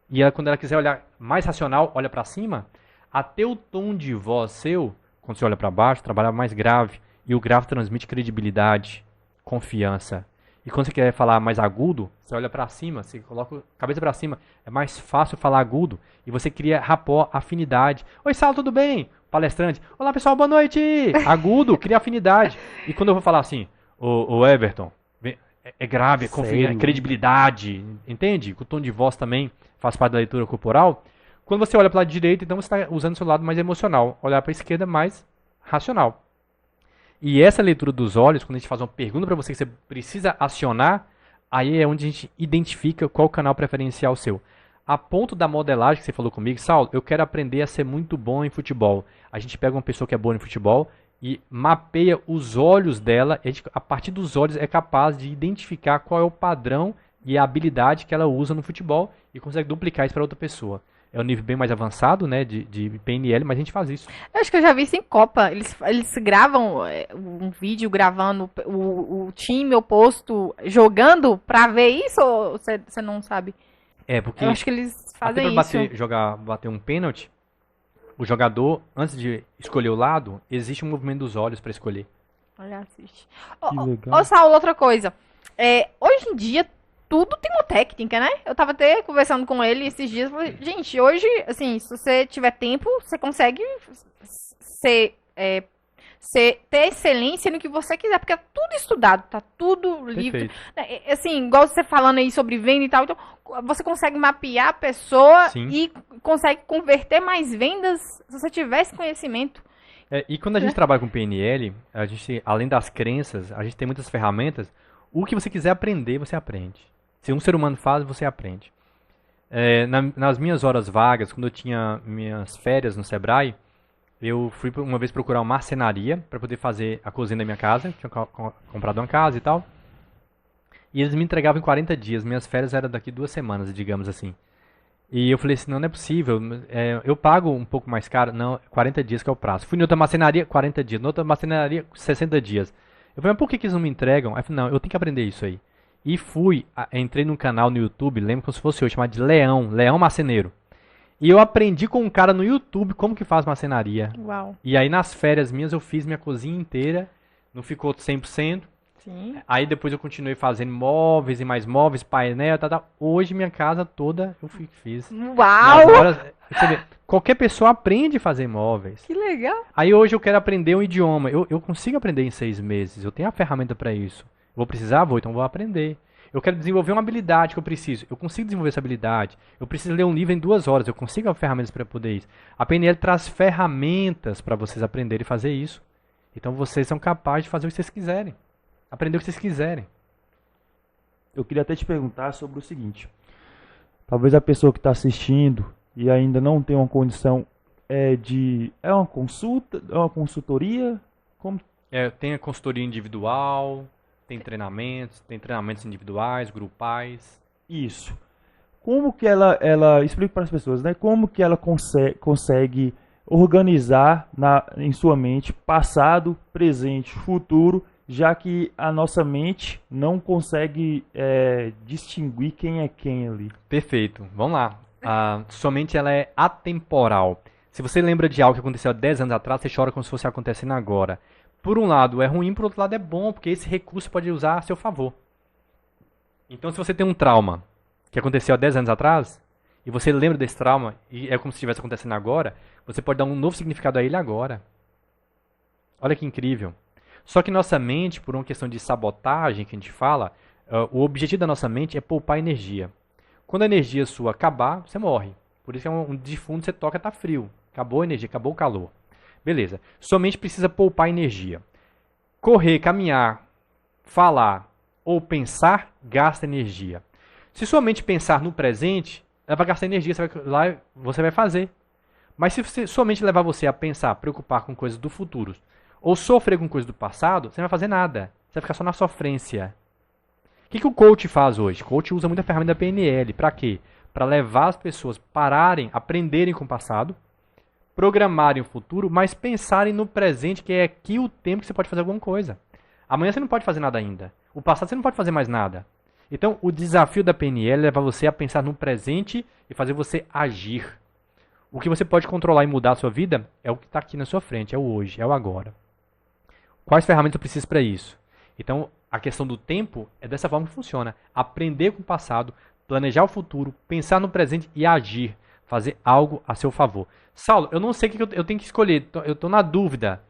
E ela, quando ela quiser olhar mais racional, olha pra cima. Até o tom de voz seu, quando você olha pra baixo, trabalha mais grave. E o grave transmite credibilidade, confiança. E quando você quer falar mais agudo, você olha pra cima, você coloca a cabeça pra cima. É mais fácil falar agudo. E você cria rapport, afinidade. Oi, Saulo, tudo bem? Palestrante. Olá, pessoal, boa noite. Agudo, cria afinidade. E quando eu vou falar assim, ô Everton, é grave, é confiança, é credibilidade. Entende? O tom de voz também faz parte da leitura corporal. Quando você olha para o lado direito, então você está usando o seu lado mais emocional. Olhar para a esquerda, mais racional. E essa leitura dos olhos, quando a gente faz uma pergunta para você que você precisa acionar, aí é onde a gente identifica qual o canal preferencial seu. A ponto da modelagem que você falou comigo, Saulo, eu quero aprender a ser muito bom em futebol. A gente pega uma pessoa que é boa em futebol e mapeia os olhos dela, e a partir dos olhos é capaz de identificar qual é o padrão e a habilidade que ela usa no futebol e consegue duplicar isso para outra pessoa. É um nível bem mais avançado, né, de PNL, mas a gente faz isso. Eu acho que eu já vi isso em Copa. Eles gravam um vídeo gravando o time oposto jogando pra ver isso ou você não sabe? É, porque eu acho que eles fazem até isso. bater um pênalti, o jogador, antes de escolher o lado, existe um movimento dos olhos para escolher. Olha, assiste. Que legal. Ô, Saulo, outra coisa. Hoje em dia, tudo tem uma técnica, né? Eu tava até conversando com ele esses dias. Falei, gente, hoje, assim, se você tiver tempo, você consegue ter excelência no que você quiser, porque é tudo estudado, tá tudo livre. Assim, igual você falando aí sobre venda e tal, então você consegue mapear a pessoa Sim. E consegue converter mais vendas se você tivesse conhecimento. E quando a gente trabalha com PNL, a gente, além das crenças, a gente tem muitas ferramentas. O que você quiser aprender, você aprende. Se um ser humano faz, você aprende. Nas minhas horas vagas, quando eu tinha minhas férias no Sebrae, eu fui uma vez procurar uma marcenaria para poder fazer a cozinha da minha casa. Tinha comprado uma casa e tal. E eles me entregavam em 40 dias. Minhas férias eram daqui 2 semanas, digamos assim. E eu falei assim, não é possível. Eu pago um pouco mais caro. Não, 40 dias que é o prazo. Fui em outra marcenaria, 40 dias. Na outra marcenaria, 60 dias. Eu falei, mas por que eles não me entregam? Aí eu falei, não, eu tenho que aprender isso aí. E entrei num canal no YouTube, lembro como se fosse hoje, chamado de Leão Marceneiro. E eu aprendi com um cara no YouTube como que faz marcenaria. Uau. E aí nas férias minhas eu fiz minha cozinha inteira, não ficou 100%. Sim. Aí depois eu continuei fazendo móveis e mais móveis, painel, tal. Hoje minha casa toda eu fiz. Uau! Você vê, qualquer pessoa aprende a fazer móveis. Que legal. Aí hoje eu quero aprender um idioma. Eu consigo aprender em 6 meses. Eu tenho a ferramenta para isso. Vou precisar? Então vou aprender. Eu quero desenvolver uma habilidade que eu preciso. Eu consigo desenvolver essa habilidade. Eu preciso ler um livro em 2 horas. Eu consigo as ferramentas para poder isso. A PNL traz ferramentas para vocês aprenderem a fazer isso. Então vocês são capazes de fazer o que vocês quiserem. Aprender o que vocês quiserem. Eu queria até te perguntar sobre o seguinte. Talvez a pessoa que está assistindo e ainda não tem uma condição é uma consulta, é uma consultoria? Como? Tem a consultoria individual, tem treinamentos individuais, grupais. Isso. Como que ela explica para as pessoas, né? Como que ela consegue organizar em sua mente passado, presente, futuro, já que a nossa mente não consegue distinguir quem é quem ali. Perfeito. Vamos lá. Sua mente ela é atemporal. Se você lembra de algo que aconteceu há 10 anos atrás, você chora como se fosse acontecendo agora. Por um lado é ruim, por outro lado é bom, porque esse recurso pode usar a seu favor. Então se você tem um trauma que aconteceu há 10 anos atrás, e você lembra desse trauma, e é como se estivesse acontecendo agora, você pode dar um novo significado a ele agora. Olha que incrível. Só que nossa mente, por uma questão de sabotagem que a gente fala, o objetivo da nossa mente é poupar energia. Quando a energia sua acabar, você morre. Por isso que um defunto você toca, tá frio. Acabou a energia, acabou o calor. Beleza. Sua mente precisa poupar energia. Correr, caminhar, falar ou pensar, gasta energia. Se sua mente pensar no presente, ela vai gastar energia, você vai fazer. Mas se você somente levar você a pensar, preocupar com coisas do futuro, ou sofrer com coisas do passado, você não vai fazer nada. Você vai ficar só na sofrência. O que o coach faz hoje? O coach usa muita ferramenta da PNL. Para quê? Para levar as pessoas a pararem, aprenderem com o passado, programarem o futuro, mas pensarem no presente, que é aqui o tempo que você pode fazer alguma coisa. Amanhã você não pode fazer nada ainda. O passado você não pode fazer mais nada. Então, o desafio da PNL é levar você a pensar no presente e fazer você agir. O que você pode controlar e mudar a sua vida é o que está aqui na sua frente, é o hoje, é o agora. Quais ferramentas eu preciso para isso? Então, a questão do tempo é dessa forma que funciona. Aprender com o passado, planejar o futuro, pensar no presente e agir. Fazer algo a seu favor. Saulo, eu não sei o que eu tenho que escolher. Eu estou na dúvida.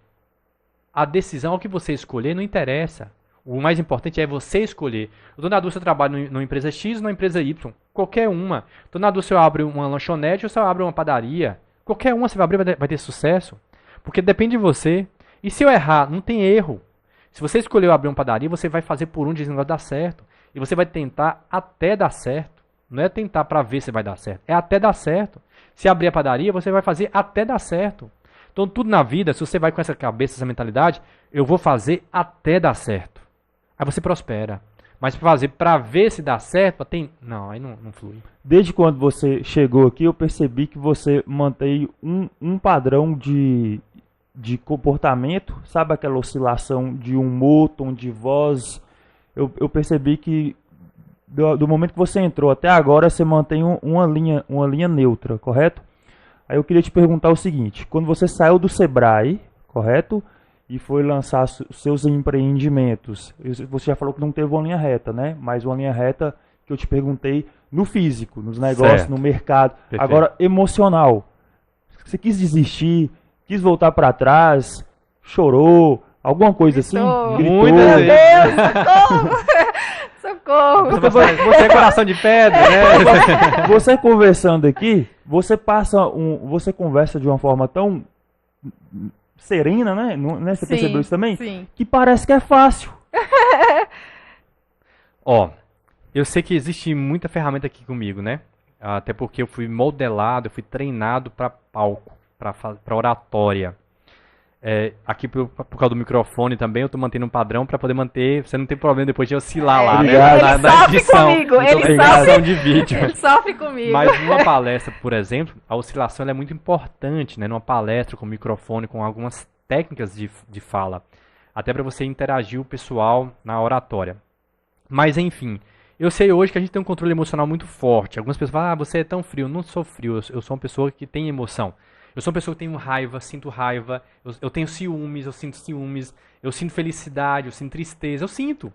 A decisão, o que você escolher, não interessa. O mais importante é você escolher. Eu estou na dúvida se eu trabalho numa empresa X ou numa empresa Y. Qualquer uma. Estou na dúvida se eu abro uma lanchonete ou se eu abro uma padaria. Qualquer uma você vai abrir vai ter sucesso. Porque depende de você. E se eu errar, não tem erro. Se você escolheu abrir uma padaria, você vai fazer por onde esse negócio dar certo. E você vai tentar até dar certo. Não é tentar para ver se vai dar certo. É até dar certo. Se abrir a padaria, você vai fazer até dar certo. Então, tudo na vida, se você vai com essa cabeça, essa mentalidade, eu vou fazer até dar certo. Aí você prospera. Mas fazer para ver se dá certo, não, aí não flui. Desde quando você chegou aqui, eu percebi que você mantém um padrão de comportamento, sabe aquela oscilação de humor, tom de voz. Eu percebi que do momento que você entrou até agora, você mantém uma linha neutra, correto? Aí eu queria te perguntar o seguinte, quando você saiu do Sebrae, correto? E foi lançar seus empreendimentos, você já falou que não teve uma linha reta, né? Mas uma linha reta que eu te perguntei no físico, nos negócios, certo, no mercado. Perfeito. Agora, emocional. Você quis desistir, quis voltar para trás, chorou, alguma coisa assim? Gritou. Meu Deus, socorro! Você é coração de pedra, né? Você conversando aqui, você conversa de uma forma tão serena, né? Você percebeu isso também? Sim. Que parece que é fácil. Eu sei que existe muita ferramenta aqui comigo, né? Até porque eu fui modelado, eu fui treinado para palco, para oratória. Aqui por causa do microfone também, eu tô mantendo um padrão para poder manter, você não tem problema depois de oscilar lá, né? Na edição, edição de vídeo. Ele sofre comigo. Mas numa palestra, por exemplo, a oscilação ela é muito importante, né? Numa palestra com microfone, com algumas técnicas de fala, até para você interagir o pessoal na oratória. Mas enfim, eu sei hoje que a gente tem um controle emocional muito forte. Algumas pessoas falam, você é tão frio. Eu não sou frio, eu sou uma pessoa que tem emoção. Eu sou uma pessoa que tem raiva, sinto raiva, eu tenho ciúmes, eu sinto felicidade, eu sinto tristeza, eu sinto.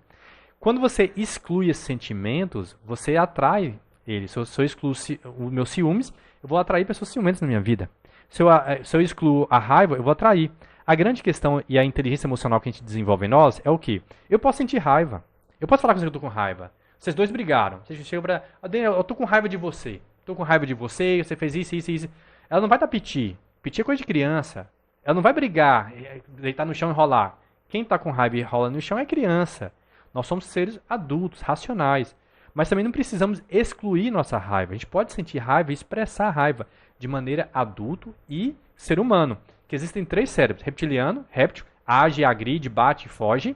Quando você exclui esses sentimentos, você atrai eles. Se eu excluo os meus ciúmes, eu vou atrair pessoas ciumentas na minha vida. Se eu excluo a raiva, eu vou atrair. A grande questão e a inteligência emocional que a gente desenvolve em nós é o quê? Eu posso sentir raiva. Eu posso falar com você que eu tô com raiva. Vocês dois brigaram. Você chegou pra... Daniel, eu tô com raiva de você. Tô com raiva de você, você fez isso. Ela não vai dar piti. Piti é coisa de criança. Ela não vai brigar, deitar no chão e rolar. Quem está com raiva e rola no chão é criança. Nós somos seres adultos, racionais. Mas também não precisamos excluir nossa raiva. A gente pode sentir raiva e expressar a raiva de maneira adulto e ser humano. Que existem 3 cérebros. Reptiliano, réptil, age, agride, bate, foge.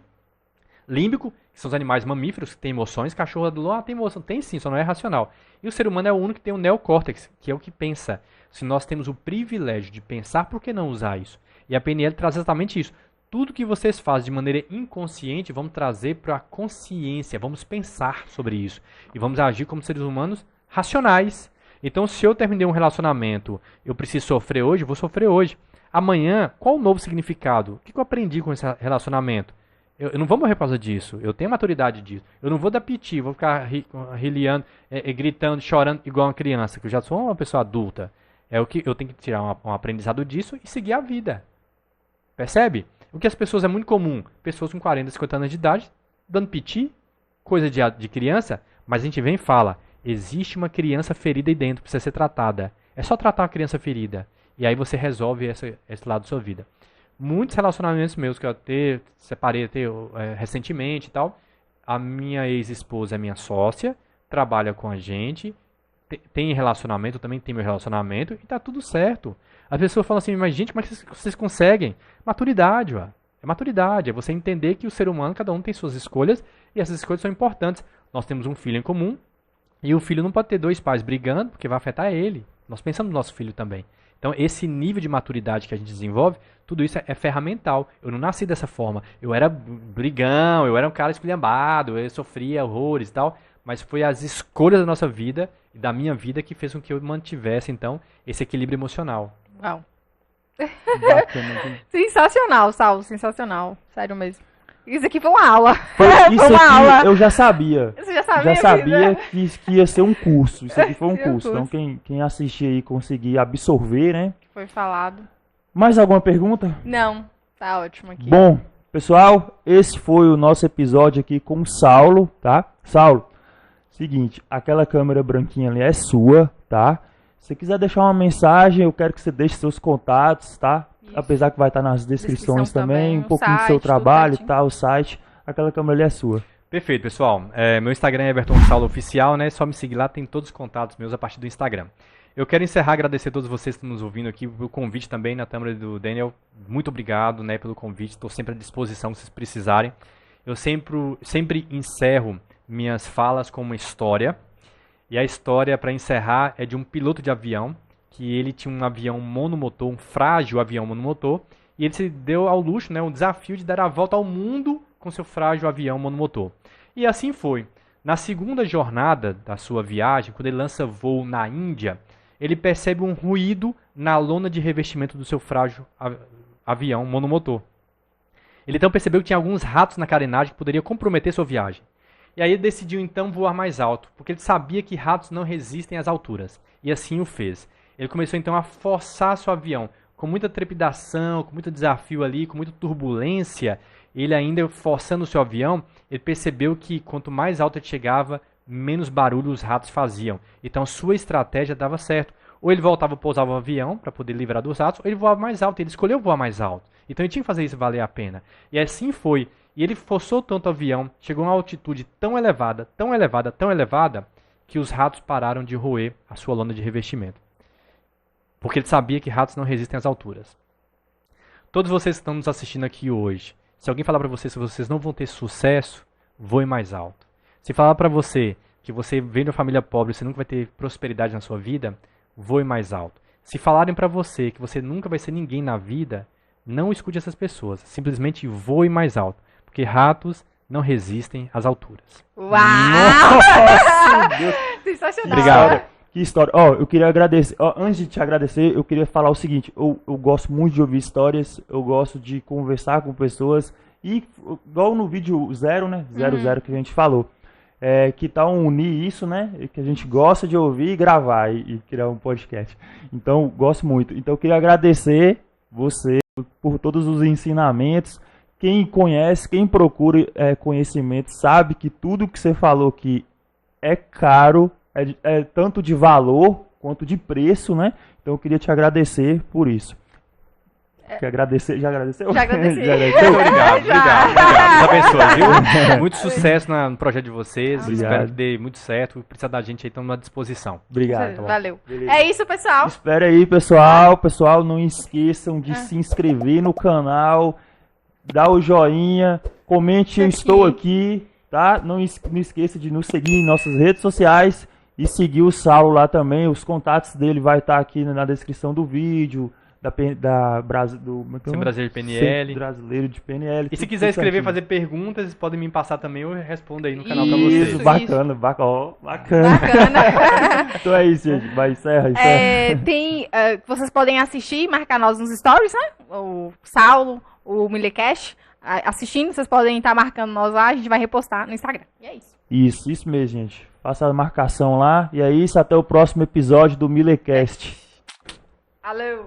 Límbico, que são os animais mamíferos que têm emoções. Cachorro adulto, tem emoção. Tem sim, só não é racional. E o ser humano é o único que tem o neocórtex, que é o que pensa. Se nós temos o privilégio de pensar, por que não usar isso? E a PNL traz exatamente isso. Tudo que vocês fazem de maneira inconsciente, vamos trazer para a consciência, vamos pensar sobre isso. E vamos agir como seres humanos racionais. Então, se eu terminei um relacionamento, eu preciso sofrer hoje, eu vou sofrer hoje. Amanhã, qual o novo significado? O que eu aprendi com esse relacionamento? Eu não vou morrer por causa disso, eu tenho maturidade disso. Eu não vou dar piti, vou ficar riliando, gritando, chorando igual uma criança, que eu já sou uma pessoa adulta. É o que eu tenho que tirar um aprendizado disso e seguir a vida. Percebe? O que as pessoas é muito comum. Pessoas com 40, 50 anos de idade, dando piti, coisa de criança, mas a gente vem e fala, existe uma criança ferida aí dentro, precisa ser tratada. É só tratar uma criança ferida. E aí você resolve esse lado da sua vida. Muitos relacionamentos meus que eu separei recentemente e tal, a minha ex-esposa é minha sócia, trabalha com a gente, tem relacionamento, eu também tenho meu relacionamento, e tá tudo certo. As pessoas falam assim, mas gente, como é que vocês conseguem? Maturidade, ó. É maturidade, é você entender que o ser humano, cada um tem suas escolhas, e essas escolhas são importantes. Nós temos um filho em comum, e o filho não pode ter dois pais brigando, porque vai afetar ele. Nós pensamos no nosso filho também. Então, esse nível de maturidade que a gente desenvolve, tudo isso é ferramental. Eu não nasci dessa forma. Eu era brigão, eu era um cara esculhambado, eu sofria horrores e tal, mas foi as escolhas da nossa vida e da minha vida que fez com que eu mantivesse, então, esse equilíbrio emocional. Uau. Bacana. Sensacional, Saulo, sensacional. Sério mesmo. Isso aqui foi uma aula. Isso uma aqui aula. eu já sabia. Você já sabia? Já sabia Filha? que ia ser um curso. Isso aqui foi um Foi um curso. Então curso. quem assistir aí conseguir absorver, né? Foi falado. Mais alguma pergunta? Não, tá ótimo aqui. Bom, pessoal, esse foi o nosso episódio aqui com o Saulo, tá? Saulo, seguinte, aquela câmera branquinha ali é sua, tá? Se você quiser deixar uma mensagem, eu quero que você deixe seus contatos, tá? Isso. Apesar que vai estar nas descrições Descrição também, também, um o pouquinho do site, seu tudo trabalho, certinho. tá? O site, aquela câmera ali é sua. Perfeito, pessoal. Meu Instagram é Everton Saulo Oficial, né? Só me seguir lá, tem todos os contatos meus a partir do Instagram. Eu quero encerrar, agradecer a todos vocês que estão nos ouvindo aqui, pelo convite também na Tâmara do Daniel. Muito obrigado, né, pelo convite, estou sempre à disposição se vocês precisarem. Eu sempre encerro minhas falas com uma história, e a história, para encerrar, é de um piloto de avião, que ele tinha um avião monomotor, um frágil avião monomotor, e ele se deu ao luxo, né, um desafio de dar a volta ao mundo com seu frágil avião monomotor. E assim foi. Na segunda jornada da sua viagem, quando ele lança voo na Índia, ele percebe um ruído na lona de revestimento do seu frágil avião monomotor. Ele então percebeu que tinha alguns ratos na carenagem que poderia comprometer sua viagem. E aí ele decidiu então voar mais alto, porque ele sabia que ratos não resistem às alturas. E assim o fez. Ele começou então a forçar seu avião, com muita trepidação, com muito desafio ali, com muita turbulência. Ele ainda forçando o seu avião, ele percebeu que quanto mais alto ele chegava, menos barulho os ratos faziam. Então sua estratégia dava certo. Ou ele voltava a pousar o avião para poder livrar dos ratos, ou ele voava mais alto. Ele escolheu voar mais alto. Então ele tinha que fazer isso valer a pena. E assim foi. E ele forçou tanto o avião, chegou a uma altitude tão elevada, tão elevada, tão elevada, que os ratos pararam de roer a sua lona de revestimento. Porque ele sabia que ratos não resistem às alturas. Todos vocês que estão nos assistindo aqui hoje, se alguém falar para vocês que vocês não vão ter sucesso, voe mais alto. Se falar para você que você vem de uma família pobre e você nunca vai ter prosperidade na sua vida, voe mais alto. Se falarem para você que você nunca vai ser ninguém na vida, não escute essas pessoas. Simplesmente voe mais alto. Porque ratos não resistem às alturas. Uau! Nossa, Deus. Sensacional. Obrigado. Que história. Ó, eu queria agradecer. Ó, antes de te agradecer, eu queria falar o seguinte. Eu gosto muito de ouvir histórias. Eu gosto de conversar com pessoas. E, igual no vídeo 0, né? 00 que a gente falou. Que tal unir isso, né? Que a gente gosta de ouvir e gravar e criar um podcast. Então, gosto muito. Então, eu queria agradecer você por todos os ensinamentos. Quem conhece, quem procura conhecimento, sabe que tudo que você falou aqui é caro, é tanto de valor quanto de preço, né? Então eu queria te agradecer por isso. Quer agradecer? Já agradeceu? Já agradeci. Já agradeceu? Muito obrigado, Já. obrigado. Deus abençoe, viu? Muito sucesso no projeto de vocês. Obrigado. Espero que dê muito certo. Precisa da gente aí, estamos à disposição. Obrigado. Valeu. Beleza. É isso, pessoal. Espera aí, pessoal. Pessoal, não esqueçam de se inscrever no canal, dar o joinha, comente eu estou aqui, tá? Não esqueça de nos seguir em nossas redes sociais e seguir o Saulo lá também. Os contatos dele vai estar aqui na descrição do vídeo, do Centro Brasileiro de PNL. Centro Brasileiro de PNL. E se tudo quiser escrever, certinho. fazer perguntas, podem me passar também, eu respondo aí no canal pra Isso, vocês. bacana, bacana. Bacana. Então é isso, gente. Vai, encerra. Vocês podem assistir e marcar nós nos stories, né? O Saulo, o Millecast. Assistindo, vocês podem estar marcando nós lá, a gente vai repostar no Instagram. E é isso. Isso mesmo, gente. Faça a marcação lá. E é isso, até o próximo episódio do Millecast. Alô!